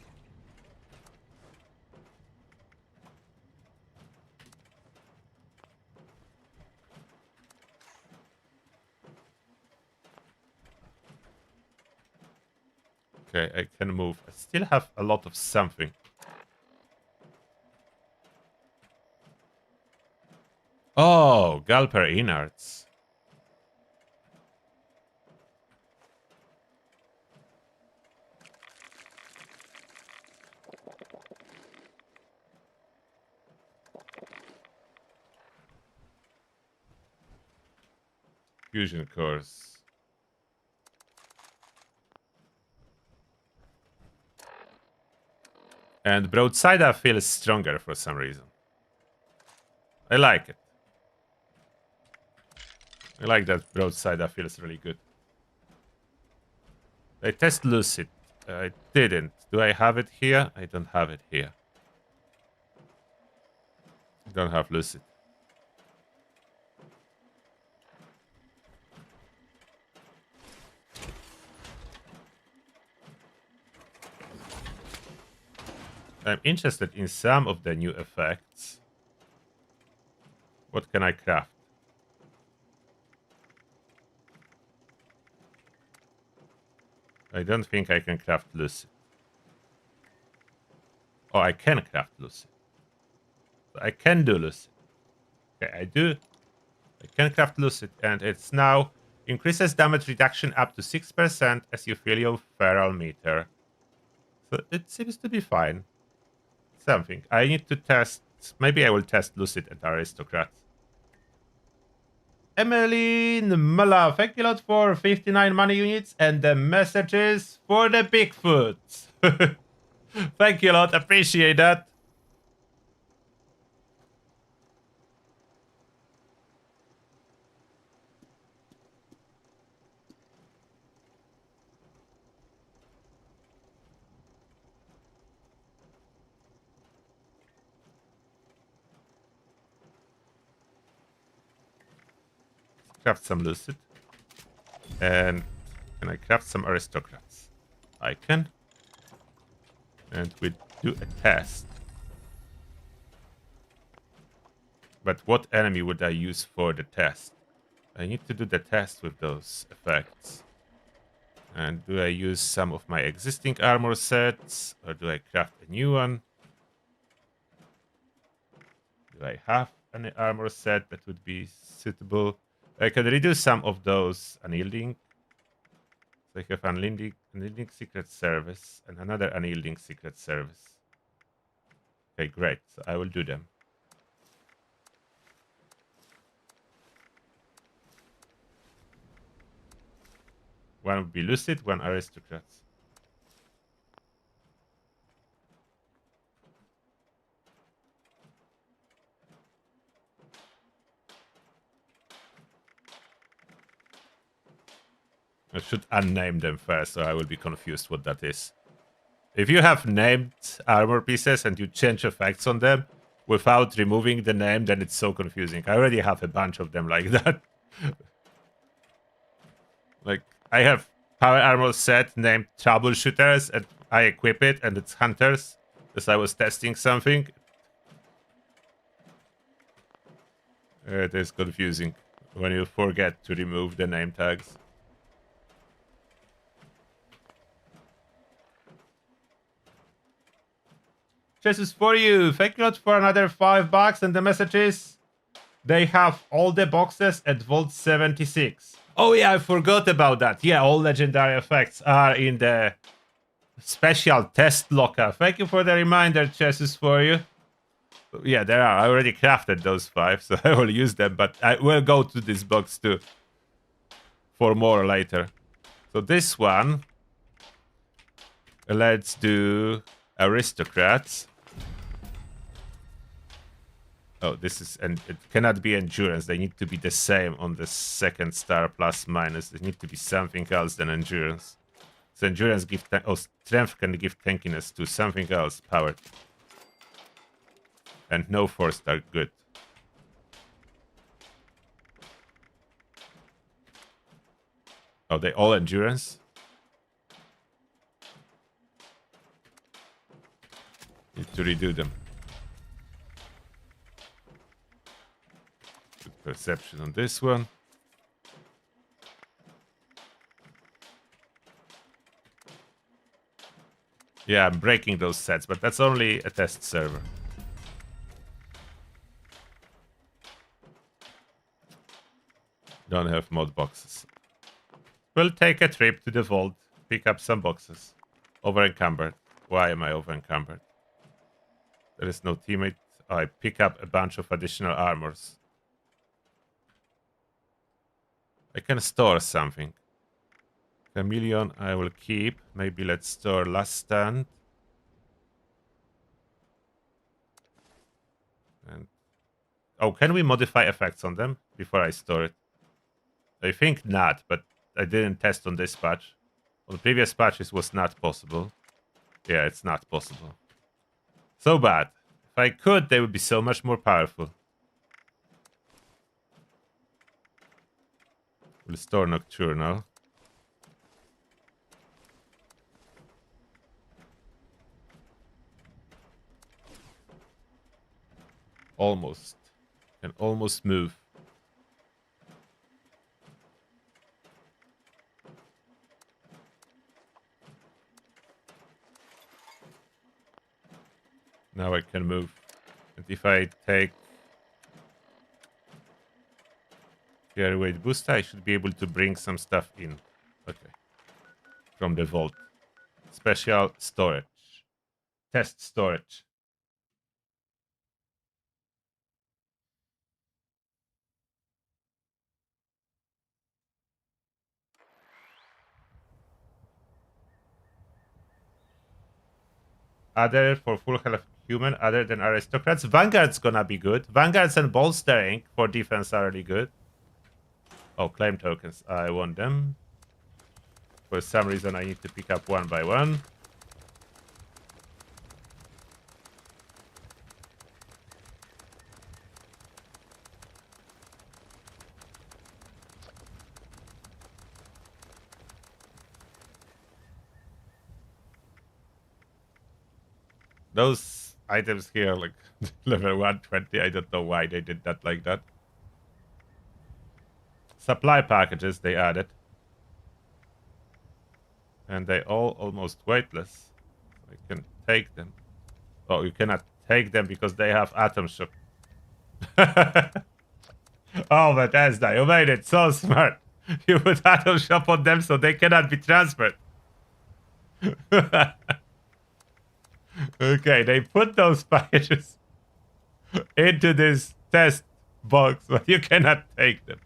Okay, I can move. I still have a lot of something. Oh, Galper innards. Fusion cores. And broadside I feel stronger for some reason. I like it. I like that broadside I feels really good. I test Lucid. I didn't. Do I have it here? I don't have it here. I don't have Lucid. I'm interested in some of the new effects. What can I craft? I don't think I can craft lucid. Oh, I can craft lucid. I can do lucid. Okay, I do. I can craft lucid, and it's now increases damage reduction up to 6% as you fill your feral meter. So it seems to be fine. Something. I need to test. Maybe I will test lucid at aristocrats. Emmeline Mulla, thank you a lot for 59 money units and the messages for the Bigfoot. Thank you a lot, appreciate that. Craft some lucid. And can I craft some aristocrats? I can. And we do a test. But what enemy would I use for the test? I need to do the test with those effects. And do I use some of my existing armor sets? Or do I craft a new one? Do I have any armor set that would be suitable? I can reduce some of those unyielding. So I have unyielding secret service and another unyielding secret service. Okay, great. So I will do them. One would be lucid, one aristocrats. I should unname them first, so I will be confused what that is. If you have named armor pieces and you change effects on them without removing the name, then it's so confusing. I already have a bunch of them like that. Like, I have power armor set named Troubleshooters, and I equip it, and it's Hunters, as I was testing something. It is confusing when you forget to remove the name tags. Jesus for you. Thank you a lot for another $5 and the messages. They have all the boxes at Vault 76. Oh yeah, I forgot about that. Yeah, all legendary effects are in the special test locker. Thank you for the reminder, Jesus for you. Yeah, there are. I already crafted those 5, so I will use them, but I will go to this box too for more later. So this one, let's do aristocrats. Oh, this is, and it cannot be endurance. They need to be the same on the second star plus minus. They need to be something else than endurance. So endurance give strength can give tankiness to something else powered. And no force are good. Oh, they all endurance? Need to redo them. Good perception on this one. Yeah, I'm breaking those sets, but that's only a test server. Don't have mod boxes. We'll take a trip to the vault, pick up some boxes. Over encumbered. Why am I over encumbered? There is no teammate. I pick up a bunch of additional armors. I can store something. Chameleon I will keep. Maybe let's store last stand. And oh, can we modify effects on them before I store it? I think not, but I didn't test on this patch. On previous patches was not possible. Yeah, it's not possible. So bad. If I could, they would be so much more powerful. We'll store Nocturnal. Almost. Can almost move. Now I can move. And if I take carry weight booster, I should be able to bring some stuff in. Okay. From the vault. Special storage. Test storage. Other for full health human other than aristocrats. Vanguard's gonna be good. Vanguards and bolstering for defense are really good. Oh, claim tokens. I want them. For some reason, I need to pick up one by one. Those items here, like level 120, I don't know why they did that like that. Supply packages they added. And they all almost weightless. I can take them. Oh, you cannot take them because they have atom shock. Oh, Bethesda, you made it so smart. You put atom shock on them so they cannot be transferred. Okay, they put those packages into this test box, but you cannot take them.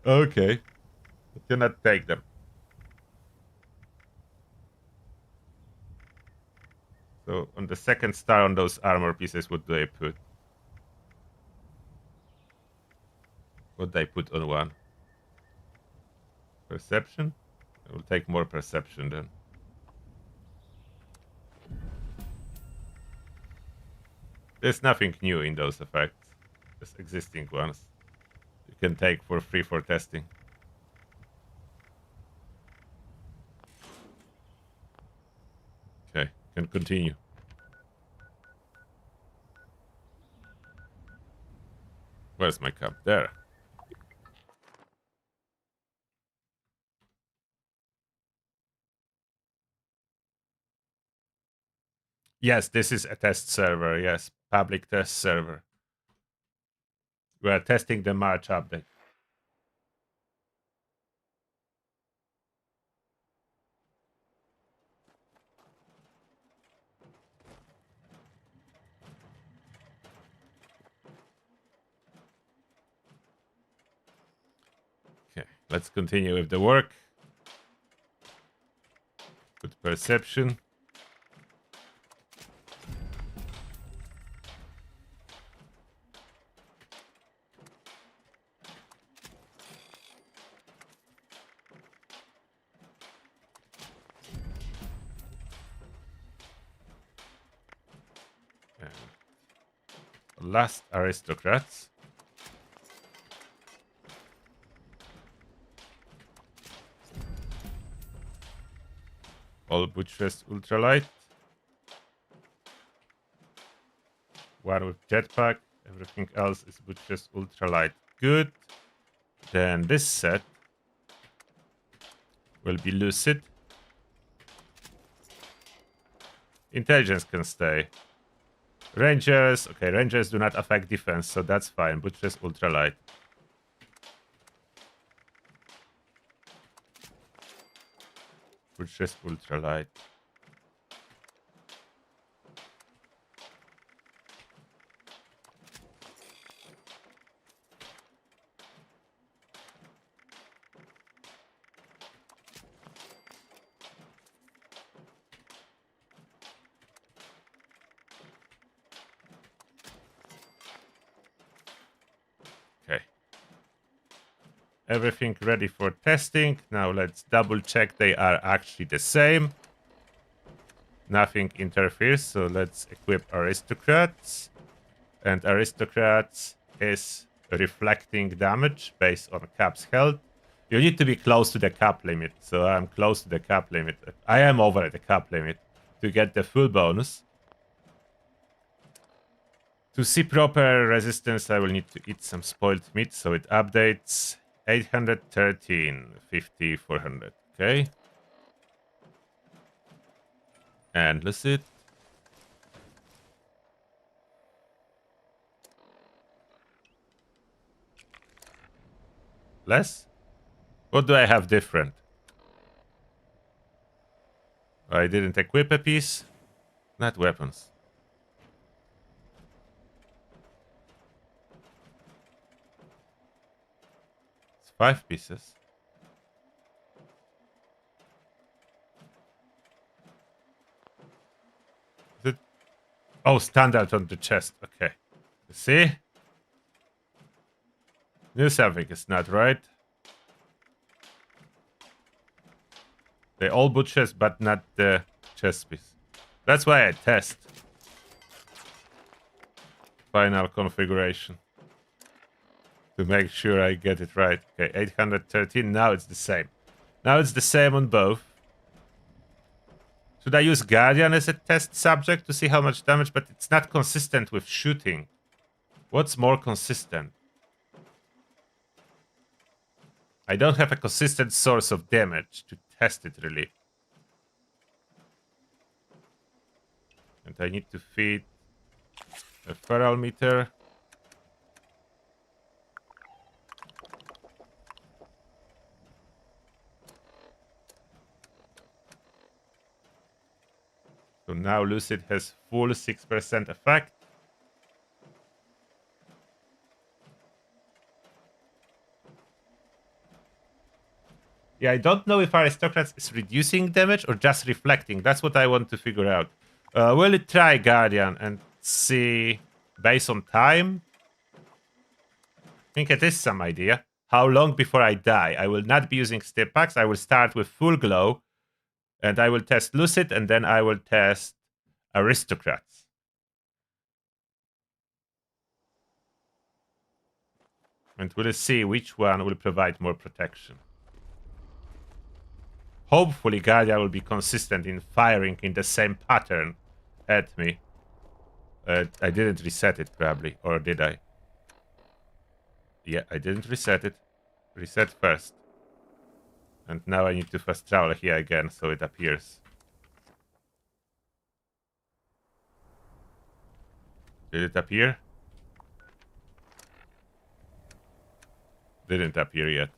Okay. You cannot take them. So on the second star on those armor pieces, what do they put? What they put on one? Perception? I will take more perception then. There's nothing new in those effects. Just existing ones. You can take for free for testing. Okay, can continue. Where's my cup? There. Yes, this is a test server. Yes, public test server. We are testing the March update. Okay, let's continue with the work. Good perception. Last aristocrats. All butchers ultralight. One with jetpack. Everything else is butchers ultralight. Good. Then this set will be lucid. Intelligence can stay. Rangers. Okay, rangers do not affect defense, so that's fine. Butchers ultralight. Butchers ultralight. Everything ready for testing. Now let's double check they are actually the same. Nothing interferes, so let's equip aristocrats. And aristocrats is reflecting damage based on cap's health. You need to be close to the cap limit, so I'm close to the cap limit. I am over the cap limit to get the full bonus. To see proper resistance, I will need to eat some spoiled meat, so it updates 813, 50, 400. Okay. And lucid. Less? What do I have different? I didn't equip a piece. Not weapons. It's 5 pieces. Is it? Oh, standard on the chest. Okay. You see? Knew something is not right. They all boot chest, but not the chest piece. That's why I test. Final configuration. To make sure I get it right. Okay, 813. Now it's the same. Now it's the same on both. Should I use Guardian as a test subject to see how much damage? But it's not consistent with shooting. What's more consistent? I don't have a consistent source of damage to test it, really. And I need to feed a feral meter. So now Lucid has full 6% effect. Yeah, I don't know if Aristocrats is reducing damage or just reflecting. That's what I want to figure out. Will it try Guardian and see based on time? I think it is some idea. How long before I die? I will not be using step packs. I will start with full glow. And I will test Lucid, and then I will test Aristocrats. And we'll see which one will provide more protection. Hopefully Guardian will be consistent in firing in the same pattern at me. I didn't reset it, probably. Or did I? Yeah, I didn't reset it. Reset first. And now I need to fast travel here again, so it appears. Did it appear? Didn't appear yet.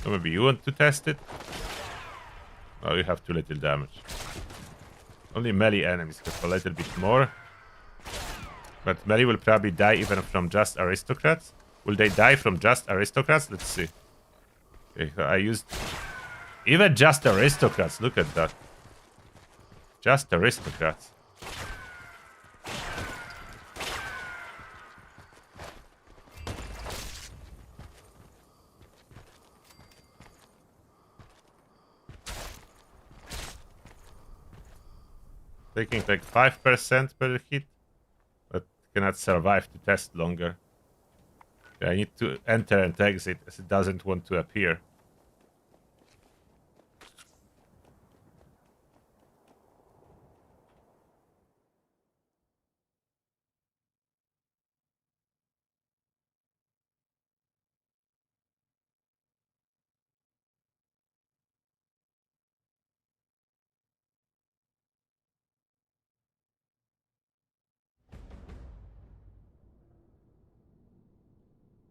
So maybe you want to test it? Oh, you have too little damage. Only melee enemies have a little bit more. But melee will probably die even from just Aristocrats. Will they die from just Aristocrats? Let's see. Okay, so I used... Even just Aristocrats, look at that. Just Aristocrats. Taking like 5% per hit. But cannot survive to test longer. I need to enter and exit as it doesn't want to appear.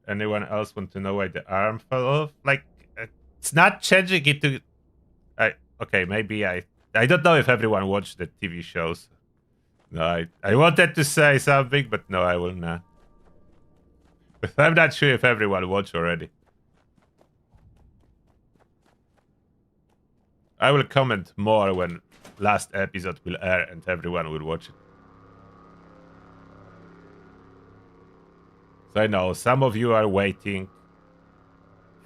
Anyone else want to know why the arm fell off? Like, it's not changing it to... Okay, maybe I don't know if everyone watched the TV shows. No, I wanted to say something, but no, I will not. I'm not sure if everyone watched already. I will comment more when last episode will air and everyone will watch it. So I know some of you are waiting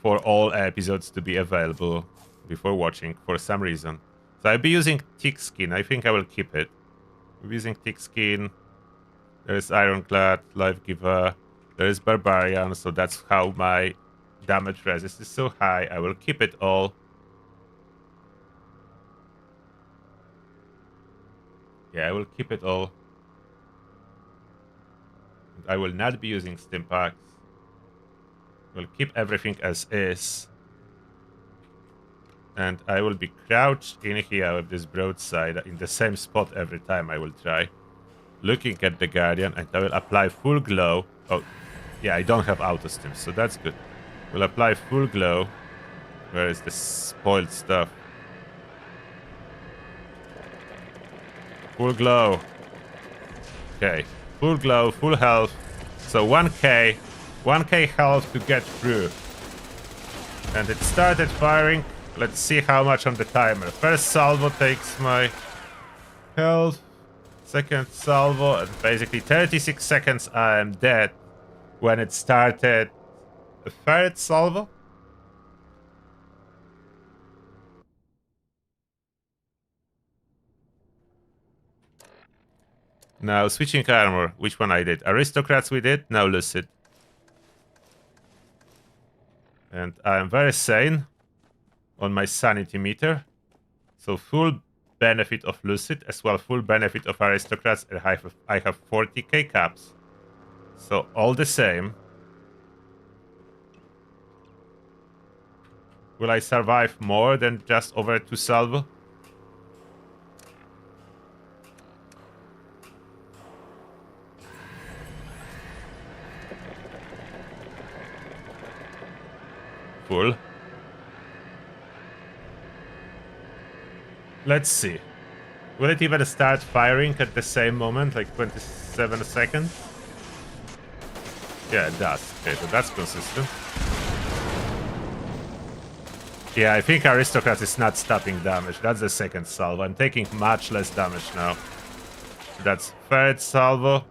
for all episodes to be available before watching for some reason. So I'll be using thick skin. I think I will keep it. I'm using thick skin. There is Ironclad, Life Giver. There is Barbarian, so that's how my damage resist is so high. I will keep it all. Yeah, I will keep it all. I will not be using stim packs. We'll keep everything as is. And I will be crouched in here with this broadside in the same spot every time I will try. Looking at the Guardian, and I will apply full glow. Oh, Yeah, I don't have auto stim, so that's good. We'll apply full glow. Where is the spoiled stuff? Full glow. Okay, full glow, full health. So 1k health to get through. And it started firing. Let's see how much on the timer. First salvo takes my health. Second salvo, and basically 36 seconds I am dead when it started. The third salvo. Now switching armor. Which one I did? Aristocrats we did. Now Lucid. And I am very sane on my sanity meter. So full benefit of Lucid as well full benefit of Aristocrats, and I have 40k caps. So all the same. Will I survive more than just over 2 salvo? Full. Let's see. Will it even start firing at the same moment, like 27 seconds? Yeah, it does. Okay, so that's consistent. Yeah, I think Aristocrat is not stopping damage. That's the second salvo. I'm taking much less damage now. That's third salvo.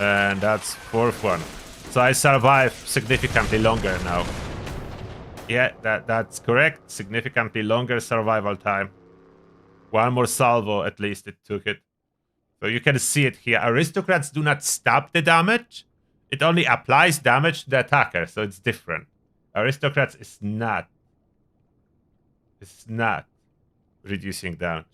And that's fourth one. So I survive significantly longer now. Yeah, that's correct. Significantly longer survival time. One more salvo, at least it took it. So you can see it here. Aristocrats do not stop the damage. It only applies damage to the attacker, so it's different. Aristocrats is not. It's not reducing damage.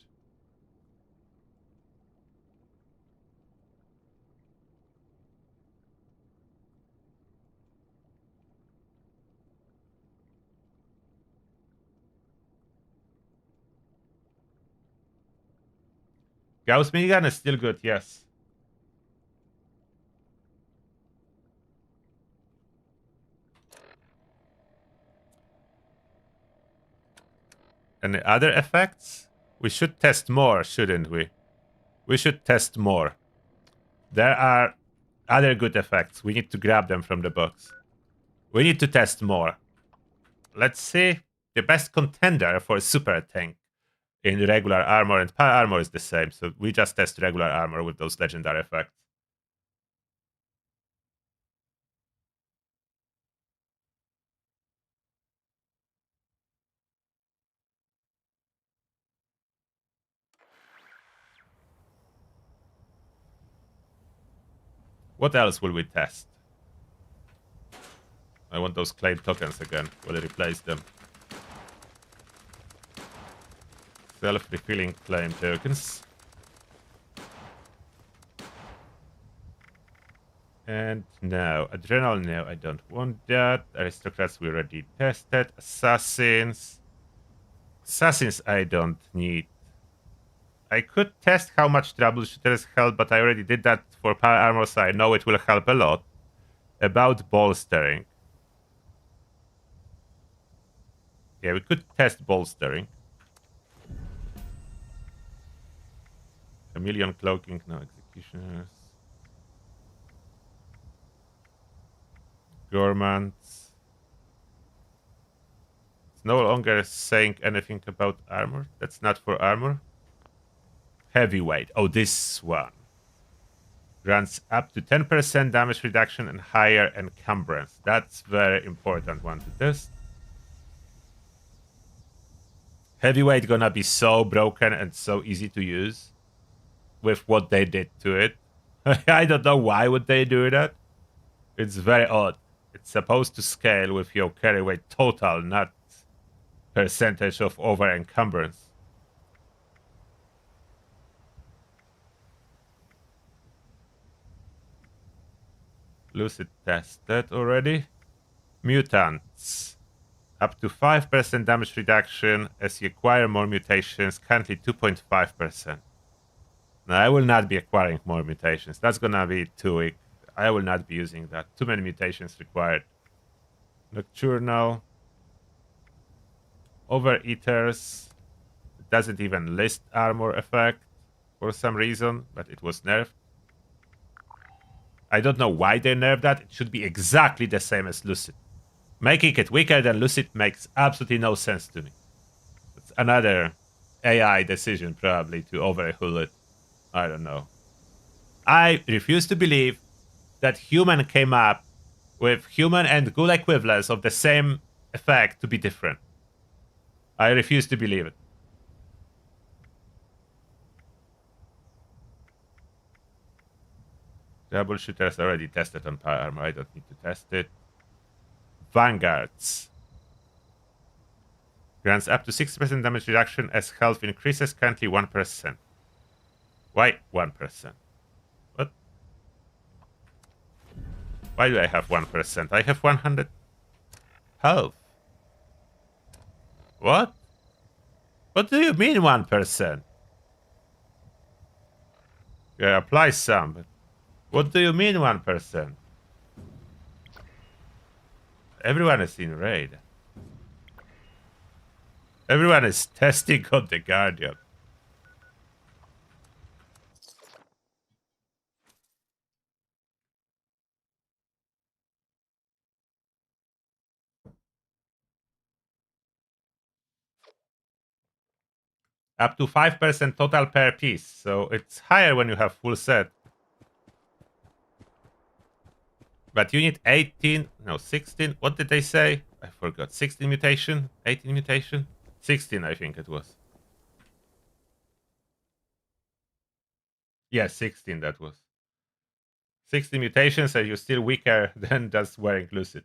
Gauss Minigun is still good, yes. Any other effects? We should test more, shouldn't we? We should test more. There are other good effects. We need to grab them from the box. We need to test more. Let's see. The best contender for super tank in regular armor and power armor is the same. So we just test regular armor with those legendary effects. What else will we test? I want those claim tokens again. Will it replace them? Self-refilling claim tokens. And no. Adrenal, no, I don't want that. Aristocrats, we already tested. Assassins. Assassins, I don't need. I could test how much troubleshooters help, but I already did that for power armor, so I know it will help a lot. About bolstering. Yeah, we could test bolstering. Chameleon cloaking, no executioners. Gormans. It's no longer saying anything about armor. That's not for armor. Heavyweight. Oh, this one. Grants up to 10% damage reduction and higher encumbrance. That's very important one to test. Heavyweight gonna be so broken and so easy to use with what they did to it. I don't know why would they do that. It's very odd. It's supposed to scale with your carry weight total, not percentage of over encumbrance. Lucid tested already. Mutants. Up to 5% damage reduction as you acquire more mutations, currently 2.5%. Now, I will not be acquiring more mutations. That's gonna be too weak. I will not be using that. Too many mutations required. Nocturnal. Overeaters. It doesn't even list armor effect for some reason, but it was nerfed. I don't know why they nerfed that. It should be exactly the same as Lucid. Making it weaker than Lucid makes absolutely no sense to me. It's another AI decision, probably, to overhaul it. I don't know. I refuse to believe that human came up with human and ghoul equivalents of the same effect to be different. I refuse to believe it. Troubleshooters already tested on power armor. I don't need to test it. Vanguards. Grants up to 60% damage reduction as health increases, currently 1%. Why 1%? What? Why do I have 1%? I have 100 health. What? What do you mean 1%? Yeah, apply some. But what do you mean 1%? Everyone is in raid. Everyone is testing on the Guardian. Up to 5% total per piece, so it's higher when you have full set. But you need 18, no, 16. What did they say? I forgot. 16 mutation? 18 mutation? 16, I think it was. Yeah, 16 that was. 16 mutations, and you're still weaker than just wearing Lucid.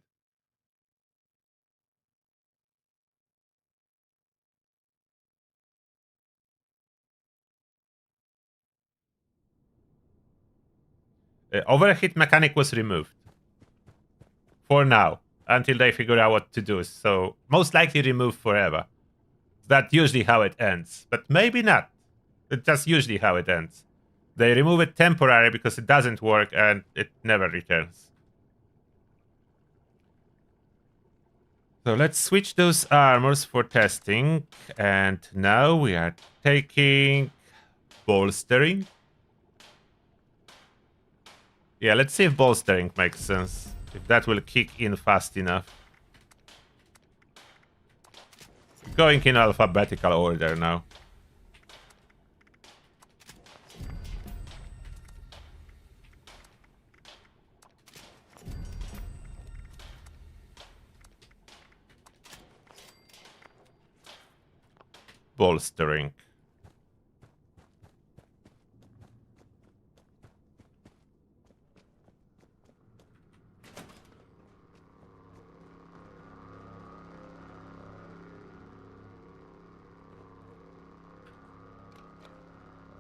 Overheat mechanic was removed. For now, until they figure out what to do. So, most likely removed forever. That's usually how it ends. But maybe not. It's just usually how it ends. They remove it temporarily because it doesn't work and it never returns. So let's switch those armors for testing. And now we are taking bolstering. Yeah, let's see if bolstering makes sense. If that will kick in fast enough. Going in alphabetical order now. Bolstering.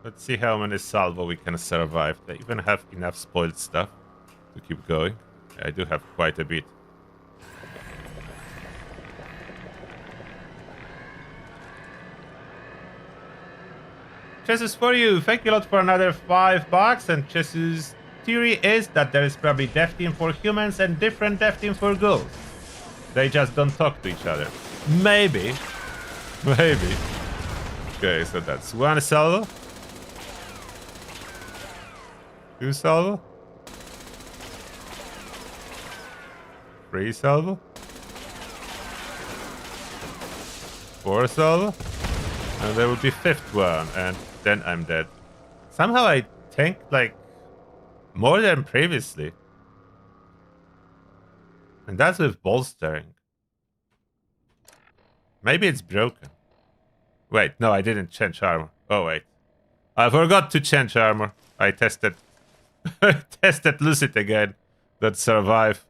Let's see how many salvo we can survive. They even have enough spoiled stuff to keep going. I do have quite a bit. Chess is for you. Thank you a lot for another $5. And Chess's theory is that there is probably death team for humans and different death team for ghouls. They just don't talk to each other. Maybe. Maybe. Okay, so that's one salvo. Two salvo. Three salvo. Four salvo. And there will be fifth one, and then I'm dead. Somehow I tanked like more than previously. And that's with bolstering. Maybe it's broken. Wait, no, I didn't change armor. Oh, wait. I forgot to change armor. I tested tested Lucid again. That survive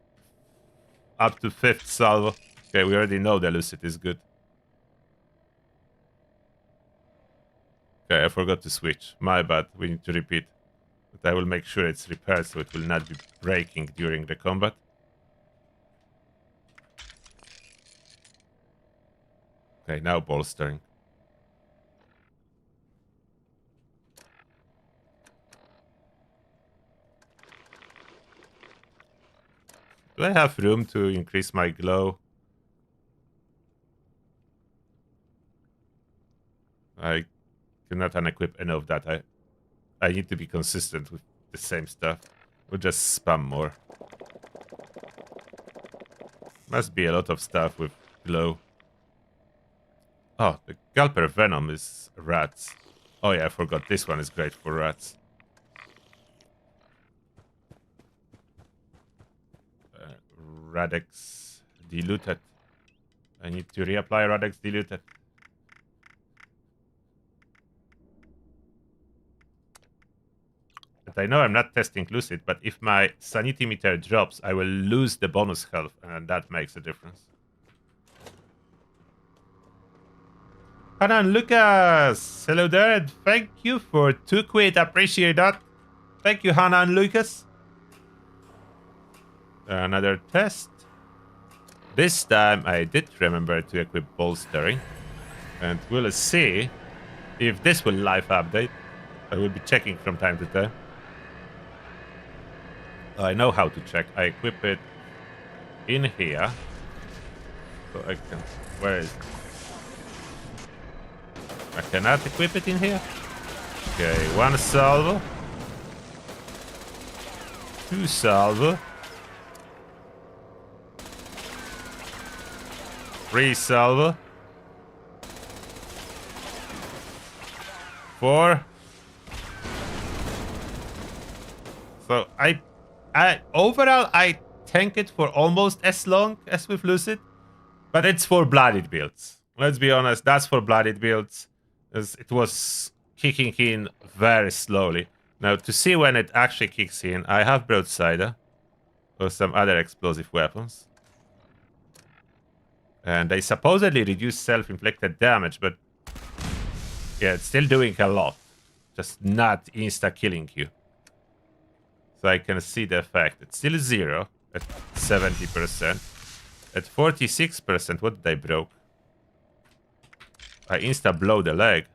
up to 5th salvo. Okay, we already know the Lucid is good. Okay, I forgot to switch. My bad. We need to repeat. But I will make sure it's repaired so it will not be breaking during the combat. Okay, now bolstering. Do I have room to increase my glow? I cannot unequip any of that. I need to be consistent with the same stuff. We'll just spam more. Must be a lot of stuff with glow. Oh, the Gulper Venom is rats. Oh yeah, I forgot. This one is great for rats. Radex diluted. I need to reapply Radex diluted. But I know I'm not testing Lucid, but if my sanity meter drops, I will lose the bonus health, and that makes a difference. Hannah and Lucas! Hello there, and thank you for 2 quid. Appreciate that. Thank you, Hannah and Lucas. Another test. This time I did remember to equip Bolstering. And we'll see if this will live update. I will be checking from time to time. I know how to check. I equip it in here. So I can... Where is it? I cannot equip it in here. Okay, 1 salvo. 2 salvo. 3 salvo. 4. So I overall I tank it for almost as long as with Lucid, but it's for blooded builds. Let's be honest, that's for blooded builds. As it was kicking in very slowly. Now to see when it actually kicks in, I have Broadsider or some other explosive weapons. And they supposedly reduce self-inflicted damage, but yeah, it's still doing a lot. Just not insta-killing you. So I can see the effect. It's still 0 at 70%. At 46%, what did I broke? I insta-blow the leg.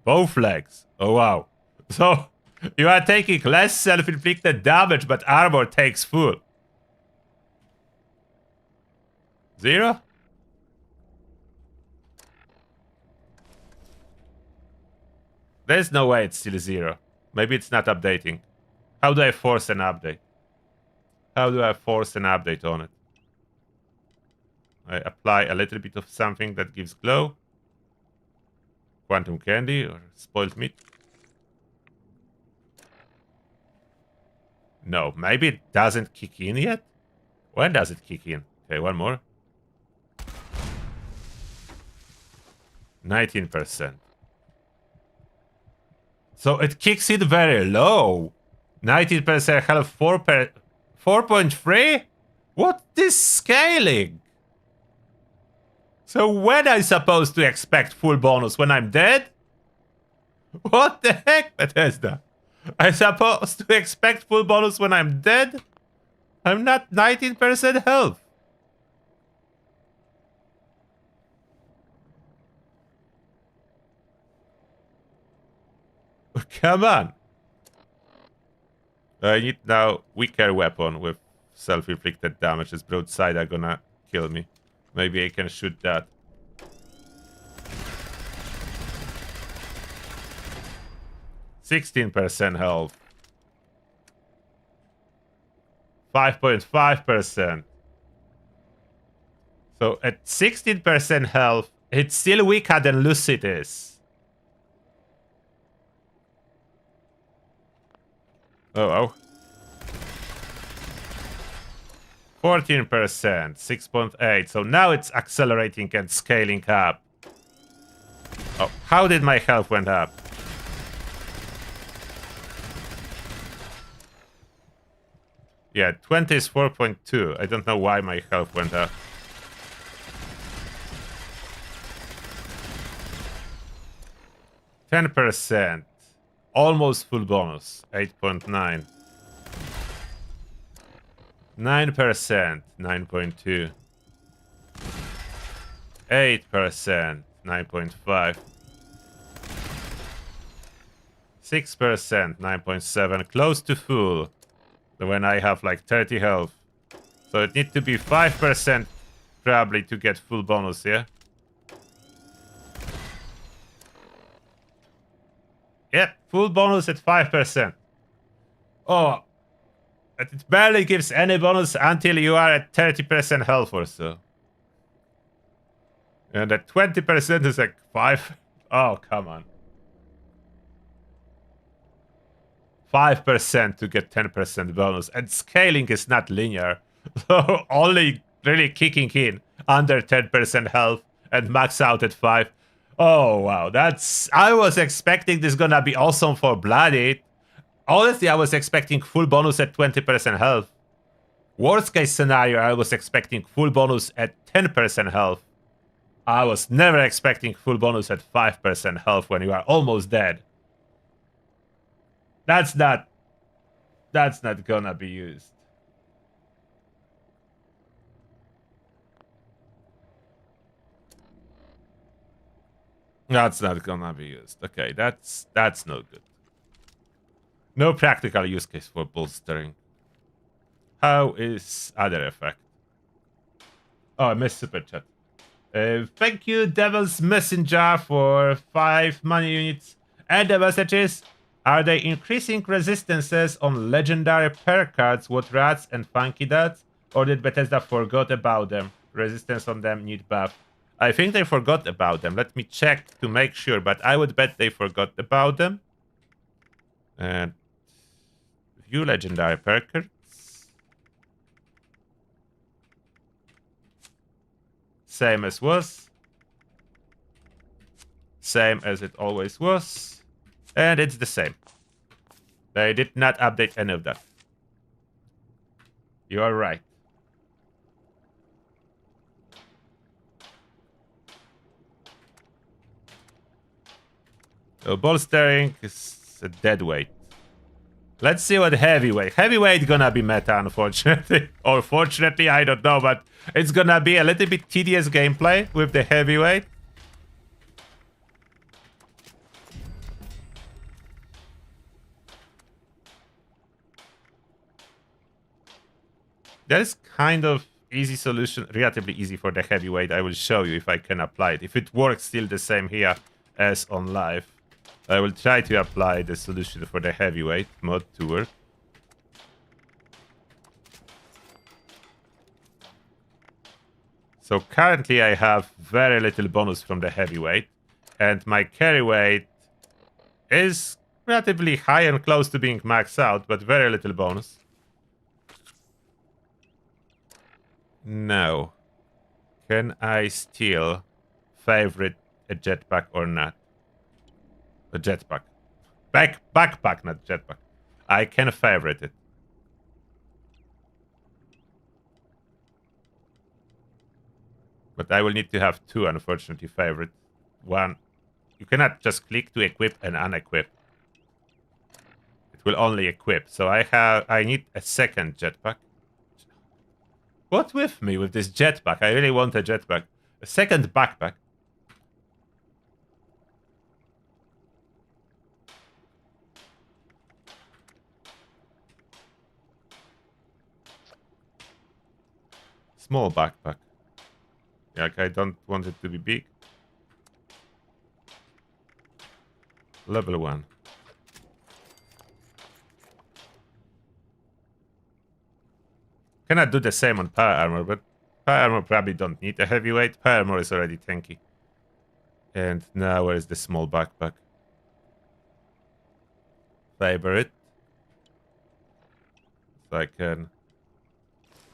Both legs. Oh, wow. So, you are taking less self-inflicted damage, but armor takes full. 0? There's no way it's still 0. Maybe it's not updating. How do I force an update? How do I force an update on it? I apply a little bit of something that gives glow. Quantum candy or spoiled meat. No, maybe it doesn't kick in yet? When does it kick in? Okay, one more. 19%. So it kicks in very low. 19% health, 4.3? What is scaling? So when am I supposed to expect full bonus? When I'm dead? What the heck, Bethesda? I'm supposed to expect full bonus when I'm dead? I'm not 19% health. Come on. I need now weaker weapon with self-inflicted damage. This broadside are gonna kill me. Maybe I can shoot that. %16 health. 5.5%. So at 16% health, it's still weaker than Lucid is. Oh. 14%, 6.8. So now it's accelerating and scaling up. Oh, how did my health went up? Yeah, 20 is 4.2. I don't know why my health went up. %. Almost full bonus. 8.9. 9%. 9.2. 8%. 9.5. 6%. 9.7. Close to full. when I have like 30 health. So it needs to be 5% probably to get full bonus, yeah? Yep, full bonus at 5%. Oh, but it barely gives any bonus until you are at 30% health or so. And at 20% is like 5. Oh, come on. 5% to get 10% bonus. And scaling is not linear. So only really kicking in under 10% health and max out at 5. Oh, wow. I was expecting this gonna be awesome for Bloodied. Honestly, I was expecting full bonus at 20% health. Worst case scenario, I was expecting full bonus at 10% health. I was never expecting full bonus at 5% health when you are almost dead. That's not gonna be used. That's not gonna be used. Okay, that's no good. No practical use case for bolstering. How is other effect? Oh, I missed super chat. Thank you, Devil's Messenger, for 5 money units. And the messages: are they increasing resistances on legendary perk cards with rats and funky dads? Or did Bethesda forgot about them? Resistance on them need buff. I think they forgot about them. Let me check to make sure, but I would bet they forgot about them. And view legendary perk cards. Same as was. Same as it always was. And it's the same. They did not update any of that. You are right. So bolstering is a dead weight. Let's see what heavyweight. Heavyweight gonna be meta, unfortunately. Or fortunately, I don't know, but it's gonna be a little bit tedious gameplay with the heavyweight. That is kind of easy solution, relatively easy for the heavyweight. I will show you if I can apply it. If it works still the same here as on live, I will try to apply the solution for the heavyweight mod to work. So currently I have very little bonus from the heavyweight, and my carry weight is relatively high and close to being maxed out, but very little bonus. Now, can I still favorite a jetpack or not? A jetpack. Backpack, not jetpack. I can favorite it. But I will need to have 2, unfortunately, favorite. 1. You cannot just click to equip and unequip. It will only equip. So I need a second jetpack. What with me with this jetpack? I really want a jetpack. A second backpack. Small backpack. Like, I don't want it to be big. Level 1. Cannot do the same on power armor, but power armor probably don't need a heavyweight. Power armor is already tanky. And now where is the small backpack? Favorite. So I can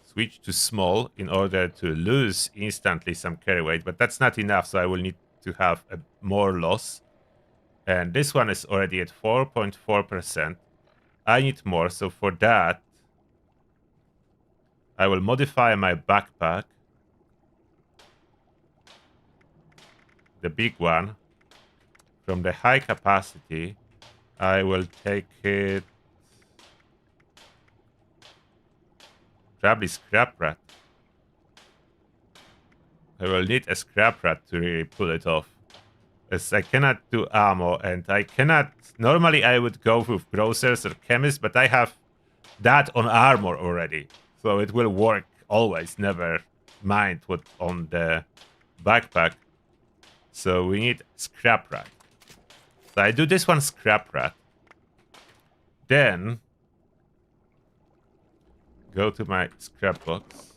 switch to small in order to lose instantly some carry weight, but that's not enough, so I will need to have a more loss. And this one is already at 4.4%. I need more, so for that, I will modify my backpack. The big one. From the high capacity, I will take it... Probably scrap rat. I will need a scrap rat to really pull it off. As I cannot do ammo, and I cannot... Normally I would go with grocers or chemists, but I have that on armor already. So it will work always, never mind what on the backpack. So we need scrap rat. So I do this one scrap rat. Then go to my scrap box.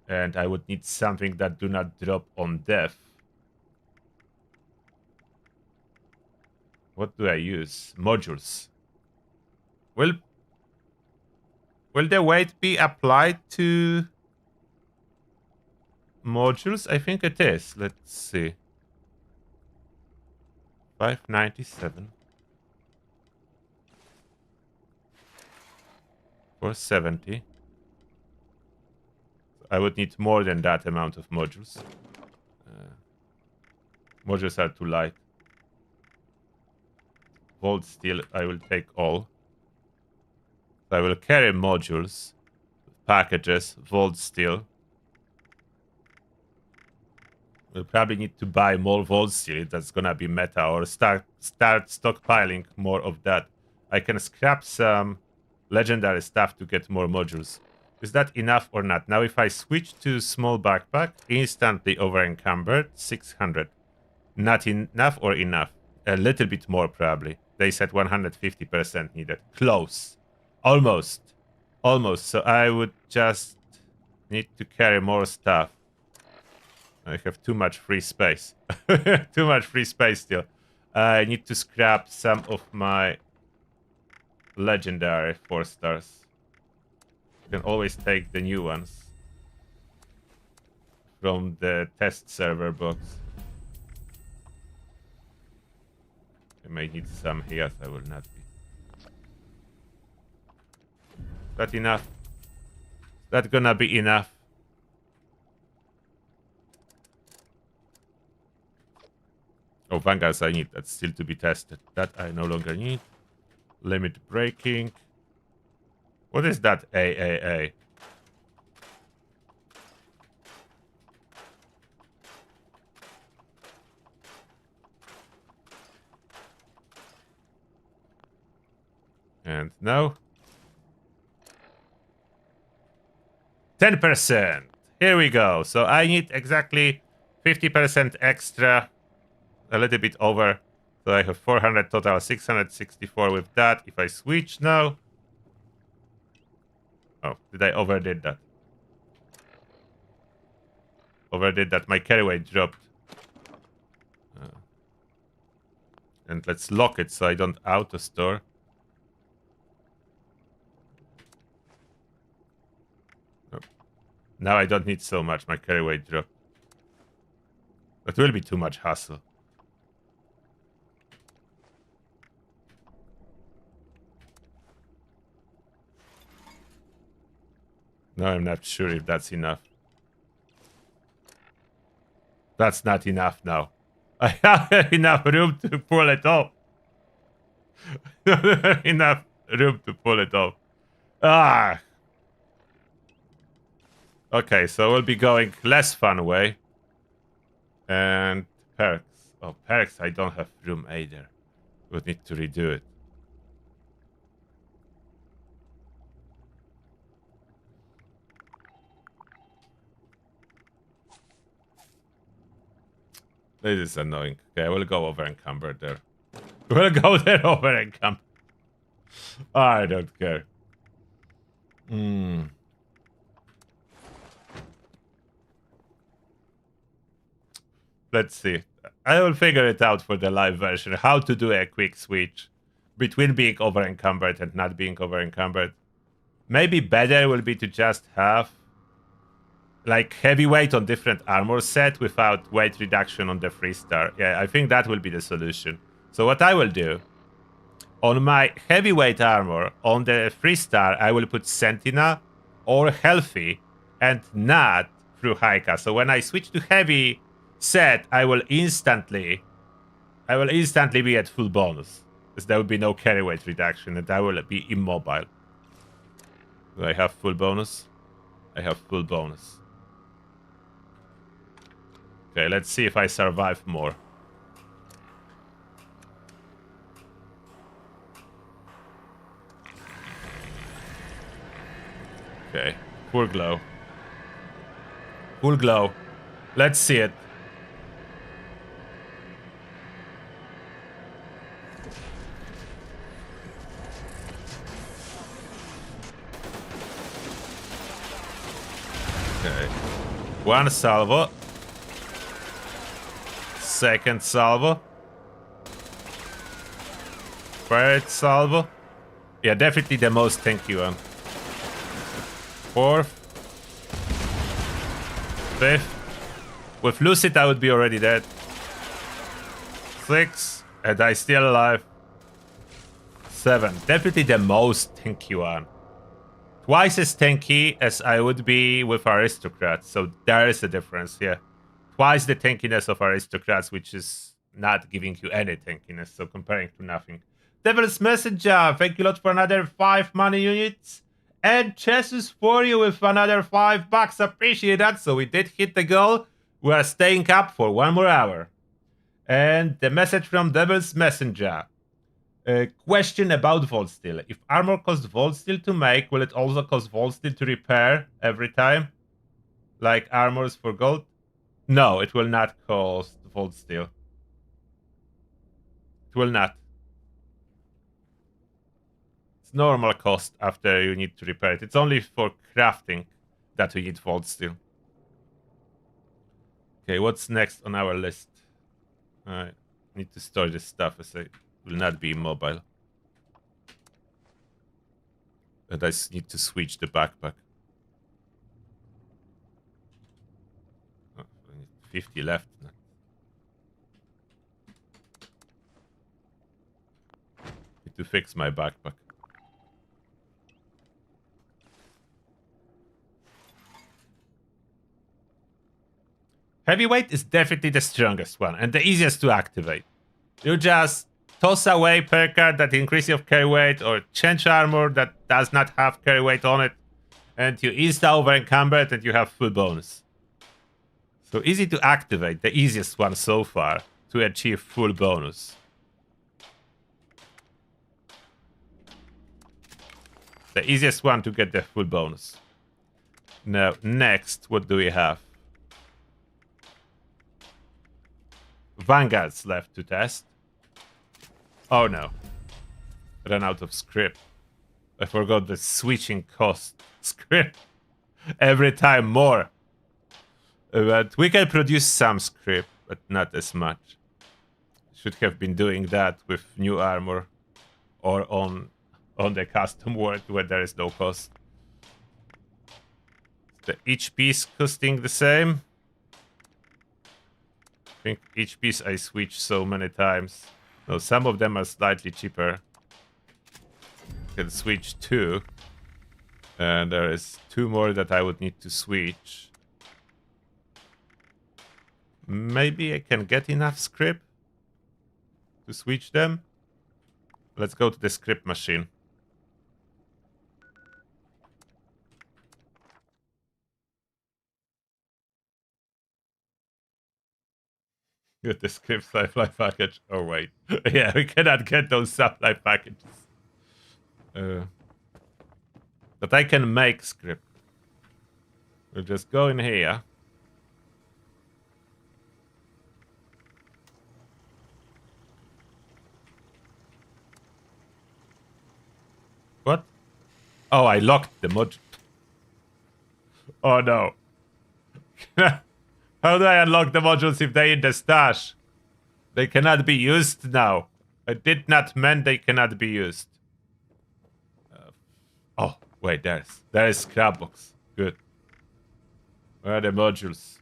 And I would need something that do not drop on death. What do I use? Modules. Will the weight be applied to modules? I think it is. Let's see. 597. 470. I would need more than that amount of modules. Modules are too light. Volt steel, I will take all. So I will carry modules, packages, volt steel. We'll probably need to buy more volt steel. That's gonna be meta, or start stockpiling more of that. I can scrap some legendary stuff to get more modules. Is that enough or not? Now if I switch to small backpack, instantly over encumbered, 600. Not enough or enough? A little bit more probably. They said 150% needed. Close. Almost. Almost. So I would just need to carry more stuff. I have too much free space. Too much free space still. I need to scrap some of my legendary 4 stars. You can always take the new ones from the test server box. I may need some here, I will not be. Is that enough? Is that gonna be enough? Oh, Vanguards I need. That's still to be tested. That I no longer need. Limit breaking. What is that AAA? And now 10%. Here we go. So I need exactly 50% extra, a little bit over. So I have 400 total, 664 with that. If I switch now. Oh, did I overdid that? Overdid that. My carry weight dropped. And let's lock it so I don't auto store. Now I don't need so much. My carry weight dropped. That will be too much hassle. No, I'm not sure if that's enough. That's not enough now. I have enough room to pull it off. Enough room to pull it off. Ah. Okay, so we'll be going less fun way. And perks. Oh, perks, I don't have room either. We'll need to redo it. This is annoying. Okay, I will go over encumbered there. We'll go there over encumbered. I don't care. Let's see. I will figure it out for the live version. How to do a quick switch between being over encumbered and not being over encumbered. Maybe better will be to just have like heavyweight on different armor set without weight reduction on the 3-star. Yeah, I think that will be the solution. So what I will do, on my heavyweight armor, on the 3-star, I will put Sentinel or Healthy and not through Haika. So when I switch to heavy set, I will instantly be at full bonus. Because there will be no carry weight reduction and I will be immobile. Do I have full bonus? I have full bonus. Okay, let's see if I survive more. Okay, full glow. Full glow. Let's see it. Okay. One salvo. Second salvo. Third salvo. Yeah, definitely the most tanky one. Fourth. Fifth. With Lucid, I would be already dead. 6. And I still alive. 7. Definitely the most tanky one. Twice as tanky as I would be with Aristocrats. So there is a difference, yeah. Twice the tankiness of Aristocrats, which is not giving you any tankiness. So comparing to nothing. Devil's Messenger, thank you a lot for another 5 money units. And Chessus for you with another $5. Appreciate that. So we did hit the goal. We are staying up for 1 more hour. And the message from Devil's Messenger. Question about Vault Steel. If armor costs Vault Steel to make, will it also cost Vault Steel to repair every time? Like armors for gold? No, it will not cost Vault Steel. It will not. It's normal cost after you need to repair it. It's only for crafting that we need Vault Steel. Okay, what's next on our list? I need to store this stuff as I will not be immobile. And I need to switch the backpack. Oh, 50 left. Need to fix my backpack. Heavyweight is definitely the strongest one and the easiest to activate. You just toss away per card that increases your carry weight or change armor that does not have carry weight on it, and you insta over encumber it and you have full bonus. So easy to activate, the easiest one so far to achieve full bonus. The easiest one to get the full bonus. Now, next, what do we have? Vanguard's left to test. Oh no. Ran out of script. I forgot the switching cost script. Every time more. But we can produce some script, but not as much. Should have been doing that with new armor or on the custom world where there is no cost. Each piece costing the same. I think each piece I switch so many times. No, some of them are slightly cheaper. Can switch 2. And there is 2 more that I would need to switch. Maybe I can get enough script to switch them. Let's go to the script machine. Get the script supply package. Oh wait, yeah, we cannot get those supply packages. But I can make script. We'll just go in here. What? Oh, I locked the mod. Oh no. How do I unlock the modules if they're in the stash? They cannot be used now. I did not mean they cannot be used. Oh, wait, there is scrap box. Good. Where are the modules?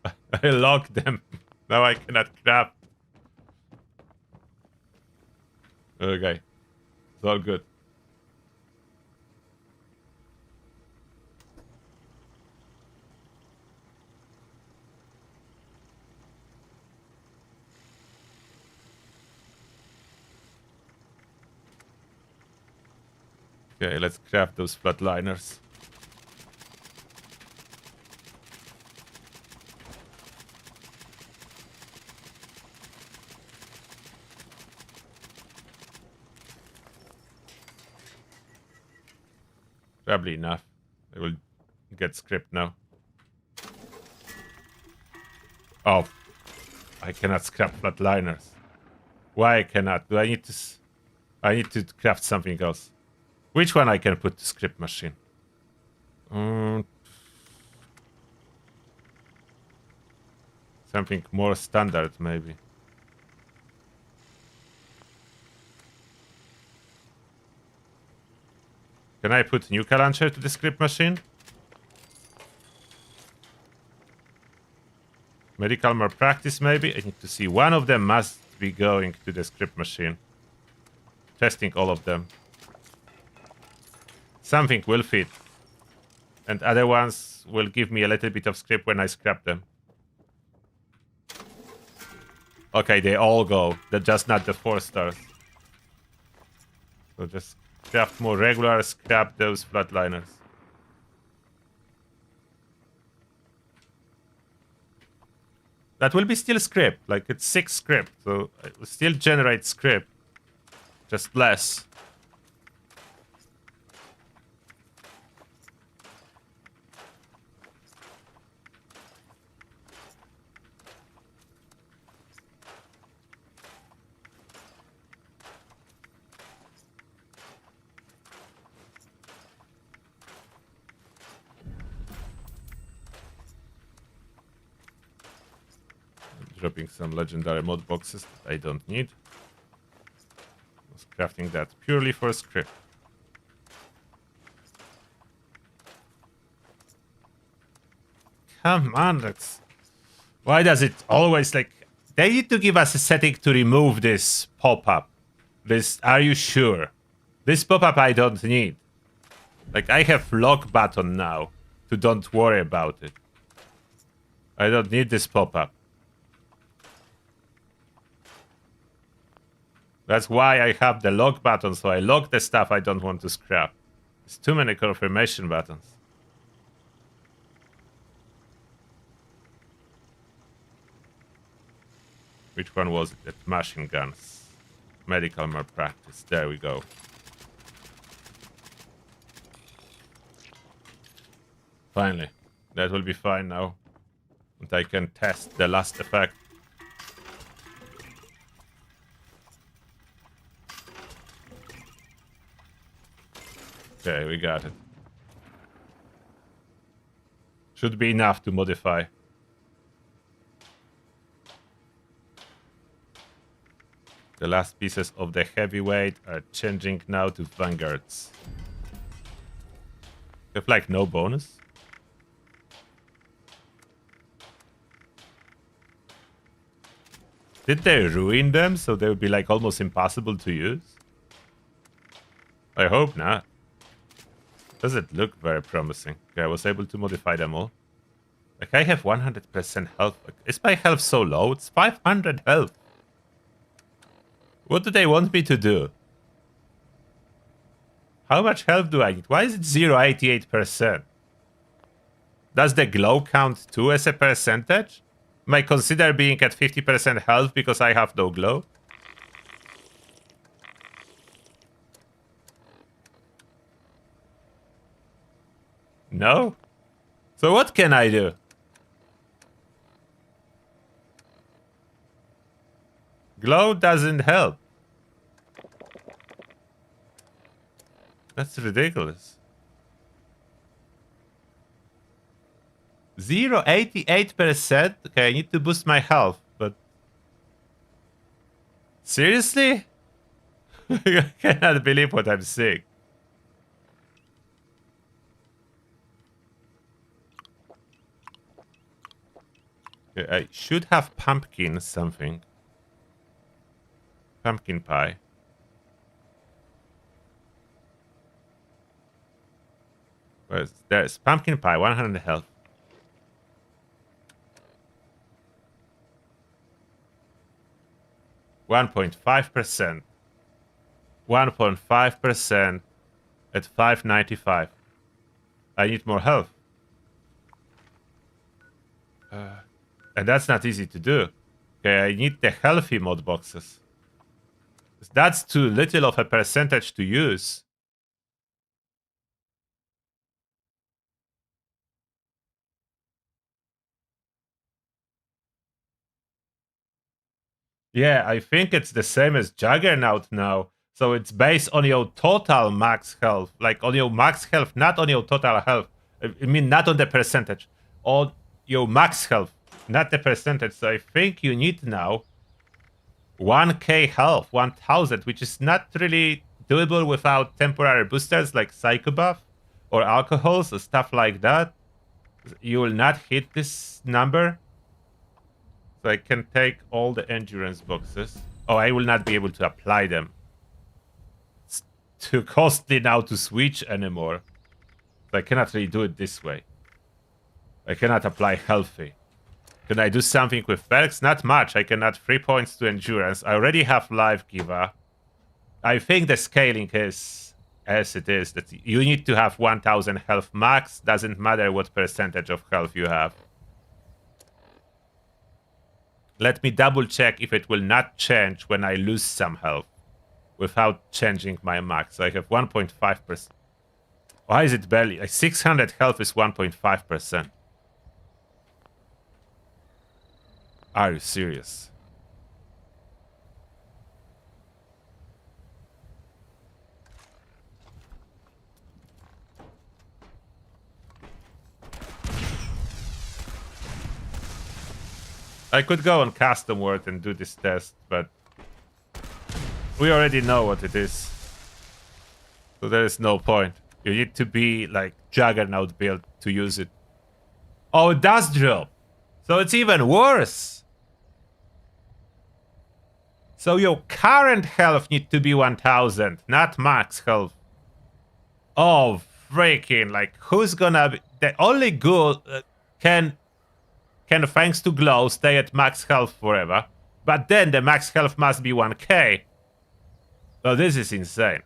I locked them. Now I cannot craft. Okay. It's all good. Okay, let's craft those flatliners. Probably enough. I will get script now. Oh, I cannot scrap flatliners. Why I cannot? Do I need to? I need to craft something else. Which one I can put to script machine? Something more standard, maybe. Can I put Nuka Launcher to the script machine? Medical malpractice, maybe? I need to see. One of them must be going to the script machine. Testing all of them. Something will fit. And other ones will give me a little bit of script when I scrap them. Okay, they all go. They're just not the 4 stars. So just craft more regular, scrap those flatliners. That will be still script. Like, it's 6 script. So it will still generate script. Just less. Dropping some legendary mod boxes that I don't need. I was crafting that purely for script. Come on, that's... Why does it always like... They need to give us a setting to remove this pop-up. This, are you sure? This pop-up I don't need. Like, I have lock button now to don't worry about it. I don't need this pop-up. That's why I have the lock button, so I lock the stuff I don't want to scrap. There's too many confirmation buttons. Which one was it? Machine guns. Medical malpractice. There we go. Finally. That will be fine now. And I can test the last effect. Okay, we got it. Should be enough to modify. The last pieces of the heavyweight are changing now to Vanguards. Have like no bonus. Did they ruin them so they would be like almost impossible to use? I hope not. Doesn't look very promising. Okay, I was able to modify them all. Like, I have 100% health. Like, is my health so low? It's 500 health. What do they want me to do? How much health do I need? Why is it 0.88%? Does the glow count too as a percentage? Am I consider being at 50% health because I have no glow? No? So what can I do? Glow doesn't help. That's ridiculous. 0.88%? Okay, I need to boost my health, but... Seriously? I cannot believe what I'm seeing. Okay, I should have pumpkin something. Pumpkin pie. There's pumpkin pie, 100 health. %1.5%. 1.5% at 595. I need more health. And that's not easy to do. Okay, I need the healthy mod boxes. That's too little of a percentage to use. Yeah, I think it's the same as Juggernaut now. So it's based on your total max health. Like on your max health, not on your total health. I mean, not on the percentage. On your max health, not the percentage. So I think you need now 1k health, 1000, which is not really doable without temporary boosters like Psycho Buff or alcohols or stuff like that. You will not hit this number. So I can take all the endurance boxes. Oh, I will not be able to apply them. It's too costly now to switch anymore. So I cannot really do it this way. I cannot apply healthy. Can I do something with perks? Not much. I can add 3 points to endurance. I already have life giver. I think the scaling is as it is. That you need to have 1000 health max. Doesn't matter what percentage of health you have. Let me double check if it will not change when I lose some health without changing my max. So I have 1.5%. Why is it barely? Like 600 health is 1.5%. Are you serious? I could go on custom world and do this test, but we already know what it is. So there is no point. You need to be like Juggernaut build to use it. Oh, it does drop. So it's even worse. So your current health needs to be 1000, not max health. Oh, freaking, like, who's gonna be... The only ghoul can, thanks to glow, stay at max health forever. But then the max health must be 1k. So this is insane.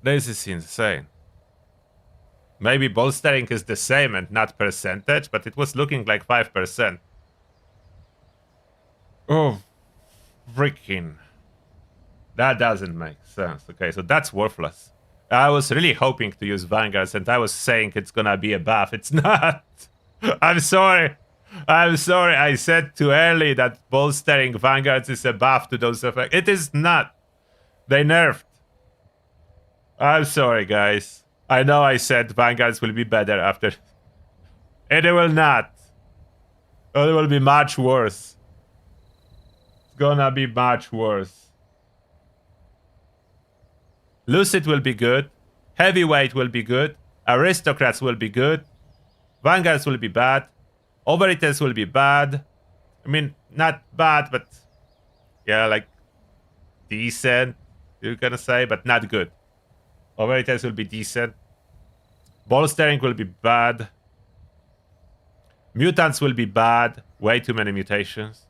This is insane. Maybe bolstering is the same and not percentage, but it was looking like 5%. Oh, freaking. That doesn't make sense. Okay, so that's worthless. I was really hoping to use Vanguards, and I was saying it's gonna be a buff. It's not. I'm sorry. I'm sorry. I said too early that bolstering Vanguards is a buff to those effects. It is not. They nerfed. I'm sorry, guys. I know I said Vanguards will be better after. And it will not. It will be much worse. It's gonna be much worse. Lucid will be good. Heavyweight will be good. Aristocrats will be good. Vanguards will be bad. Overeaters will be bad. I mean, not bad, but yeah, like decent, you're gonna say, but not good. Overeaters will be decent. Bolstering will be bad. Mutants will be bad. Way too many mutations.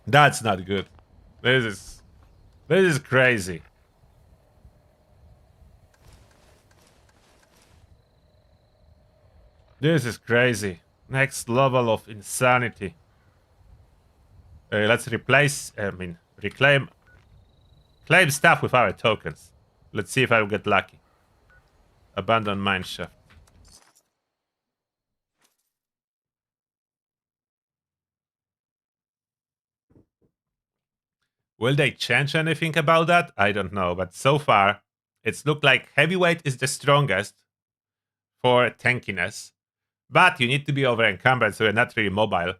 That's not good. This is crazy. This is crazy. Next level of insanity. Let's replace, reclaim stuff with our tokens. Let's see if I'll get lucky. Abandon mineshaft. Will they change anything about that? I don't know, but so far, it's looked like heavyweight is the strongest for tankiness, but you need to be over encumbered, so you're not really mobile.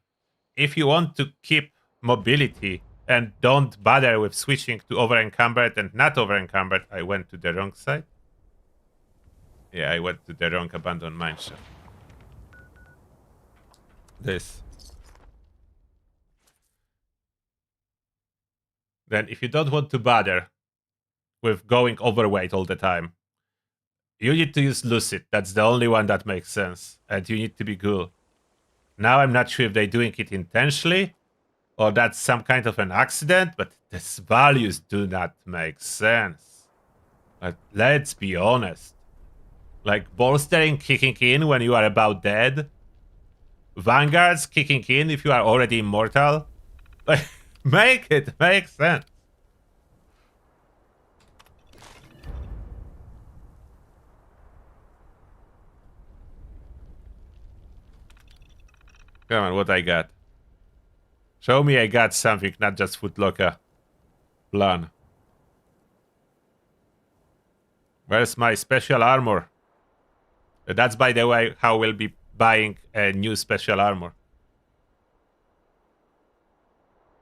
If you want to keep mobility and don't bother with switching to over encumbered and not over encumbered, I went to the wrong side. Yeah, I went to the wrong abandoned mineshaft. This. Then if you don't want to bother with going overweight all the time, you need to use Lucid. That's the only one that makes sense. And you need to be cool. Now I'm not sure if they're doing it intentionally or that's some kind of an accident, but these values do not make sense. But let's be honest. Like bolstering kicking in when you are about dead. Vanguards kicking in if you are already immortal. Like, make it make sense. Come on, what I got? Show me I got something, not just Footlocker plan. Where's my special armor? That's, by the way, how we'll be buying a new special armor.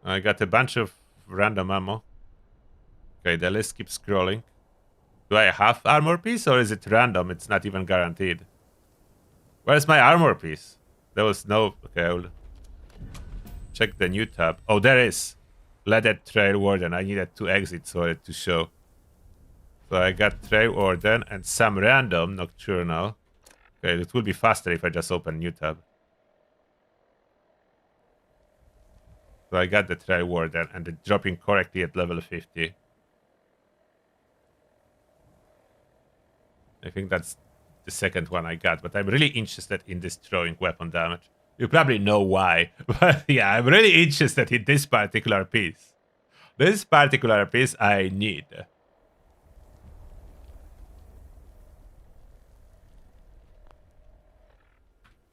I got a bunch of random ammo. Okay, the list keeps scrolling. Do I have armor piece or is it random? It's not even guaranteed. Where's my armor piece? There was no... Okay, I'll check the new tab. Oh, there is. Leaded Trail Warden. I needed 2 exits for it to show. So I got Trail Warden and some random Nocturnal. Okay, it will be faster if I just open new tab. So I got the Trail Warden and it's dropping correctly at level 50. I think that's the second one I got, but I'm really interested in this throwing weapon damage. You probably know why, but yeah, I'm really interested in this particular piece. This particular piece I need.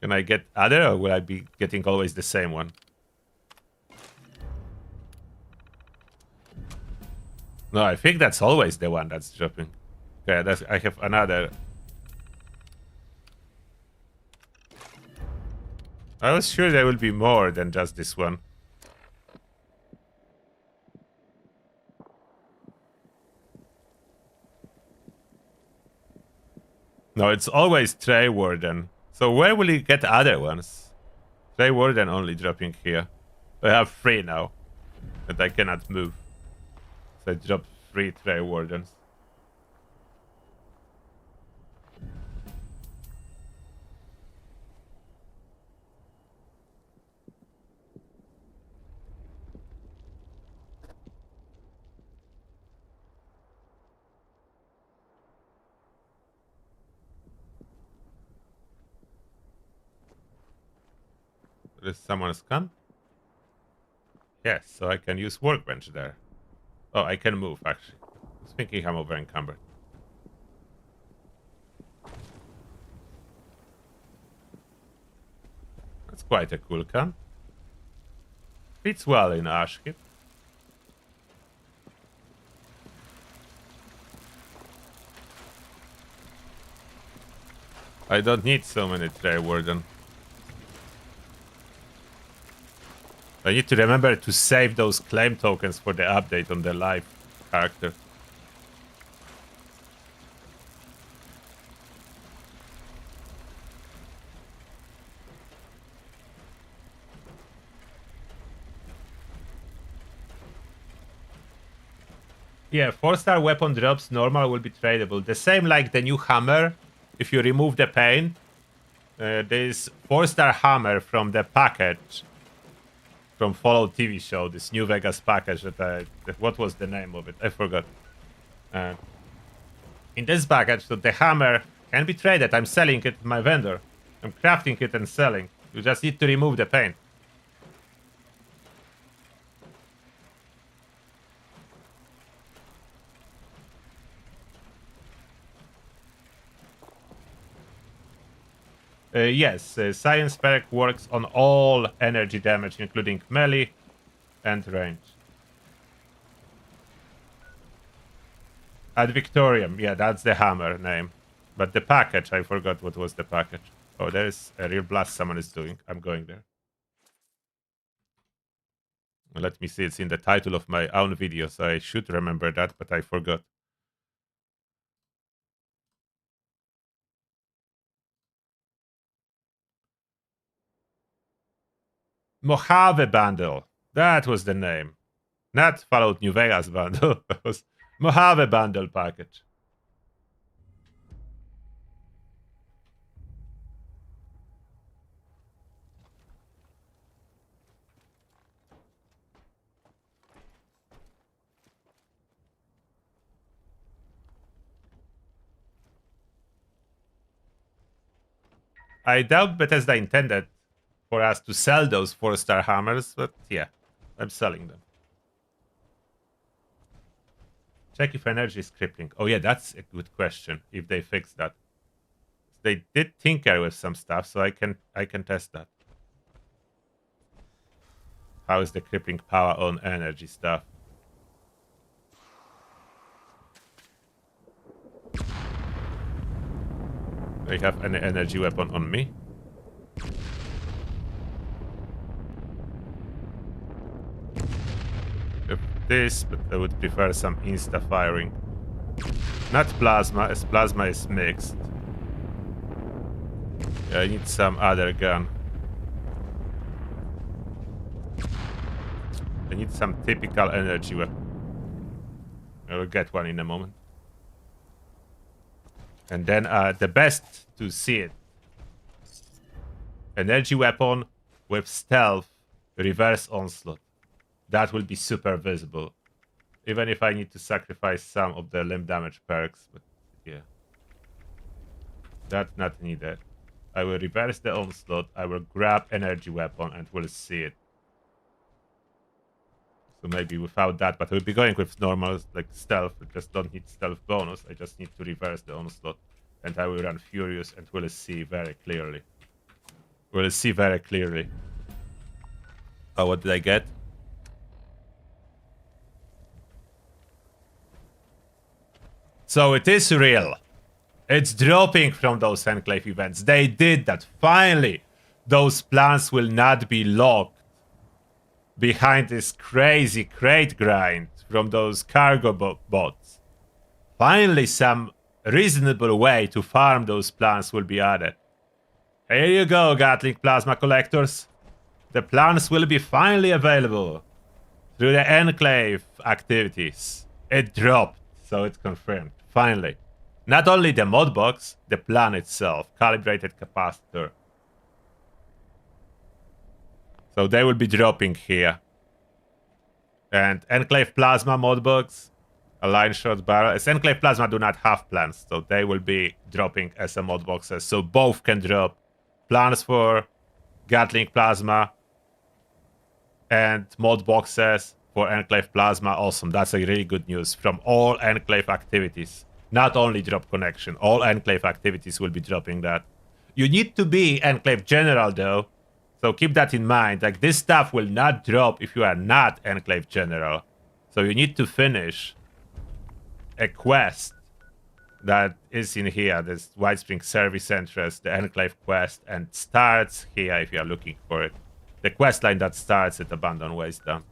Can I get other, or will I be getting always the same one? No, I think that's always the one that's dropping. Okay, I have another. I was sure there will be more than just this one. No, it's always Trail Warden. So where will you get other ones? Trail Warden only dropping here. I have 3 now. And I cannot move. So I dropped 3 Trail Wardens. Does someone come? Yes, so I can use workbench there. Oh, I can move actually. I was thinking I'm over encumbered. That's quite a cool gun. Fits well in Ashkip. I don't need so many Trail Warden. I need to remember to save those claim tokens for the update on the live character. Yeah, 4-star weapon drops normal will be tradable. The same like the new hammer. If you remove the paint, there's 4-star hammer from the package. From Fallout TV show, this New Vegas package what was the name of it? I forgot. In this package, so the hammer can be traded. I'm selling it to my vendor. I'm crafting it and selling. You just need to remove the paint. Yes, Science Perk works on all energy damage, including melee and range. Ad Victorium, yeah, that's the hammer name. But the package, I forgot what was the package. Oh, there is a real blast someone is doing. I'm going there. Let me see, it's in the title of my own video, so I should remember that, but I forgot. Mojave Bundle. That was the name. Not Fallout New Vegas Bundle. It was Mojave Bundle package. I doubt Bethesda intended for us to sell those 4-star hammers, but yeah, I'm selling them. Check if energy is crippling. Oh yeah, that's a good question. If they fix that, they did tinker with some stuff, so I can test that. How is the crippling power on energy stuff? Do I have any energy weapon on me? If this, but I would prefer some insta-firing. Not plasma, as plasma is mixed. Yeah, I need some other gun. I need some typical energy weapon. I will get one in a moment. And then the best to see it. Energy weapon with stealth, reverse onslaught. That will be super visible. Even if I need to sacrifice some of the limb damage perks. But yeah. That's not needed. I will reverse the onslaught. I will grab energy weapon and we'll see it. So maybe without that, but we'll be going with normal like stealth. I just don't need stealth bonus. I just need to reverse the onslaught. And I will run furious and we'll see very clearly. We'll see very clearly. Oh, what did I get? So it is real. It's dropping from those Enclave events. They did that. Finally, those plans will not be locked behind this crazy crate grind from those cargo bots. Finally, some reasonable way to farm those plants will be added. Here you go, Gatling Plasma Collectors. The plants will be finally available through the Enclave activities. It dropped, so it's confirmed. Finally. Not only the mod box, the plan itself. Calibrated capacitor. So they will be dropping here. And Enclave Plasma mod box. Align short barrel. As Enclave Plasma do not have plans, so they will be dropping as a mod boxes. So both can drop plans for Gatling Plasma and mod boxes for Enclave Plasma. Awesome. That's a really good news from all Enclave activities. Not only drop connection, all Enclave activities will be dropping that. You need to be Enclave General though, so keep that in mind. Like this stuff will not drop if you are not Enclave General. So you need to finish a quest that is in here. This White Spring Service Entrance, the Enclave quest, and starts here if you are looking for it. The quest line that starts at Abandoned Wasteland.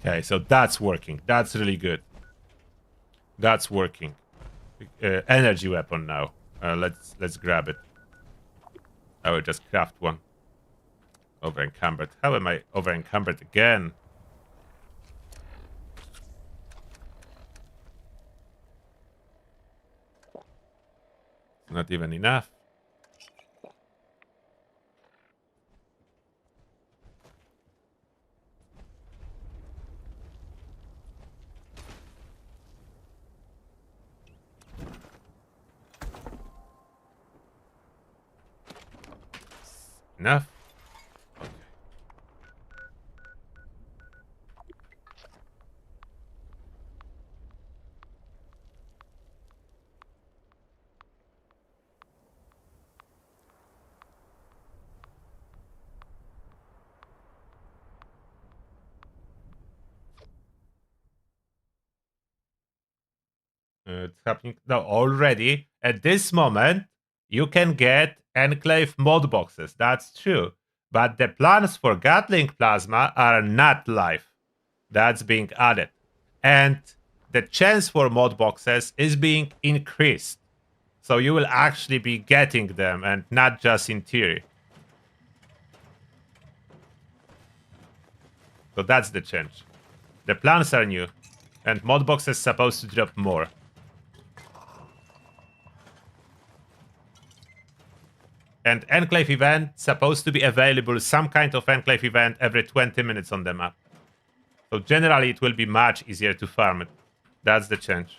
Okay, so that's working. That's really good. That's working. Energy weapon now. Let's grab it. I will just craft one. Over encumbered. How am I over encumbered again? Not even enough. Enough. Okay. It's happening now already. At this moment, you can get Enclave mod boxes. That's true. But the plans for Gatling Plasma are not live. That's being added. And the chance for mod boxes is being increased. So you will actually be getting them and not just in theory. So that's the change. The plans are new. And mod boxes supposed to drop more. And Enclave event supposed to be available, some kind of Enclave event every 20 minutes on the map. So generally it will be much easier to farm it. That's the change.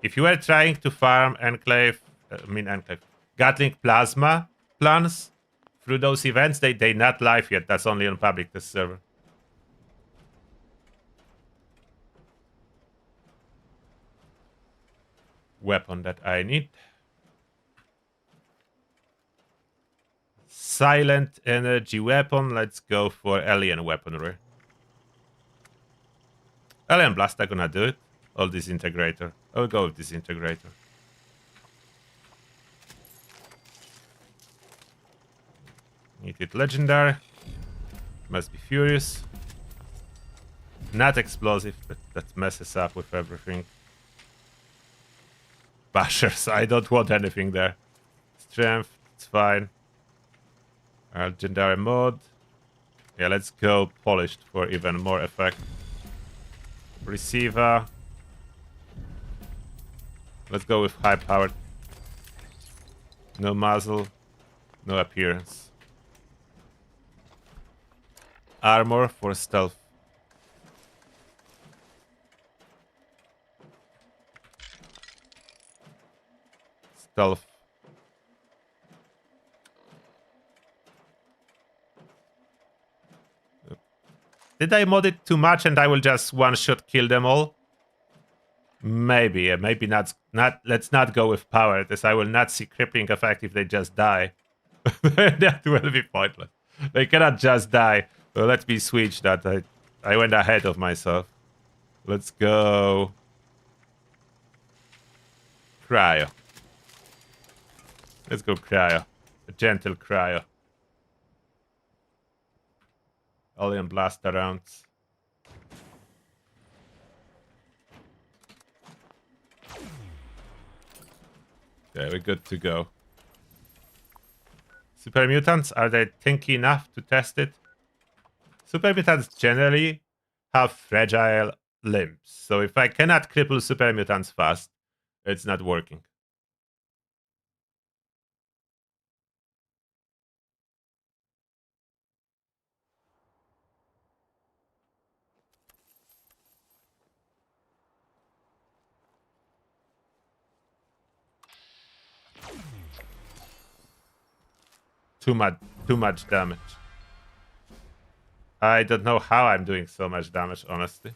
If you are trying to farm Enclave, Gatling Plasma plans through those events, they not live yet. That's only on public test server. Weapon that I need. silent energy weapon. Let's go for alien weaponry. Alien blaster gonna do it. Or disintegrator. I'll go with disintegrator. Need it legendary. Must be furious. Not explosive, but that messes up with everything. Bashers, I don't want anything there. Strength, it's fine. Legendary mode. Yeah, let's go polished for even more effect. Receiver. Let's go with high powered. No muzzle, no appearance. Armor for stealth. Stealth. Did I mod it too much and I will just one-shot kill them all? Maybe, maybe not. Let's not go with power, as I will not see crippling effect if they just die. That will be pointless. They cannot just die. So let me switch that. I went ahead of myself. Let's go. Cryo. Let's go cryo. A gentle cryo. Alien blaster rounds. Okay, we're good to go. Super mutants, are they tinky enough to test it? Super mutants generally have fragile limbs. So if I cannot cripple super mutants fast, it's not working. Too much damage. I don't know how I'm doing so much damage, honestly.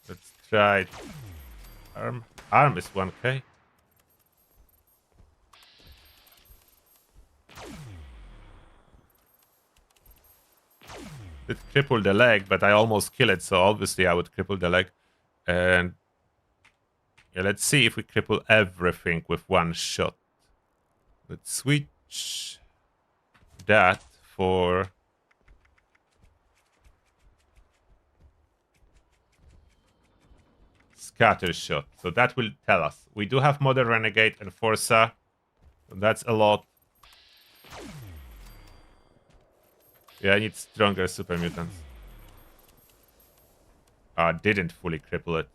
Let's try it. Arm is 1k. It crippled the leg, but I almost kill it, so obviously I would cripple the leg. And yeah, let's see if we cripple everything with one shot. Let's switch that for scatter shot. So that will tell us. We do have Modern Renegade and Forza. That's a lot. Yeah, I need stronger super mutants. Didn't fully cripple it.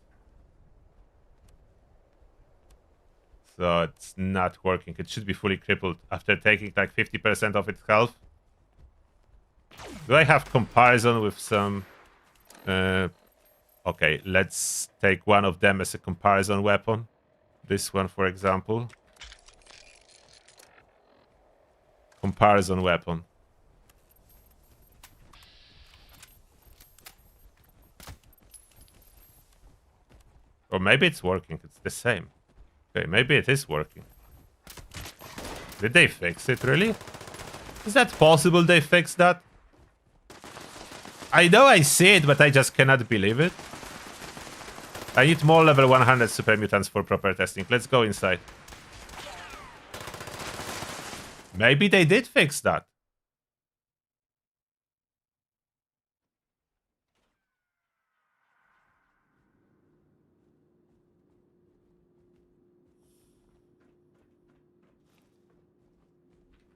So it's not working. It should be fully crippled after taking like 50% of its health. Do I have comparison with some... okay, let's take one of them as a comparison weapon. This one, for example. Comparison weapon. Or maybe it's working. It's the same. Okay, maybe it is working. Did they fix it, really? Is that possible they fixed that? I know I see it, but I just cannot believe it. I need more level 100 super mutants for proper testing. Let's go inside. Maybe they did fix that.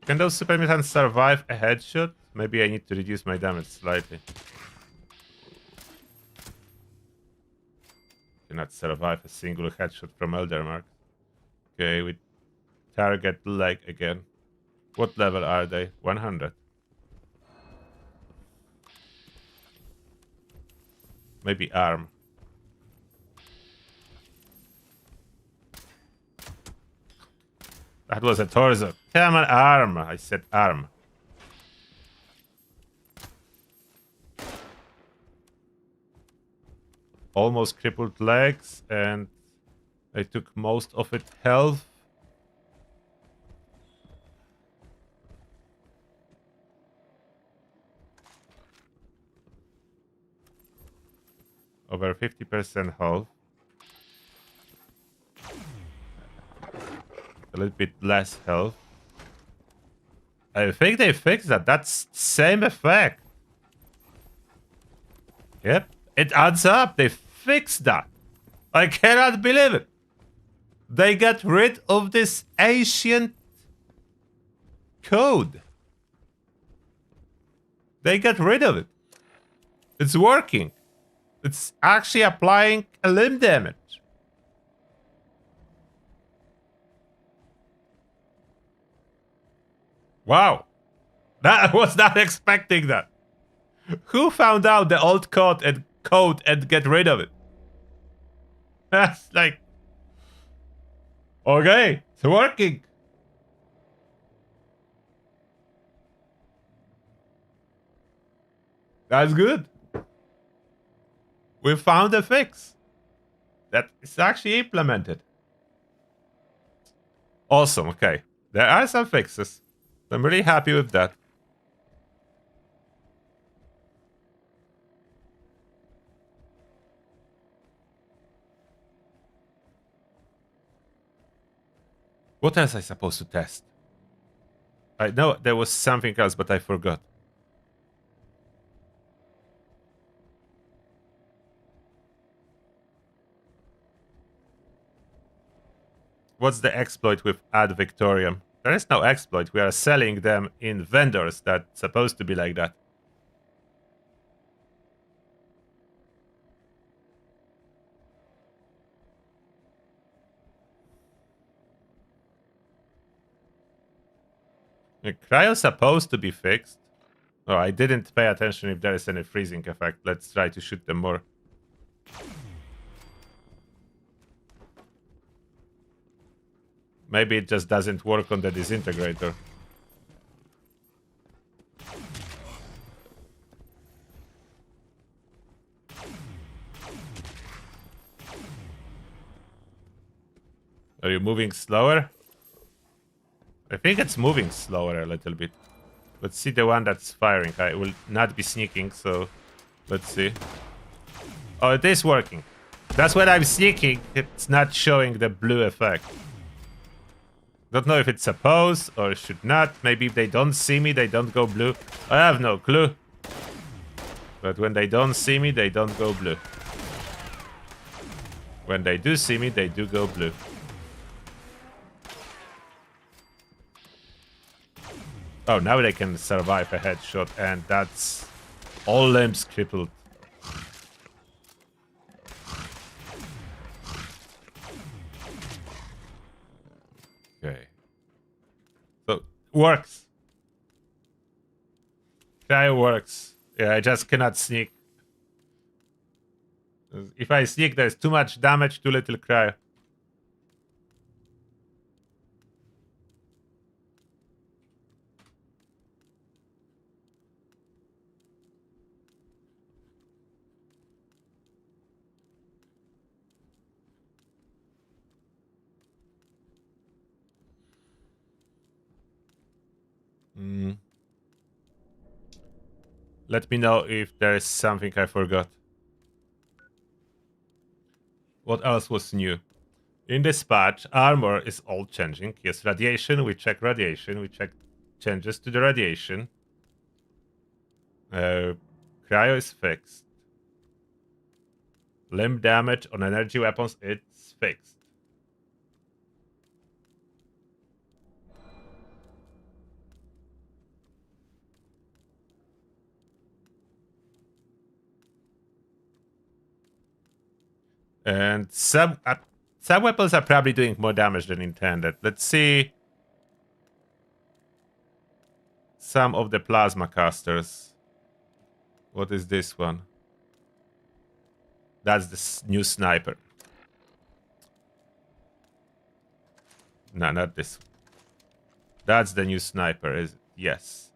Can those super mutants survive a headshot? Maybe I need to reduce my damage slightly. Cannot survive a single headshot from Elder Mark. Okay, we target leg again. What level are they? 100. Maybe arm. That was a torso. Come on, arm. I said arm. Almost crippled legs, and I took most of its health. Over 50% health. A little bit less health. I think they fixed that. That's same effect. Yep. It adds up. They fixed that. I cannot believe it. They got rid of this ancient code. They got rid of it. It's working. It's actually applying a limb damage. Wow. I was not expecting that. Who found out the old code and get rid of it? That's like... Okay, it's working. That's good. We found a fix that is actually implemented. Awesome, okay. There are some fixes. I'm really happy with that. What else I supposed to test? I know there was something else, but I forgot. What's the exploit with Ad Victorium? There is no exploit. We are selling them in vendors that's supposed to be like that. Cryo supposed to be fixed. Oh, I didn't pay attention if there is any freezing effect. Let's try to shoot them more. Maybe it just doesn't work on the disintegrator. Are you moving slower? I think it's moving slower a little bit. Let's see the one that's firing. I will not be sneaking, so let's see. Oh, it is working. That's when I'm sneaking. It's not showing the blue effect. Don't know if it's supposed or should not. Maybe if they don't see me, they don't go blue. I have no clue. But when they don't see me, they don't go blue. When they do see me, they do go blue. Oh, now they can survive a headshot, and that's all limbs crippled. Okay. So, works. Cryo works. Yeah, I just cannot sneak. If I sneak, there's too much damage, too little cryo. Let me know if there is something I forgot. What else was new? In this patch, armor is all changing. Yes, radiation, we check radiation. We check changes to the radiation. Cryo is fixed. Limb damage on energy weapons, it's fixed. And some weapons are probably doing more damage than intended. Let's see some of the plasma casters. What is this one? That's the new sniper. No, not this one. That's the new sniper, is it? Yes.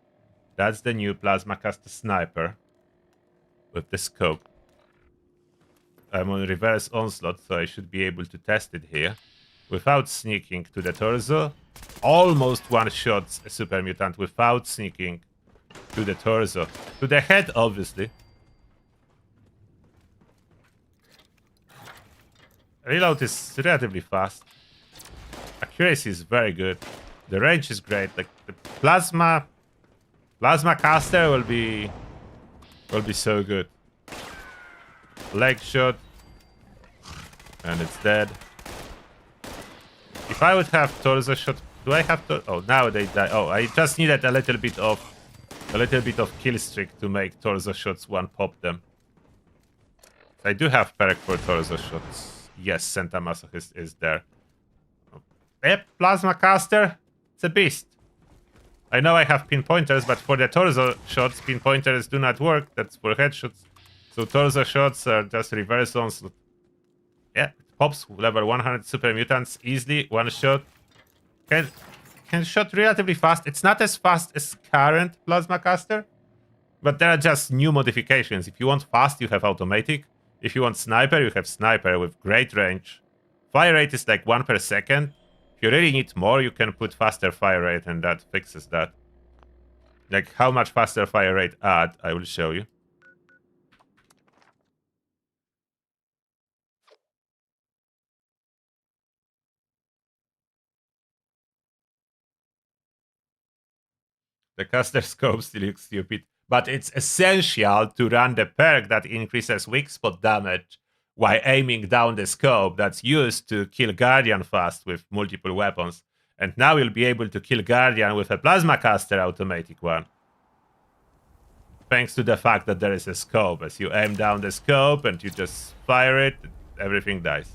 That's the new plasma caster sniper with the scope. I'm on reverse onslaught, so I should be able to test it here. Without sneaking to the torso. Almost one-shots a super mutant without sneaking to the torso. To the head, obviously. reload is relatively fast. Accuracy is very good. The range is great. Like the plasma caster will be so good. Leg shot, and it's dead. If I would have torso shot, do I have to? Oh, now they die. Oh, I just needed a little bit of kill streak to make torso shots one pop them. I do have perk for torso shots. Yes, Santa Masochist is there. Yep, plasma caster. It's a beast. I know I have pinpointers, but for the torso shots, pinpointers do not work. That's for headshots. So torso shots are just reverse onslaught. Yeah, it pops level 100 super mutants easily. One shot. Can shot relatively fast. It's not as fast as current plasma caster, but there are just new modifications. If you want fast, you have automatic. If you want sniper, you have sniper with great range. Fire rate is like 1 per second. If you really need more, you can put faster fire rate, and that fixes that. Like how much faster fire rate add, I will show you. The caster scope still looks stupid, but it's essential to run the perk that increases weak spot damage while aiming down the scope that's used to kill Guardian fast with multiple weapons. And now you'll be able to kill Guardian with a plasma caster automatic one. Thanks to the fact that there is a scope. As you aim down the scope and you just fire it, everything dies.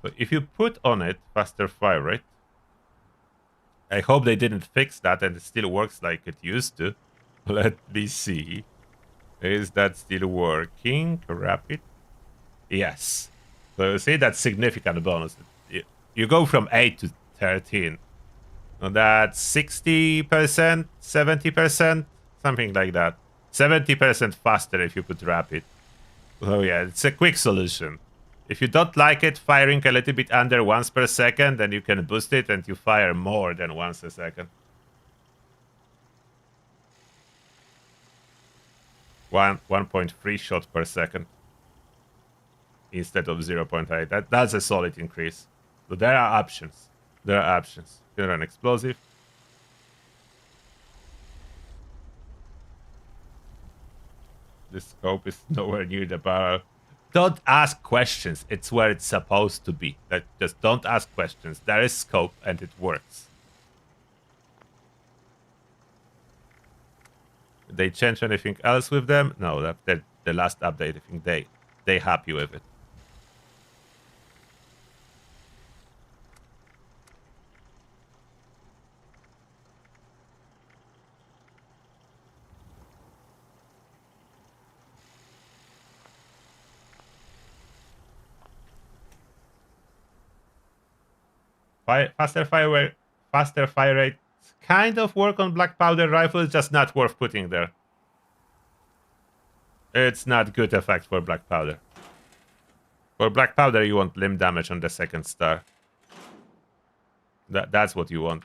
So if you put on it faster fire rate, I hope they didn't fix that and it still works like it used to. Let me see. Is that still working? Rapid? Yes. So you see that's significant bonus. You go from 8 to 13. So that's 60%, 70%, something like that. 70% faster if you put rapid. So yeah, it's a quick solution. If you don't like it firing a little bit under once per second, then you can boost it and you fire more than once a second. 1.3 shot per second instead of 0.8. That's a solid increase. So there are options. There are options. You run explosive. This scope is nowhere near the barrel. Don't ask questions. It's where it's supposed to be. Just don't ask questions. There is scope and it works. Did they change anything else with them? No, that the last update. I think they happy with it. Faster fire rate kind of work on black powder rifles, just not worth putting there. It's not good effect for black powder. For black powder, you want limb damage on the second star. That's what you want.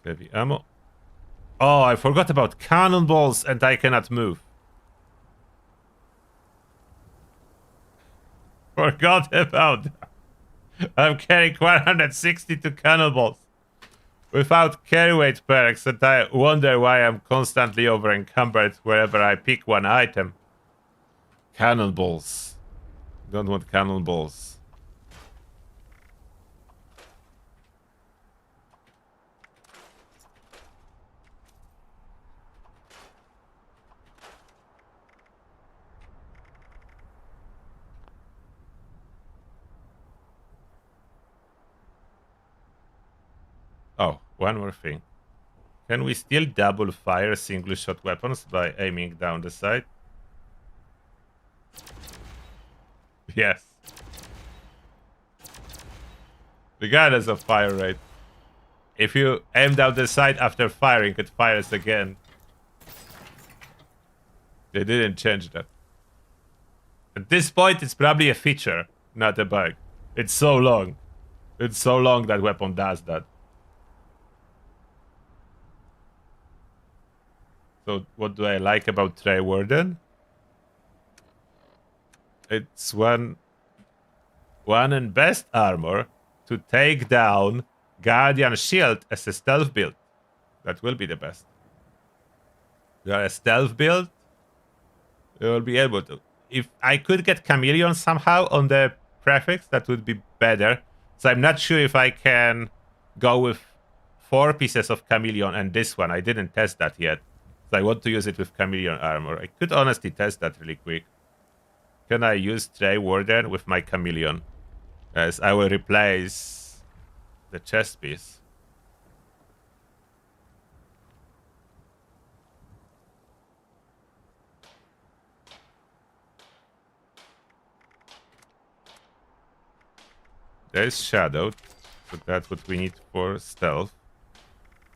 Heavy ammo. Oh, I forgot about cannonballs and I cannot move. Forgot about that. I'm carrying 162 cannonballs without carry weight perks, and I wonder why I'm constantly over encumbered wherever I pick one item. Cannonballs. Don't want cannonballs. Oh, one more thing. Can we still double fire single shot weapons by aiming down the sight? Yes. Regardless of fire rate. If you aim down the sight after firing, it fires again. They didn't change that. At this point, it's probably a feature, not a bug. It's so long. It's so long that weapon does that. So what do I like about Trey Warden? It's one and best armor to take down Guardian Shield as a stealth build. That will be the best. You are a stealth build, you will be able to. If I could get Chameleon somehow on the prefix, that would be better. So I'm not sure if I can go with 4 pieces of Chameleon and this one. I didn't test that yet. So I want to use it with Chameleon armor. I could honestly test that really quick. Can I use Trey Warden with my Chameleon? Yes, I will replace the chest piece. There's Shadow, so that's what we need for stealth.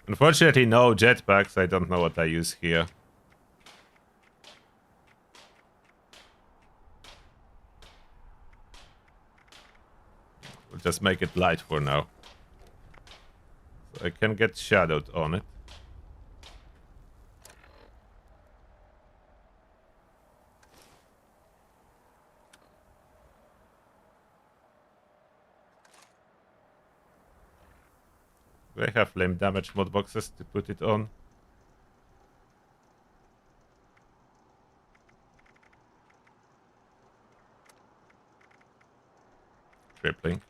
Unfortunately, no jetpacks. I don't know what I use here. We'll just make it light for now. So I can get shadowed on it. Do I have flame damage mod boxes to put it on? Crippling.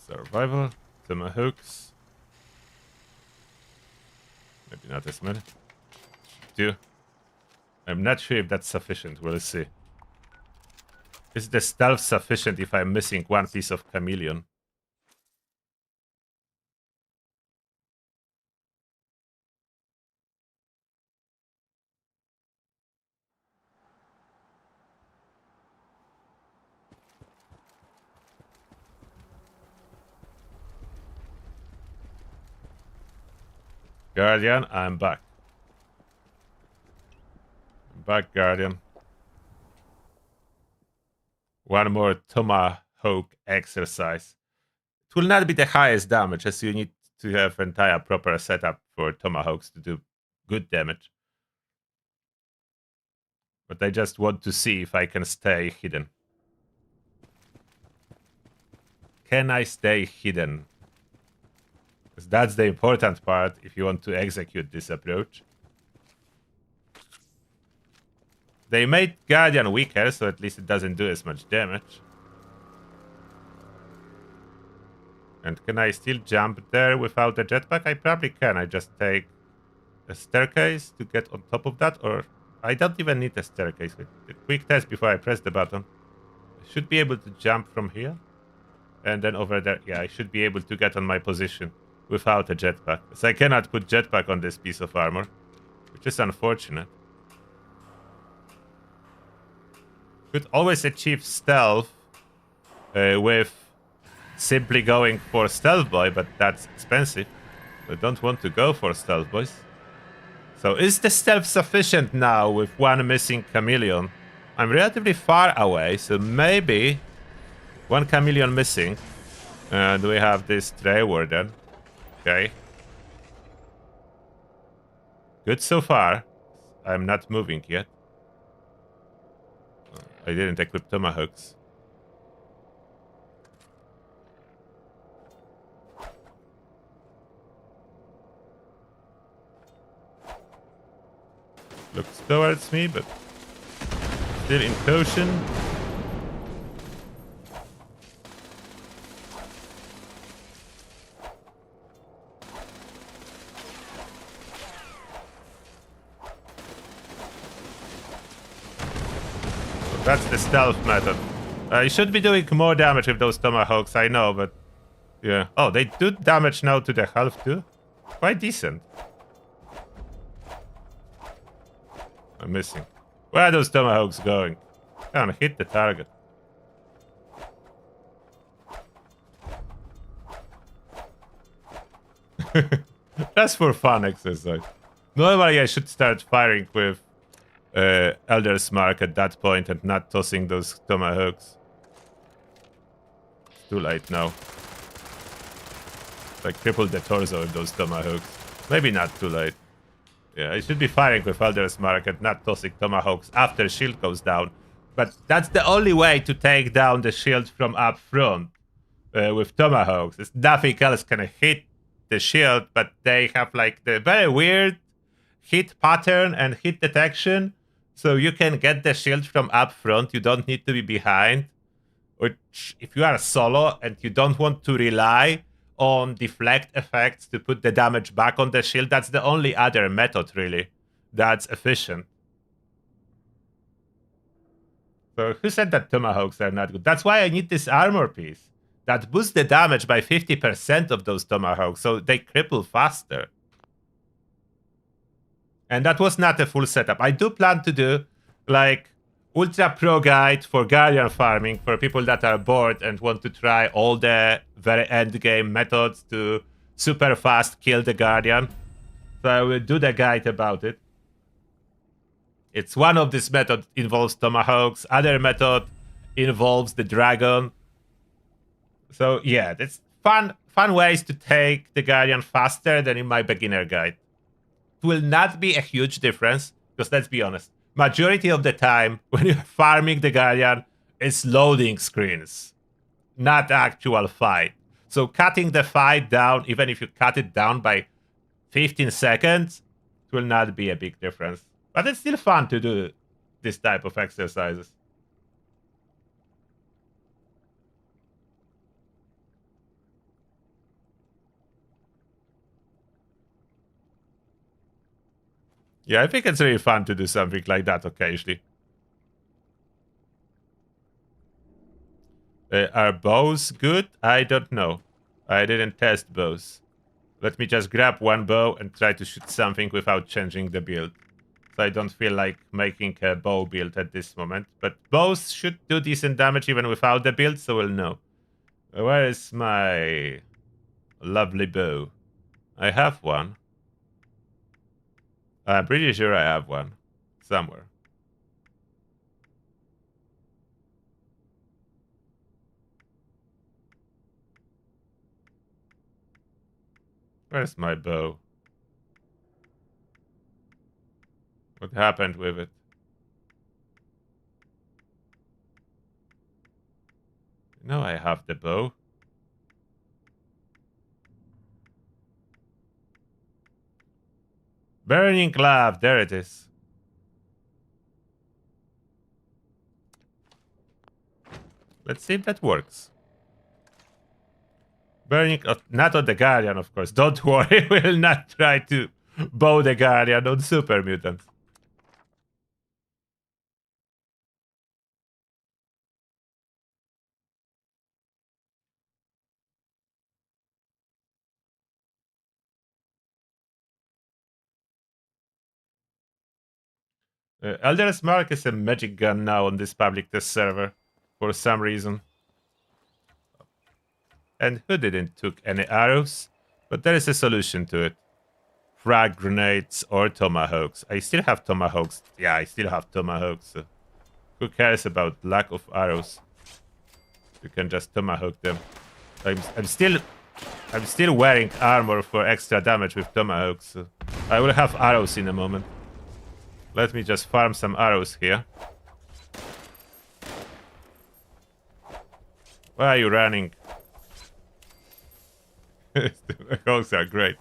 Survival. Tomahawks. Maybe not as many. 2. I'm not sure if that's sufficient. We'll see. Is the stealth sufficient if I'm missing 1 piece of Chameleon? Guardian, I'm back. I'm back, Guardian. One more Tomahawk exercise. It will not be the highest damage, as you need to have entire proper setup for Tomahawks to do good damage. But I just want to see if I can stay hidden. Can I stay hidden? Because that's the important part if you want to execute this approach. They made Guardian weaker, so at least it doesn't do as much damage. And can I still jump there without a jetpack? I probably can. I just take a staircase to get on top of that, or I don't even need a staircase. A quick test before I press the button. I should be able to jump from here. And then over there. Yeah, I should be able to get on my position without a jetpack. So I cannot put jetpack on this piece of armor, which is unfortunate. Could always achieve stealth with simply going for Stealth Boy, but that's expensive. I don't want to go for Stealth Boys. So is the stealth sufficient now with 1 missing Chameleon? I'm relatively far away, so maybe 1 Chameleon missing. And we have this Trey Warden. Okay. Good so far. I'm not moving yet. I didn't equip Tomahawks. Looks towards me, but still in caution. That's the stealth method. I should be doing more damage with those Tomahawks, I know, but... yeah. Oh, they do damage now to the health too? Quite decent. I'm missing. Where are those Tomahawks going? Come on, hit the target. That's for fun exercise. Normally I should start firing with Elder's Mark at that point and not tossing those tomahawks. It's too late now. I crippled the torso with those tomahawks. Maybe not too late. Yeah, I should be firing with Elder's Mark and not tossing tomahawks after shield goes down. But that's the only way to take down the shield from up front with tomahawks. There's nothing else can hit the shield, but they have like the very weird hit pattern and hit detection. So you can get the shield from up front. You don't need to be behind. Which, if you are solo and you don't want to rely on deflect effects to put the damage back on the shield, that's the only other method, really, that's efficient. So who said that tomahawks are not good? That's why I need this armor piece. That boosts the damage by 50% of those tomahawks, so they cripple faster. And that was not a full setup. I do plan to do, like, Ultra Pro Guide for Guardian farming for people that are bored and want to try all the very end game methods to super fast kill the Guardian. So I will do the guide about it. It's one of these methods involves tomahawks. Other method involves the dragon. So yeah, that's fun ways to take the Guardian faster than in my beginner guide. It will not be a huge difference, because let's be honest, majority of the time when you're farming the Guardian, it's loading screens, not actual fight. So cutting the fight down, even if you cut it down by 15 seconds, it will not be a big difference. But it's still fun to do this type of exercises. Yeah, I think it's really fun to do something like that occasionally. Are bows good? I don't know. I didn't test bows. Let me just grab one bow and try to shoot something without changing the build. So I don't feel like making a bow build at this moment. But bows should do decent damage even without the build, so we'll know. Where is my lovely bow? I have one. I'm pretty sure I have one. Somewhere. Where's my bow? What happened with it? No, I have the bow. Burning Enclave, there it is. Let's see if that works. Burning, not on the Guardian, of course. Don't worry, we'll not try to bow the Guardian on super mutants. Elder's Mark is a magic gun now on this public test server, for some reason. And who didn't took any arrows? But there is a solution to it. Frag grenades or tomahawks. I still have tomahawks. Yeah, I still have tomahawks. So who cares about lack of arrows? You can just tomahawk them. I'm still wearing armor for extra damage with tomahawks. So I will have arrows in a moment. Let me just farm some arrows here. Why are you running? The hogs are great.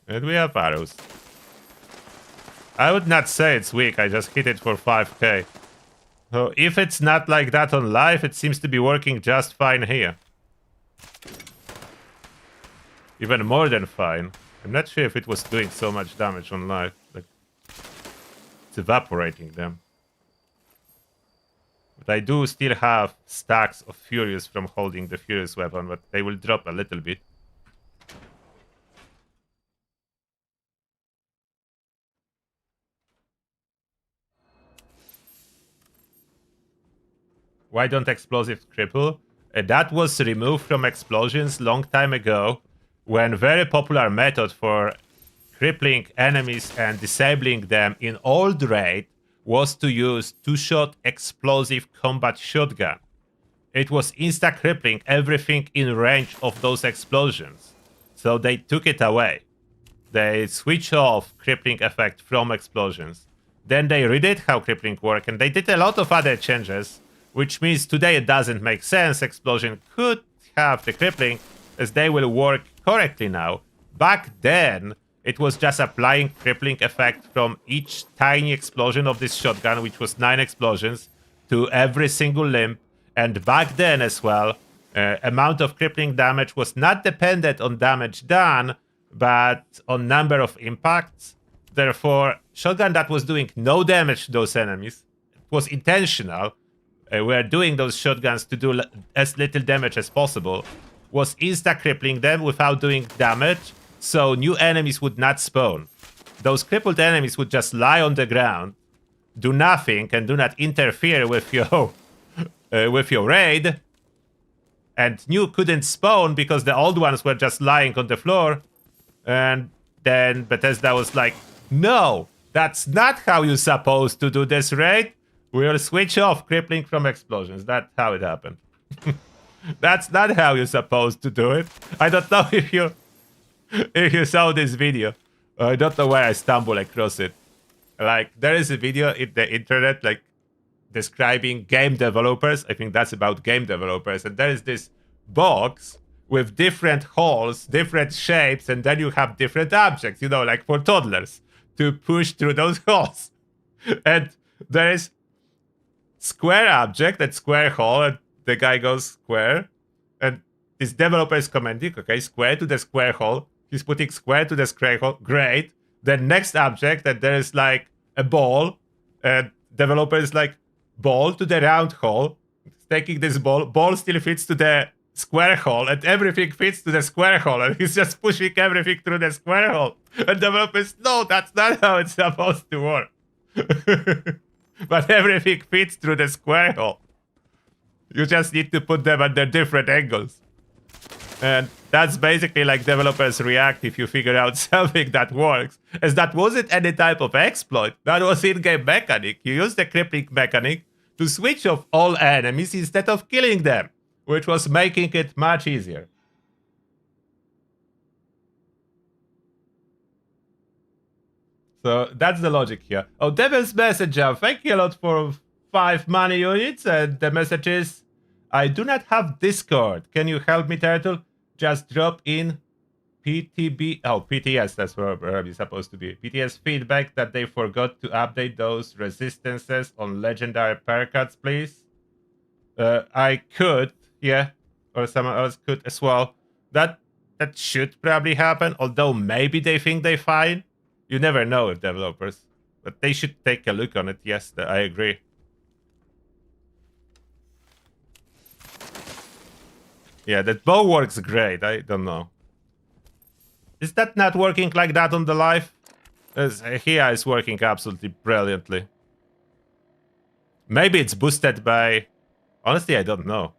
And we have arrows. I would not say it's weak, I just hit it for 5k. So if it's not like that on live, it seems to be working just fine here. Even more than fine. I'm not sure if it was doing so much damage on live. Like, it's evaporating them. But I do still have stacks of Furious from holding the Furious weapon, but they will drop a little bit. Why don't explosives cripple? That was removed from explosions long time ago, when very popular method for crippling enemies and disabling them in old raid was to use two-shot explosive combat shotgun. It was insta-crippling everything in range of those explosions. So they took it away. They switch off crippling effect from explosions. Then they redid how crippling worked, and they did a lot of other changes, which means today it doesn't make sense. Explosion could have the crippling, as they will work correctly now. Back then, it was just applying crippling effect from each tiny explosion of this shotgun, which was 9 explosions, to every single limb. And back then as well, amount of crippling damage was not dependent on damage done, but on number of impacts. Therefore, shotgun that was doing no damage to those enemies, it was intentional. We're doing those shotguns to do as little damage as possible, was insta-crippling them without doing damage, so new enemies would not spawn. Those crippled enemies would just lie on the ground, do nothing, and do not interfere with your raid, and new couldn't spawn because the old ones were just lying on the floor. And then Bethesda was like, no, that's not how you're supposed to do this raid. We'll switch off crippling from explosions. That's how it happened. That's not how you're supposed to do it. I don't know if you saw this video. I don't know where I stumbled across it. Like, there is a video in the internet, like, describing game developers. I think that's about game developers. And there is this box with different holes, different shapes, and then you have different objects, you know, like for toddlers to push through those holes. And there is square object and square hole, and the guy goes square, and this developer is commenting, okay, square to the square hole. He's putting square to the square hole. Great. Then next object, and there is like a ball, and developer is like, ball to the round hole. He's taking this ball still fits to the square hole, and everything fits to the square hole, and he's just pushing everything through the square hole. And developers, no, that's not how it's supposed to work. But everything fits through the square hole. You just need to put them under different angles. And that's basically like developers react if you figure out something that works. As that wasn't any type of exploit. That was in-game mechanic. You use the crippling mechanic to switch off all enemies instead of killing them, which was making it much easier. So that's the logic here. Oh, Devil's Messenger, thank you a lot for 5 money units. And the message is, I do not have Discord. Can you help me, Turtle? Just drop in PTS, that's where it's supposed to be. PTS feedback that they forgot to update those resistances on legendary perk cards, please. I could, yeah, or someone else could as well. That should probably happen, although maybe they think they're fine. You never know with developers, but they should take a look on it. Yes, I agree. Yeah, that bow works great. I don't know. Is that not working like that on the live? Here it's working absolutely brilliantly. Maybe it's boosted by... Honestly, I don't know.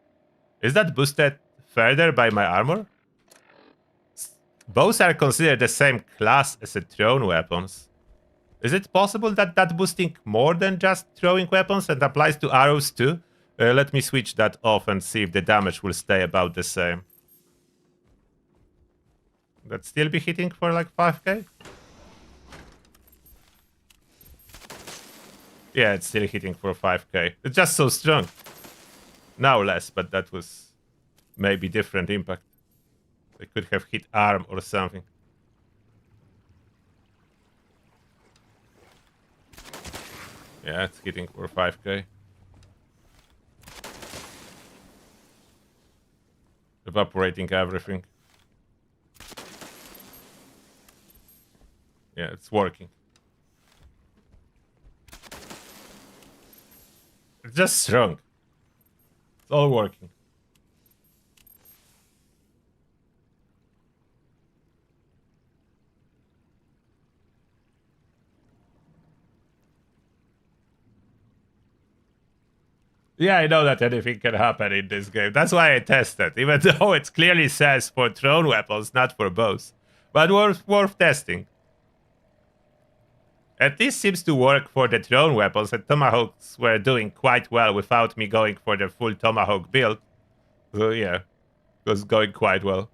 Is that boosted further by my armor? Bows are considered the same class as the thrown weapons. Is it possible that that's boosting more than just throwing weapons and applies to arrows too? Let me switch that off and see if the damage will stay about the same. That still be hitting for like 5k? Yeah, it's still hitting for 5k. It's just so strong. Now less, but that was maybe different impact. They could have hit arm or something. Yeah, it's hitting for 5k. Evaporating everything. Yeah, it's working. It's just strong. It's all working. Yeah, I know that anything can happen in this game. That's why I tested, even though it clearly says for thrown weapons, not for bows. But worth testing. And this seems to work for the thrown weapons, and tomahawks were doing quite well without me going for the full tomahawk build. So yeah, it was going quite well.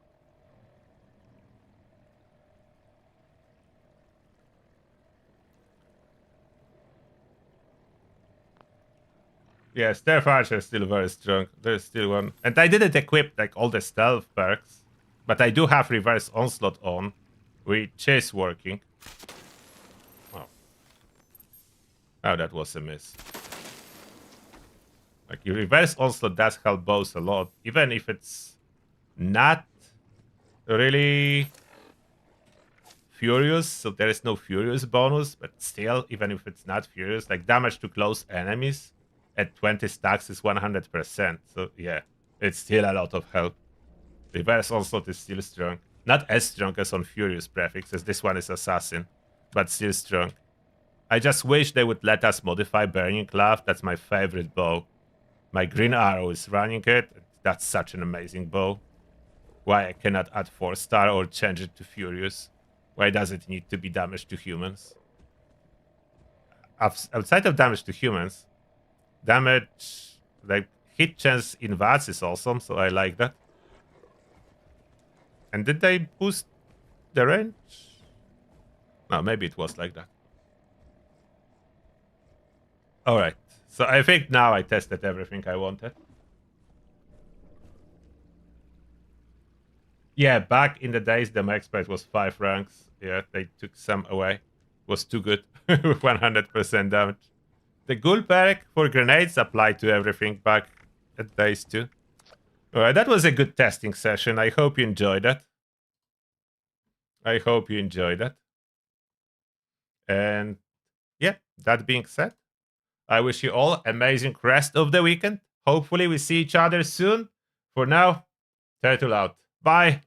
Yeah, Stealth Archer is still very strong. There's still one. And I didn't equip like all the stealth perks, but I do have Reverse Onslaught on, which is working. Oh. Oh, that was a miss. Like, Reverse Onslaught does help bows a lot, even if it's not really Furious, so there is no Furious bonus, but still, even if it's not Furious, like damage to close enemies at 20 stacks is 100%. So yeah, it's still a lot of help. Reverse Onslaught is still strong. Not as strong as on Furious prefix, as this one is Assassin, but still strong. I just wish they would let us modify Burning Cloud. That's my favorite bow. My Green Arrow is running it. That's such an amazing bow. Why I cannot add 4-star or change it to Furious? Why does it need to be damage to humans? Outside of damage to humans, damage, like hit chance in VATS is awesome, so I like that. And did they boost the range? No, maybe it was like that. Alright, so I think now I tested everything I wanted. Yeah, back in the days, the max price was 5 ranks. Yeah, they took some away. Was too good with 100% damage. The ghoul perk for grenades applied to everything back at days 2. Alright, that was a good testing session. I hope you enjoyed it. I hope you enjoyed it. And yeah, that being said, I wish you all amazing rest of the weekend. Hopefully we see each other soon. For now, turtle out. Bye.